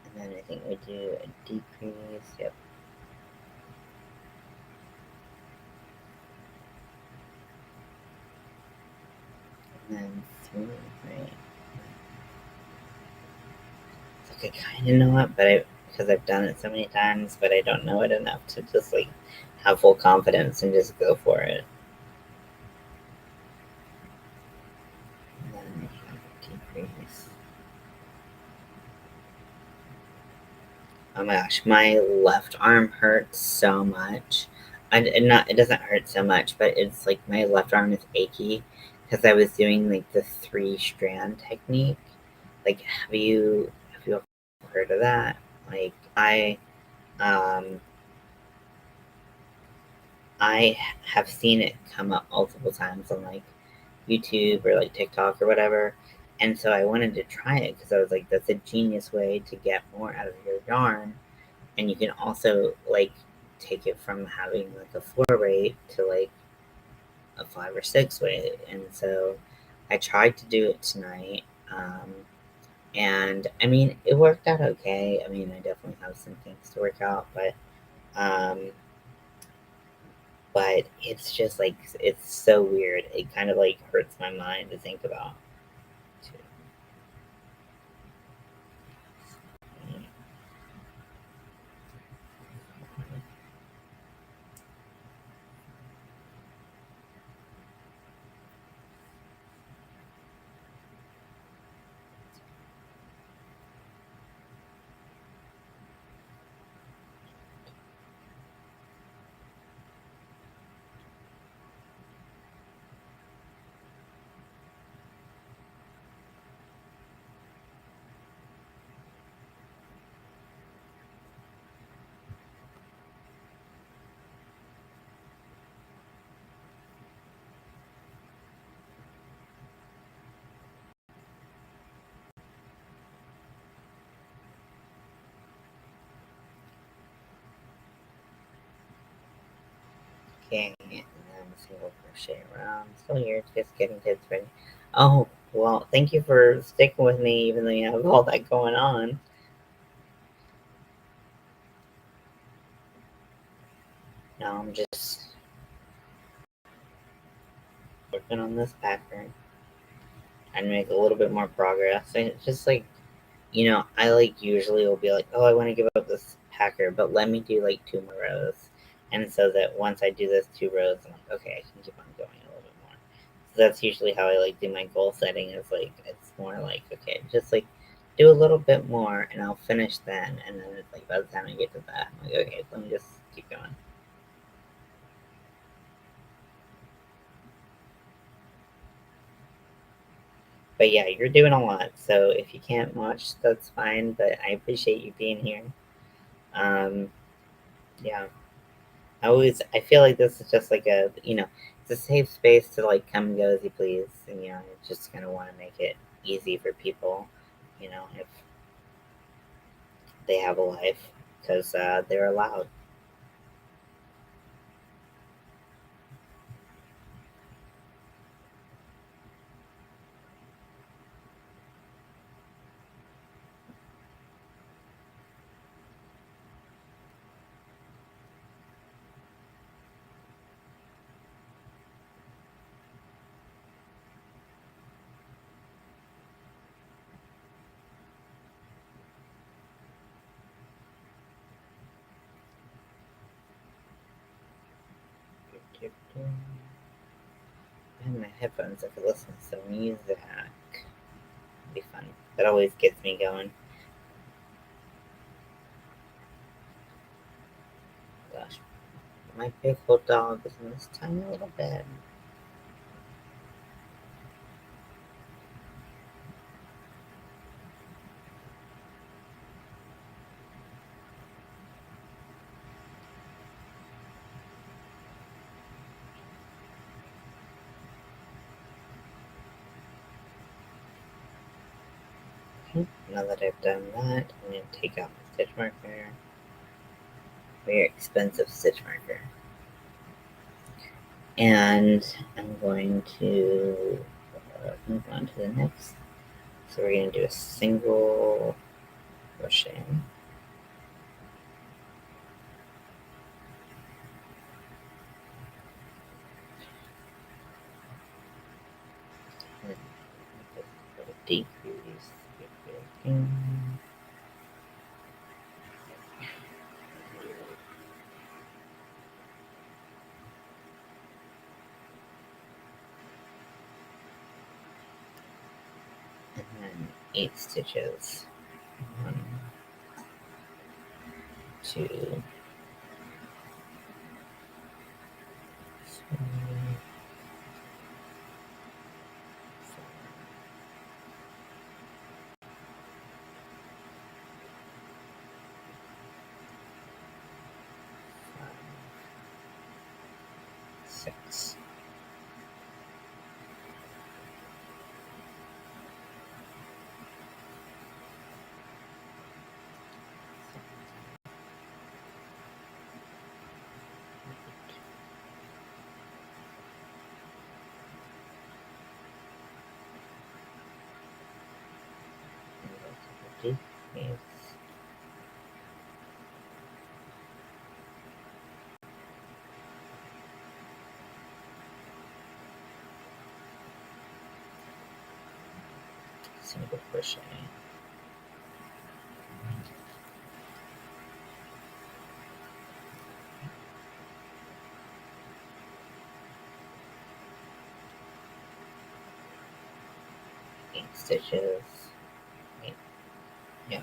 and then I think we do a decrease. Yep. And then 3, right? It's like I kind of know it, but because I've done it so many times, but I don't know it enough to just like have full confidence and just go for it. And then I have decrease. Oh my gosh, my left arm hurts so much. It doesn't hurt so much, but it's like my left arm is achy because I was doing like the 3-strand technique. Like, have you ever heard of that? Like, um I have seen it come up multiple times on like YouTube or like TikTok or whatever. And so I wanted to try it because I was like, that's a genius way to get more out of your yarn. And you can also like take it from having like a 4 weight to like a 5 or 6 weight. And so I tried to do it tonight. And I mean, it worked out okay. I mean, I definitely have some things to work out, um, but it's just like it's so weird. It kind of like hurts my mind to think about. Too. Okay, and then single crochet around. Still here, just getting kids ready. Oh, well, thank you for sticking with me even though you have all that going on. Now I'm just working on this pattern and make a little bit more progress. And it's just like, I like usually will be like, oh, I want to give up this packer, but let me do like 2 more rows. And so that once I do those 2 rows, I'm like, okay, I can keep on going a little bit more. So that's usually how I like do my goal setting is like, it's more like, okay, just like do a little bit more and I'll finish then. And then it's like, by the time I get to that, I'm like, okay, let me just keep going. But yeah, you're doing a lot. So if you can't watch, that's fine. But I appreciate you being here. Um, yeah. I feel like this is just like it's a safe space to like come and go as you please. And, I just kind of want to make it easy for people, if they have a life, because they're allowed. And my headphones, I could listen to some music. It'd be fun. That always gets me going. Gosh, my big old dog is in this tiny little bed. Okay, now that I've done that, I'm going to take out my stitch marker. Very expensive stitch marker. And I'm going to move on to the next. So we're going to do a single crochet. And decrease. And then 8 stitches. 1, 2, 3, 4, 5, 6. Decrease. Single crochet. Eight stitches. Eight. Yeah.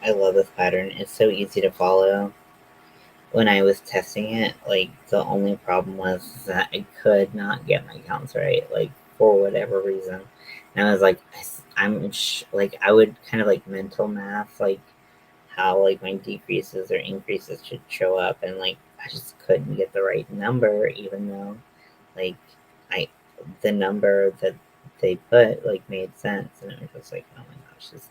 I love this pattern. It's so easy to follow. When I was testing it, like the only problem was that I could not get my counts right, like for whatever reason. And I was like, like I would kind of like mental math, like how like my decreases or increases should show up, and like I just couldn't get the right number, even though like I the number that they put like made sense, and it was just like, oh my gosh, this is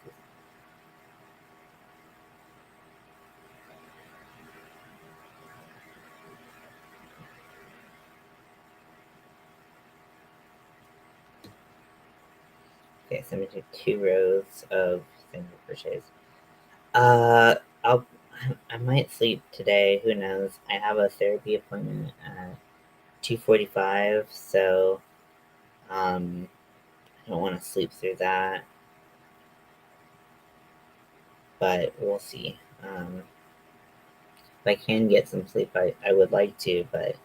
okay. So I'm gonna do 2 rows of single crochets. Uh, I'll I might sleep today. Who knows? I have a therapy appointment at 2:45, so I don't want to sleep through that, but we'll see. If I can get some sleep, I would like to, but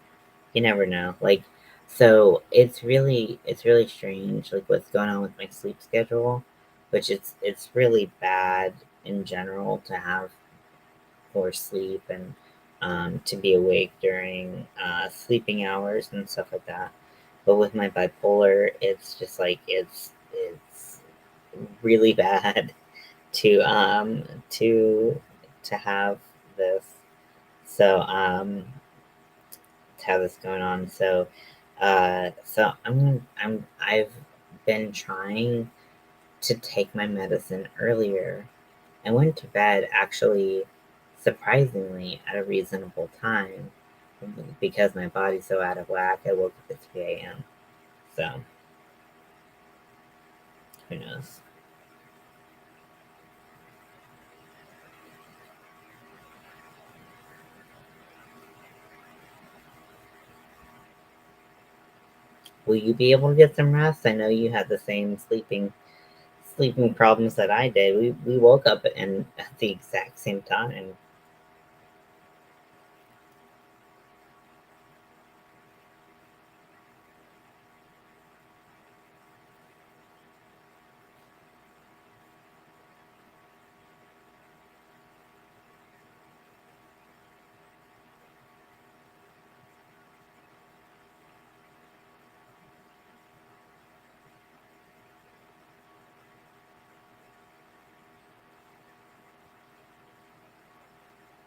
you never know. Like, so it's really strange, like what's going on with my sleep schedule, which it's really bad in general to have poor sleep and to be awake during sleeping hours and stuff like that. But with my bipolar, it's just like it's really bad to to have this. So to have this going on. So I've been trying to take my medicine earlier. I went to bed actually surprisingly at a reasonable time because my body's so out of whack. I woke up at 3 a.m. So who knows? Will you be able to get some rest? I know you had the same sleeping problems that I did. We woke up and at the exact same time.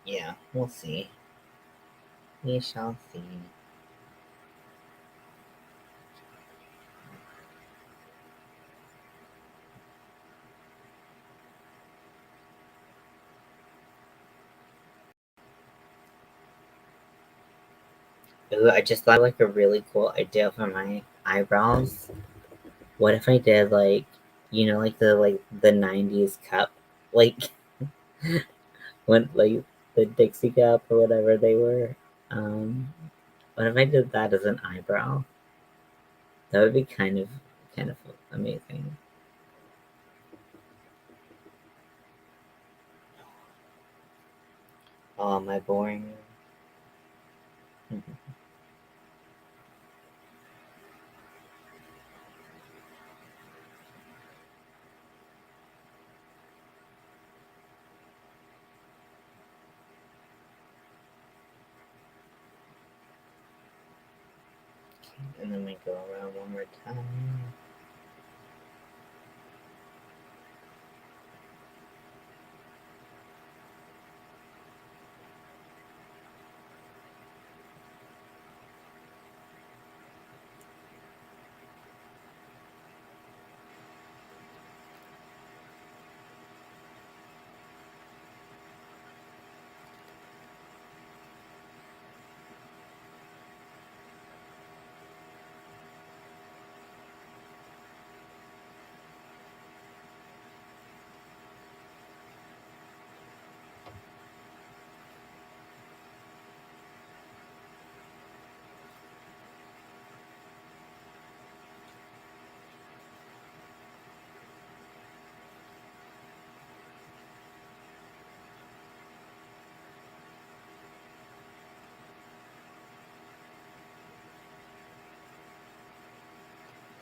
Yeah, we'll see. We shall see. Ooh, I just thought like a really cool idea for my eyebrows. What if I did like, like the '90s cup, like when like the Dixie cup or whatever they were. Um, what if I did that as an eyebrow? That would be kind of amazing. Oh, am I boring? And then we go around one more time.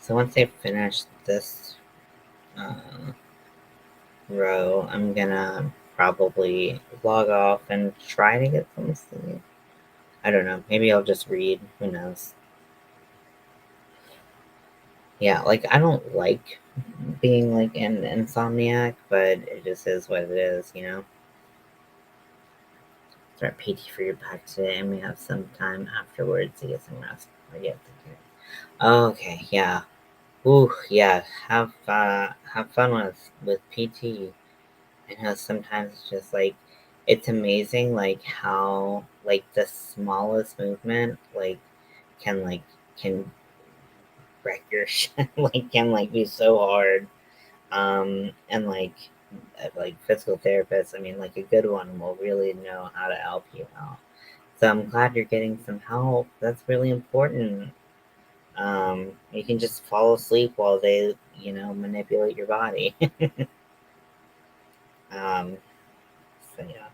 So once I finish this uh, row, I'm gonna probably log off and try to get some sleep. I don't know. Maybe I'll just read. Who knows? Yeah, like I don't like being like an insomniac, but it just is what it is, you know? Start PT for your back today, and we have some time afterwards to get some rest. Yeah, okay, yeah. Ooh, yeah. Have fun with PT. I know sometimes it's just like it's amazing like how like the smallest movement can wreck your shit, like can like be so hard. And like physical therapists, I mean like a good one will really know how to help you out. So I'm glad you're getting some help. That's really important. You can just fall asleep while they, manipulate your body. um, so yeah.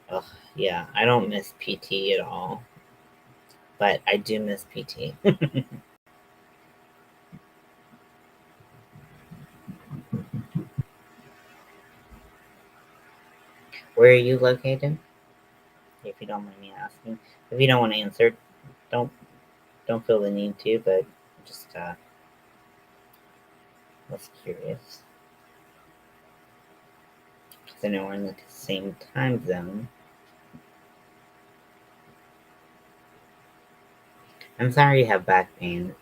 Ugh, yeah, I don't miss PT at all, but I do miss PT. Where are you located? If you don't mind me asking. If you don't want to answer, don't don't feel the need to, but just was curious. Because I know we're in the same time zone. I'm sorry you have back pain.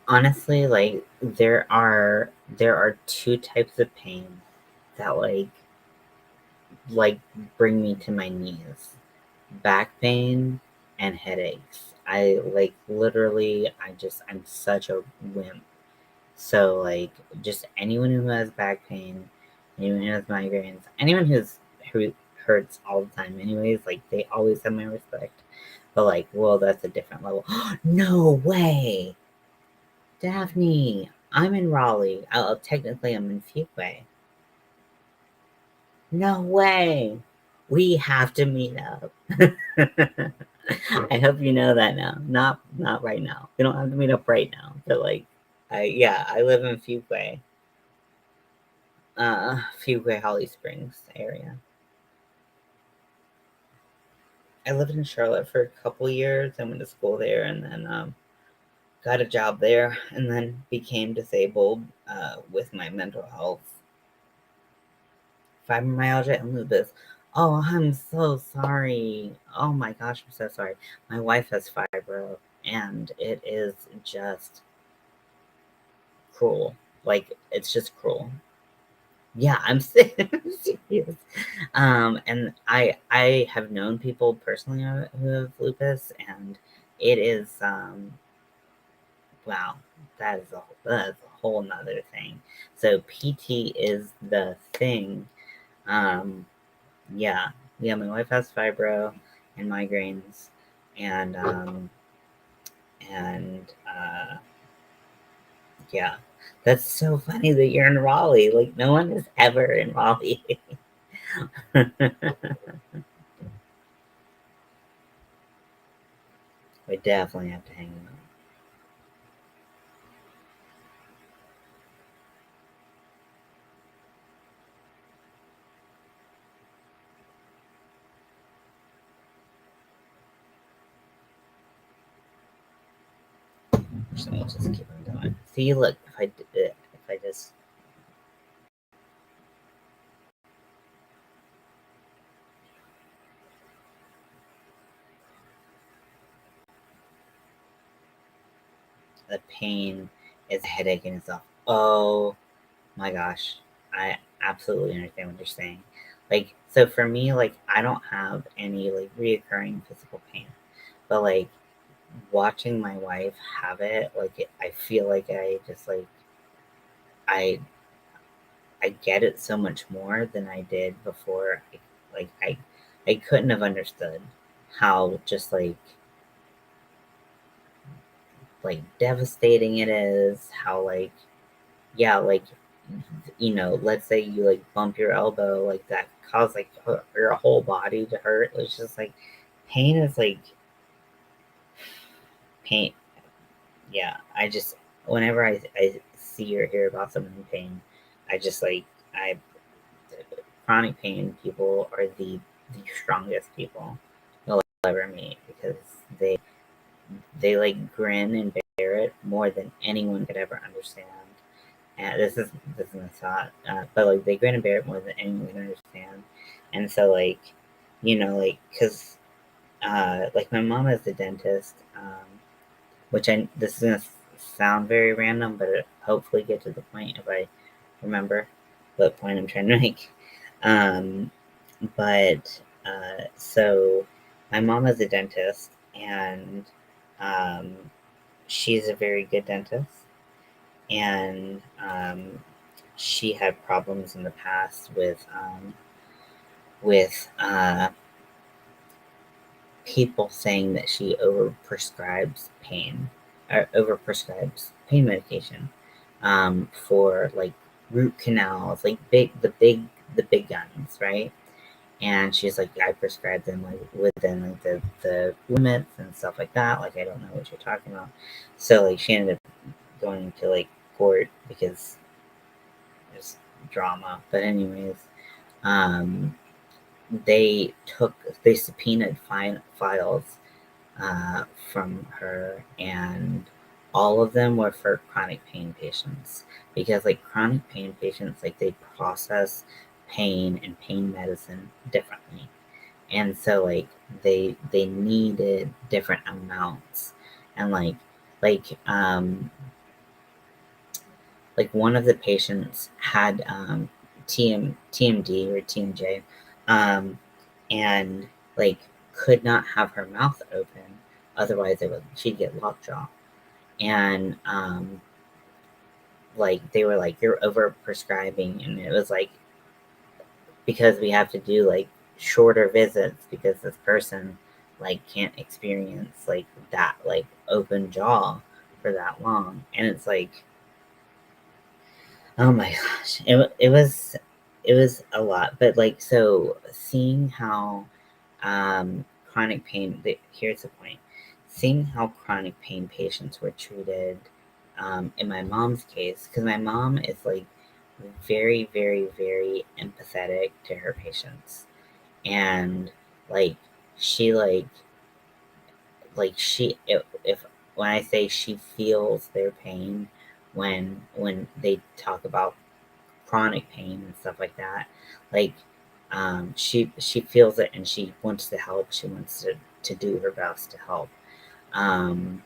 Honestly, like there are two types of pain that like bring me to my knees. Back pain and headaches. I like literally I'm such a wimp. So like just anyone who has back pain, anyone who has migraines, anyone who hurts all the time anyways, like they always have my respect. But like, well, that's a different level. No way. Daphne, I'm in Raleigh. Technically I'm in Fuquay. No way. We have to meet up. I hope you know that now. Not right now. We don't have to meet up right now. But like, I live in Fuquay, Fuquay, Holly Springs area. I lived in Charlotte for a couple years. I went to school there, and then got a job there, and then became disabled with my mental health, fibromyalgia, and lupus. Oh, I'm so sorry. Oh my gosh, I'm so sorry. My wife has fibro, and it is just cruel. Like it's just cruel. Yeah, I'm serious. And I have known people personally who have lupus, and it is wow, that is a whole nother thing. So PT is the thing. Um, yeah, yeah. My wife has fibro and migraines, and and yeah. That's so funny that you're in Raleigh. Like no one is ever in Raleigh. We definitely have to hang out. So I'll just keep on going. See, look, if I did it, if I just the pain is a headache in itself. Oh my gosh, I absolutely understand what you're saying. Like, so for me, like, I don't have any like reoccurring physical pain, but like watching my wife have it, I feel like I I get it so much more than I did before. Like I couldn't have understood how just like devastating it is. How like yeah, like let's say you like bump your elbow, like that cause like your whole body to hurt. It's just like pain is like pain. Yeah, I just whenever I see or hear about someone in pain, I just like I chronic pain people are the strongest people you'll ever meet, because they like grin and bear it more than anyone could ever understand. And this is a thought, but like they grin and bear it more than anyone can understand. And so like, like, because like my mom is a dentist, which this is gonna sound very random, but it hopefully get to the point if I remember what point I'm trying to make. Um, but so my mom is a dentist, and um, she's a very good dentist, and she had problems in the past with people saying that she overprescribes pain medication, for like root canals, like the big guns, right? And she's like, I prescribe them like within like the limits and stuff like that. Like, I don't know what you're talking about. So like she ended up going to like court because there's drama. But anyways, um, they took they subpoenaed files uh, from her, and all of them were for chronic pain patients, because like chronic pain patients, like they process pain and pain medicine differently, and so like they needed different amounts, and like one of the patients had TMD or TMJ, um, and like could not have her mouth open, otherwise she'd get lockjaw. And like they were like, you're over prescribing, and it was like, because we have to do like shorter visits because this person like can't experience like that like open jaw for that long. And it's like, oh my gosh, it was a lot. But like, so seeing how chronic pain, here's the point, seeing how chronic pain patients were treated, in my mom's case, because my mom is like very, very, very empathetic to her patients. And like she if when I say she feels their pain, when they talk about chronic pain and stuff like that, like she feels it, and she wants to help. She wants to do her best to help. um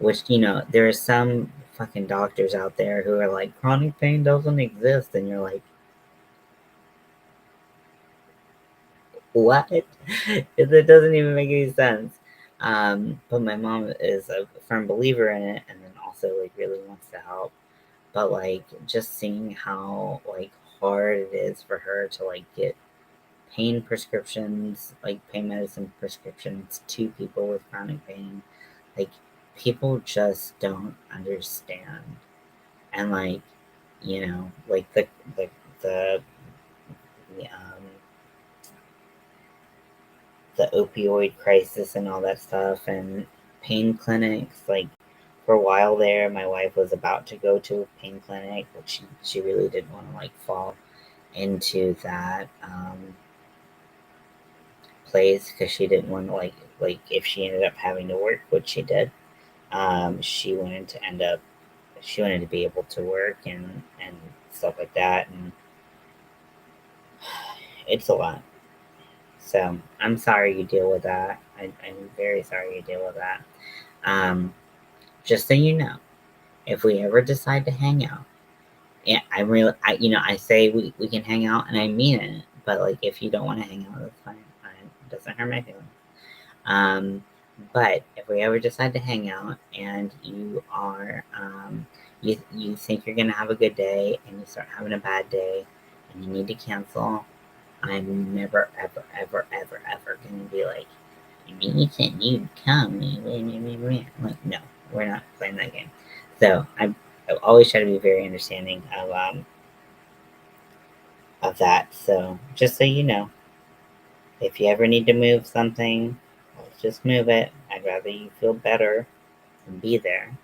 which, there are some fucking doctors out there who are like, chronic pain doesn't exist, and you're like, what? It doesn't even make any sense. But my mom is a firm believer in it, and then also like really wants to help. But like just seeing how like hard it is for her to like get pain prescriptions, like pain medicine prescriptions to people with chronic pain, like people just don't understand. And like, like the the opioid crisis and all that stuff, and pain clinics. Like for a while there, my wife was about to go to a pain clinic, but she really didn't want to like fall into that place, because she didn't want to like if she ended up having to work, which she did. She wanted to end up she wanted to be able to work and stuff like that, and it's a lot. So I'm sorry you deal with that. I'm very sorry you deal with that. Um, just so you know, if we ever decide to hang out, yeah, I say we can hang out, and I mean it. But like, if you don't want to hang out, that's fine. It doesn't hurt my feelings. Um, but if we ever decide to hang out, and you think you're gonna have a good day, and you start having a bad day, and you need to cancel, I'm never, ever, ever, ever, ever gonna be like, you said you'd come. Like, no, we're not playing that game. So I always try to be very understanding of that. So just so you know, if you ever need to move something, let's just move it. I'd rather you feel better and be there.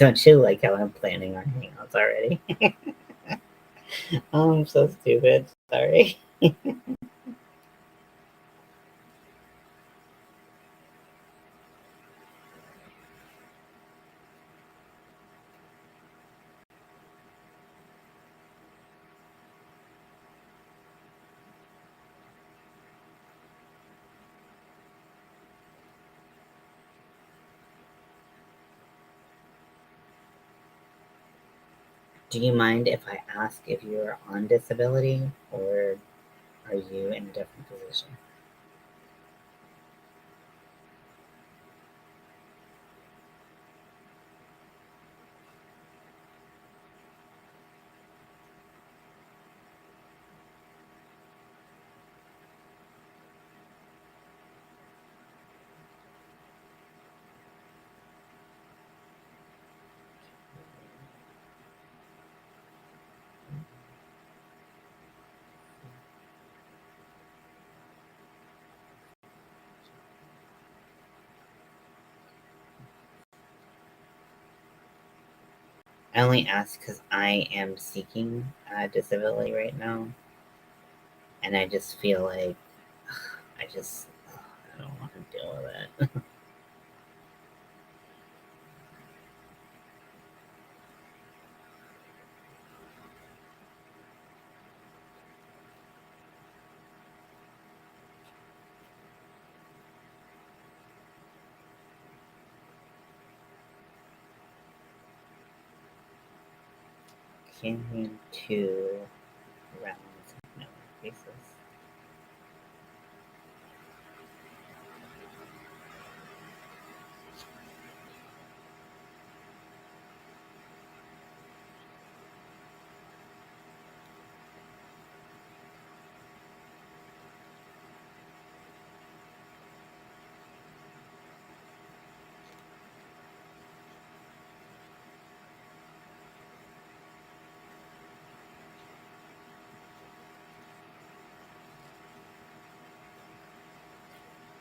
Don't you like how I'm planning our hangouts already? Oh, I'm so stupid. Sorry. Do you mind if I ask if you're on disability or are you in a different position? I only ask because I am seeking a disability right now, and I just feel like I just I don't want to deal with it. Can two rounds of no increases.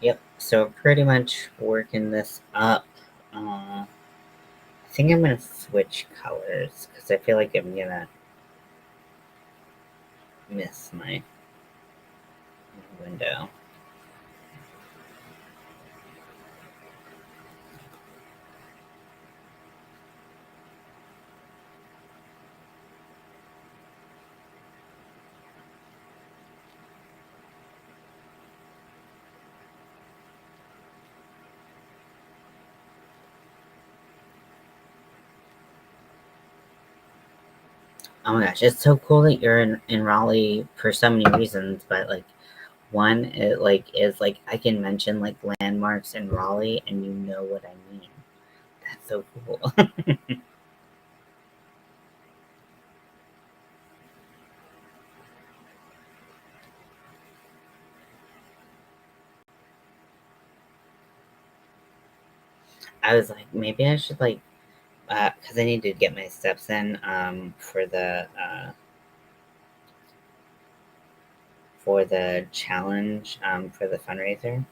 Yep. So pretty much working this up. I think I'm gonna switch colors because I feel like I'm gonna miss my window. Oh my gosh, it's so cool that you're in Raleigh for so many reasons, but like one it like is like I can mention like landmarks in Raleigh and you know what I mean. That's so cool. I was like, maybe I should like because I need to get my steps in for the challenge for the fundraiser.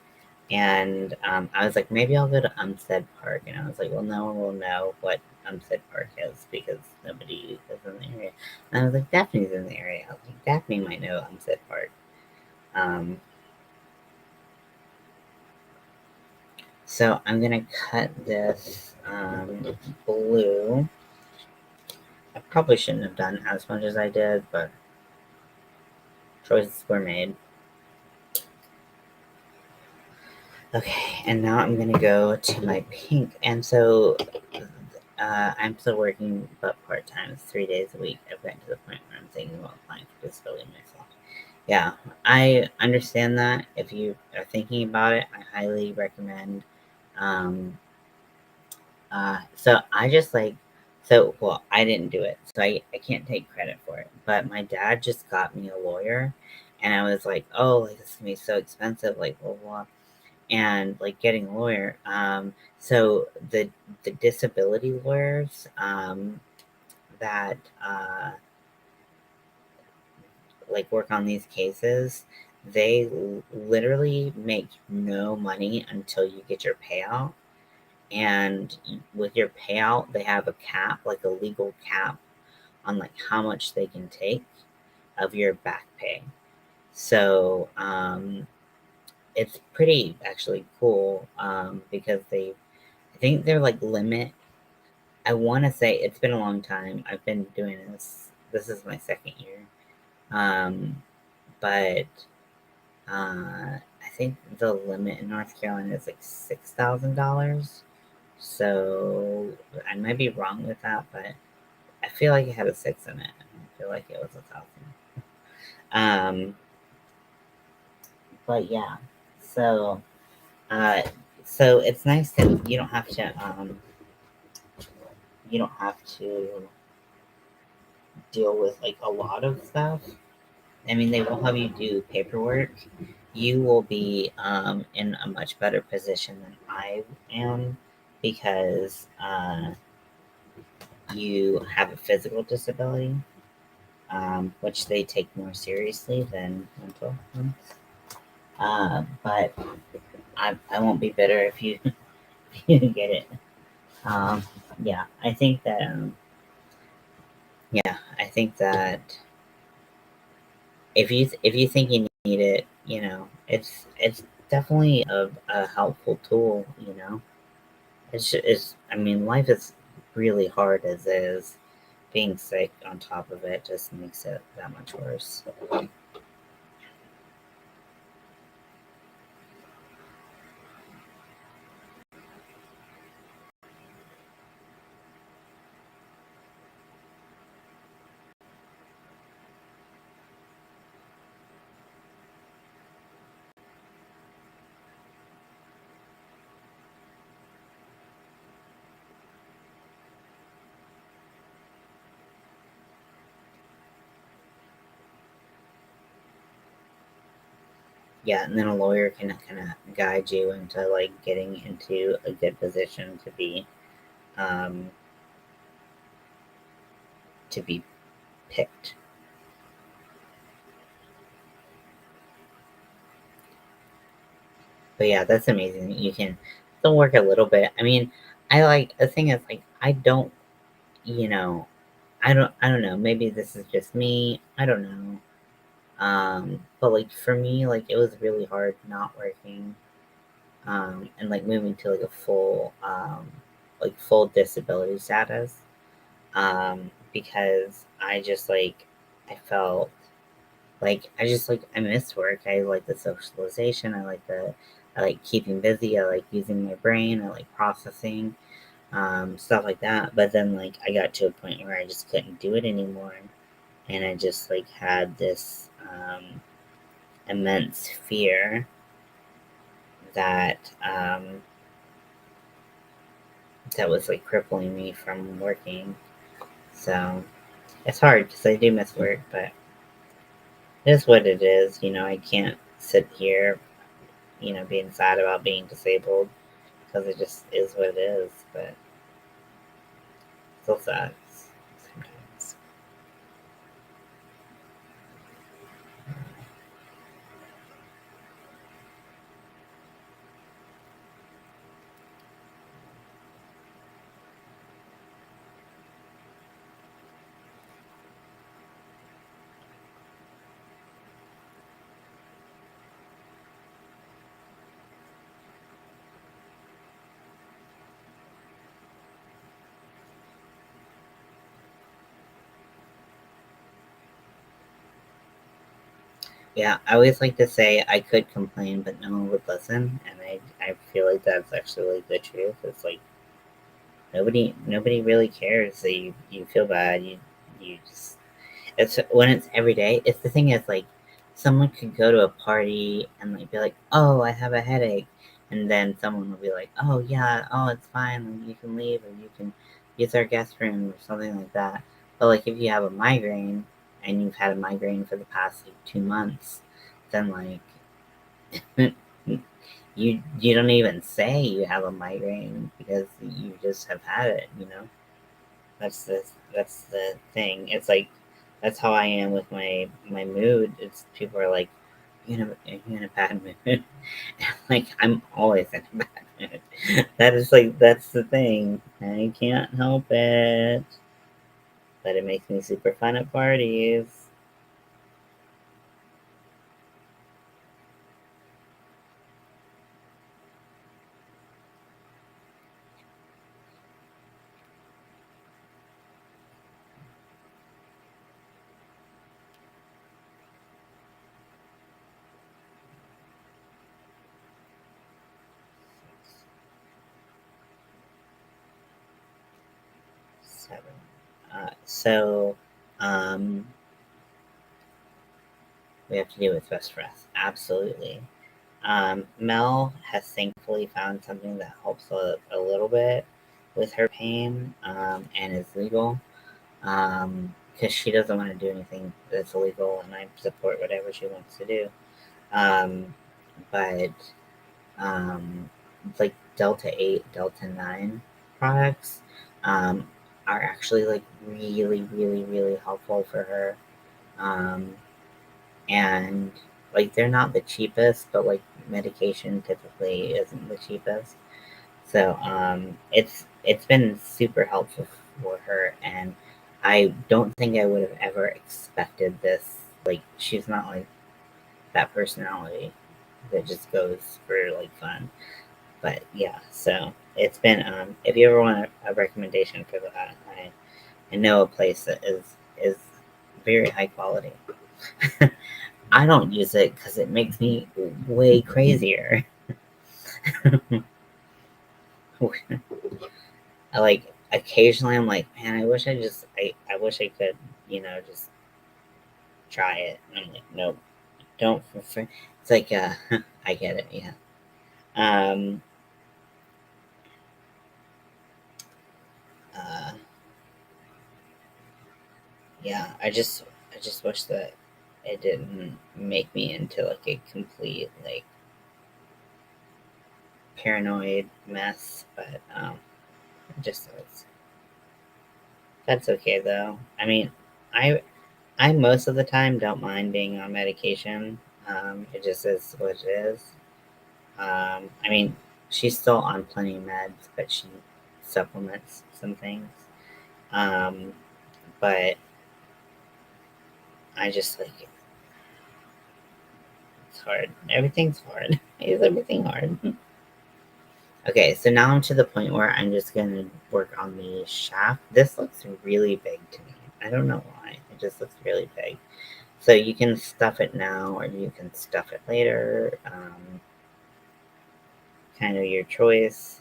And I was like, maybe I'll go to Umstead Park. And I was like, well, no one will know what Umstead Park is because nobody is in the area. And I was like, Daphne's in the area. I was like, Daphne might know Umstead Park. Um, so I'm going to cut this blue. I probably shouldn't have done as much as I did, but choices were made. Okay, and now I'm gonna go to my pink. And so I'm still working, but part time. It's 3 days a week. I've gotten to the point where I'm thinking about applying for disability myself. Yeah, I understand that. If you are thinking about it, I highly recommend. Um, so I just like, so well, I didn't do it, so I can't take credit for it. But my dad just got me a lawyer, and I was like, oh, like this is gonna be so expensive, like blah blah. And like getting a lawyer. So the disability lawyers that like work on these cases, they literally make no money until you get your payout. and with your payout, they have a cap, like a legal cap on like how much they can take of your back pay. So it's pretty actually cool because I think they're like limit. I want to say it's been a long time. I've been doing this. This is my second year. Um, but I think the limit in North Carolina is like $6,000. So I might be wrong with that, but I feel like it had a six in it. I feel like it was 1,000. Um, but yeah, so uh, so it's nice that you don't have to deal with like a lot of stuff. I mean, they will have you do paperwork. You will be in a much better position than I am because you have a physical disability, which they take more seriously than mental ones. But I won't be bitter if you, if you get it. Um, yeah, I think that I think that if you think you need it, it's definitely a helpful tool. It's I mean, life is really hard as is. Being sick on top of it just makes it that much worse. Yeah, and then a lawyer can kind of guide you into like getting into a good position um, to be picked. But yeah, that's amazing. You can still work a little bit. I mean, I like the thing is like I don't, you know, I don't know. Maybe this is just me. I don't know. But like for me, like it was really hard not working, and like moving to like a like full disability status. Because I just like I felt like I just like I missed work. I like the socialization. I like keeping busy. I like using my brain. I like processing stuff like that. But then like I got to a point where I just couldn't do it anymore, and I just like had this immense fear that that was like crippling me from working. So it's hard because I do miss work, but it is what it is. I can't sit here, being sad about being disabled because it just is what it is. But it still sucks sometimes. Yeah, I always like to say I could complain, but no one would listen, and I feel like that's actually like the truth. It's like nobody really cares that you feel bad. You just it's when it's every day. It's the thing is like someone could go to a party and like be like, "Oh, I have a headache," and then someone will be like, "Oh yeah, oh it's fine. Like, you can leave or you can use our guest room or something like that." But like if you have a migraine and you've had a migraine for the past like 2 months, then like you don't even say you have a migraine because you just have had it. That's the thing. It's like that's how I am with my mood. It's people are like, in a bad mood. Like I'm always in a bad mood. That's the thing. I can't help it. But it makes me super fun at parties. 7. So, um, we have to do what's best for us. Absolutely. Mel has thankfully found something that helps a little bit with her pain, and is legal. Because she doesn't want to do anything that's illegal, and I support whatever she wants to do. Um, but um, like Delta 8, Delta 9 products um, are actually like really, really, really helpful for her. Um, and like they're not the cheapest, but like medication typically isn't the cheapest. So it's been super helpful for her, and I don't think I would have ever expected this. Like she's not like that personality that just goes for like fun. But yeah, so it's been if you ever want a recommendation for that, I know a place that is very high quality. I don't use it because it makes me way crazier. I like occasionally I'm like, man, I wish I could, just try it. And I'm like, nope, don't. It's like, I get it, yeah. Um, uh, yeah, I just wish that it didn't make me into like a complete like paranoid mess, but it just is. That's okay though. I mean, I I most of the time don't mind being on medication. It just is what it is. I mean, she's still on plenty of meds, but she supplements some things. Um, but I just like it's hard. Everything's hard. Is everything hard? Okay, so now I'm to the point where I'm just gonna work on the shaft. This looks really big to me. I don't know why. It just looks really big. So you can stuff it now or you can stuff it later. Kind of your choice.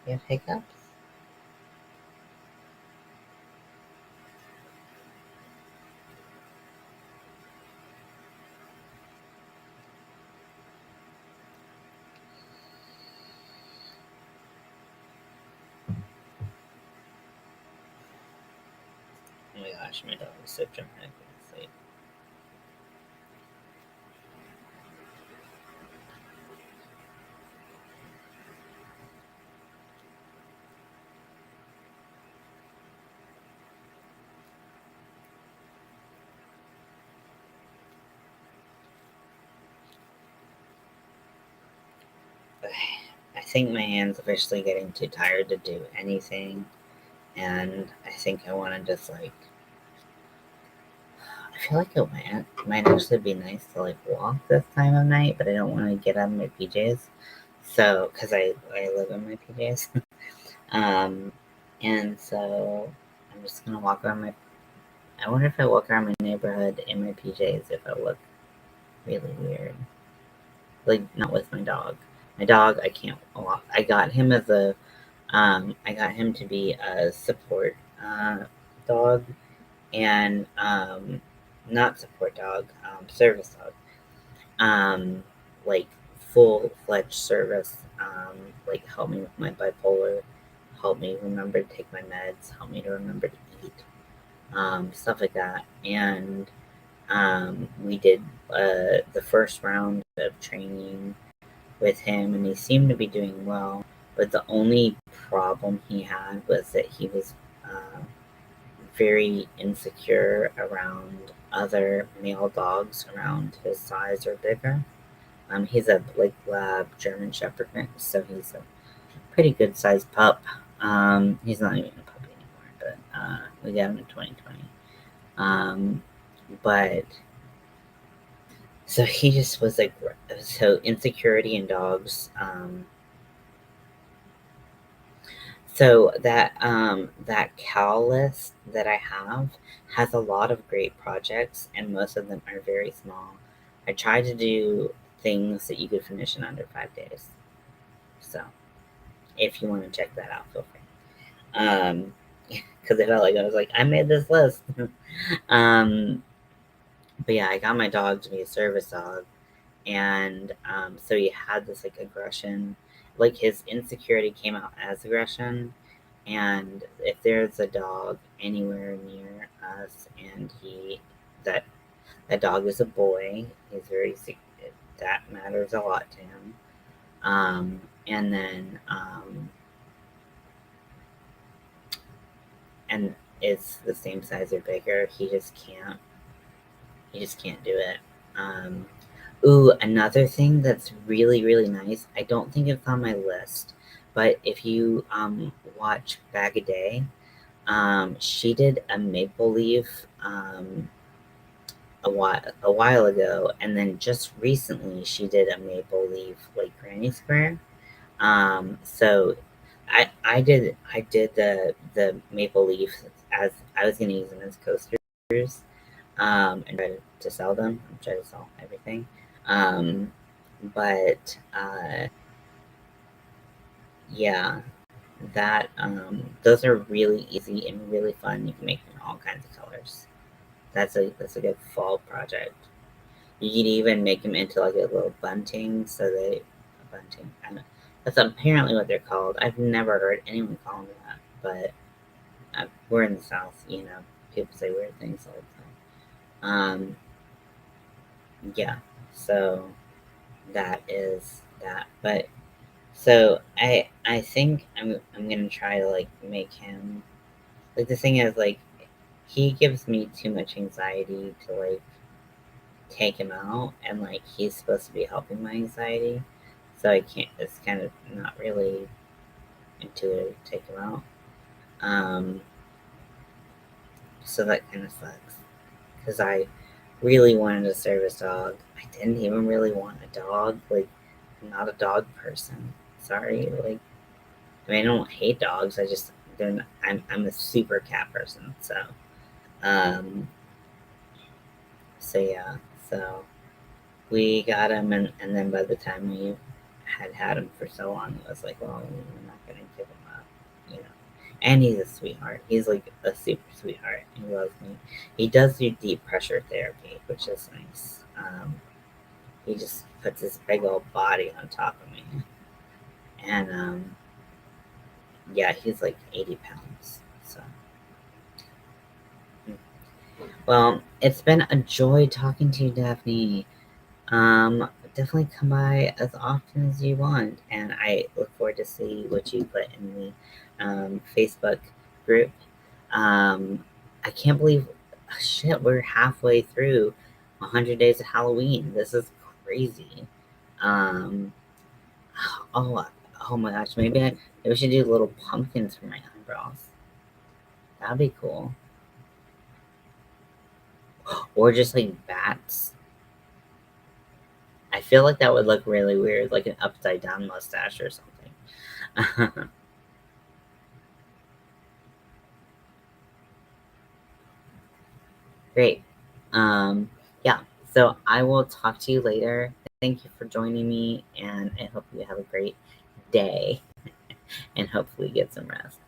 You have hiccups? Oh my gosh, my dog is so dramatic asleep. I think my hand's officially getting too tired to do anything, and I think I want to just like. I feel like it might actually be nice to like walk this time of night, but I don't want to get out of my PJs. So, because I live in my PJs, um, and so I'm just gonna walk around my. I wonder if I walk around my neighborhood in my PJs if I look really weird. Like not with my dog. My dog, I can't walk. I got him to be a support dog and not support dog, service dog. Like full fledged service. Like help me with my bipolar, help me remember to take my meds, help me to remember to eat, stuff like that. And we did the first round of training. with him, and he seemed to be doing well. But the only problem he had was that he was very insecure around other male dogs around his size or bigger. He's a Blake Lab German Shepherd mix, so he's a pretty good sized pup. He's not even a puppy anymore, but we got him in 2020. But so he just was like, so insecurity in dogs. So that cow list that I have has a lot of great projects, and most of them are very small. I tried to do things that you could finish in under 5 days. So if you want to check that out, feel free. Because it felt like I was like, I made this list. But yeah, I got my dog to be a service dog, and so he had this like aggression, like his insecurity came out as aggression. And if there's a dog anywhere near us, and that that dog is a boy, he's very that matters a lot to him. And then and it's the same size or bigger. He just can't do it. Ooh, another thing that's really, really nice. I don't think it's on my list, but if you watch Bag a Day, she did a maple leaf a while ago, and then just recently she did a maple leaf like granny square. So I did the maple leaf as I was gonna use them as coasters, and try to sell them. Try to sell everything. But yeah, that those are really easy and really fun. You can make them in all kinds of colors. That's a good fall project. You could even make them into like a little bunting, so they bunting. I don't know. That's apparently what they're called. I've never heard anyone call them that, but we're in the South, people say weird things all the time. Yeah, so that is that. But so I think I'm gonna try to like make him like, the thing is like, he gives me too much anxiety to like take him out, and like he's supposed to be helping my anxiety, so I can't. It's kind of not really intuitive to take him out. Um, so that kind of sucks because I really wanted a service dog. I didn't even really want a dog. Like, I'm not a dog person. Sorry. Like, I mean, I don't hate dogs. I just they're not, I'm a super cat person. Um, so yeah. So we got him, and then by the time we had him for so long, it was like, well, we're not gonna give him up, you know. And he's a sweetheart. He's like a super sweetheart. He loves me. He does do deep pressure therapy, which is nice. He just puts his big old body on top of me, and yeah, he's like 80 pounds. So, well, it's been a joy talking to you, Daphne. Definitely come by as often as you want, and I look forward to see what you put in the Facebook group. I can't believe, shit, we're halfway through 100 Days of Halloween. This is crazy. Um, oh, oh my gosh, maybe we should do little pumpkins for my eyebrows. That'd be cool. Or just like bats. I feel like that would look really weird, like an upside down mustache or something. Great. Yeah, so I will talk to you later. Thank you for joining me, and I hope you have a great day and hopefully get some rest.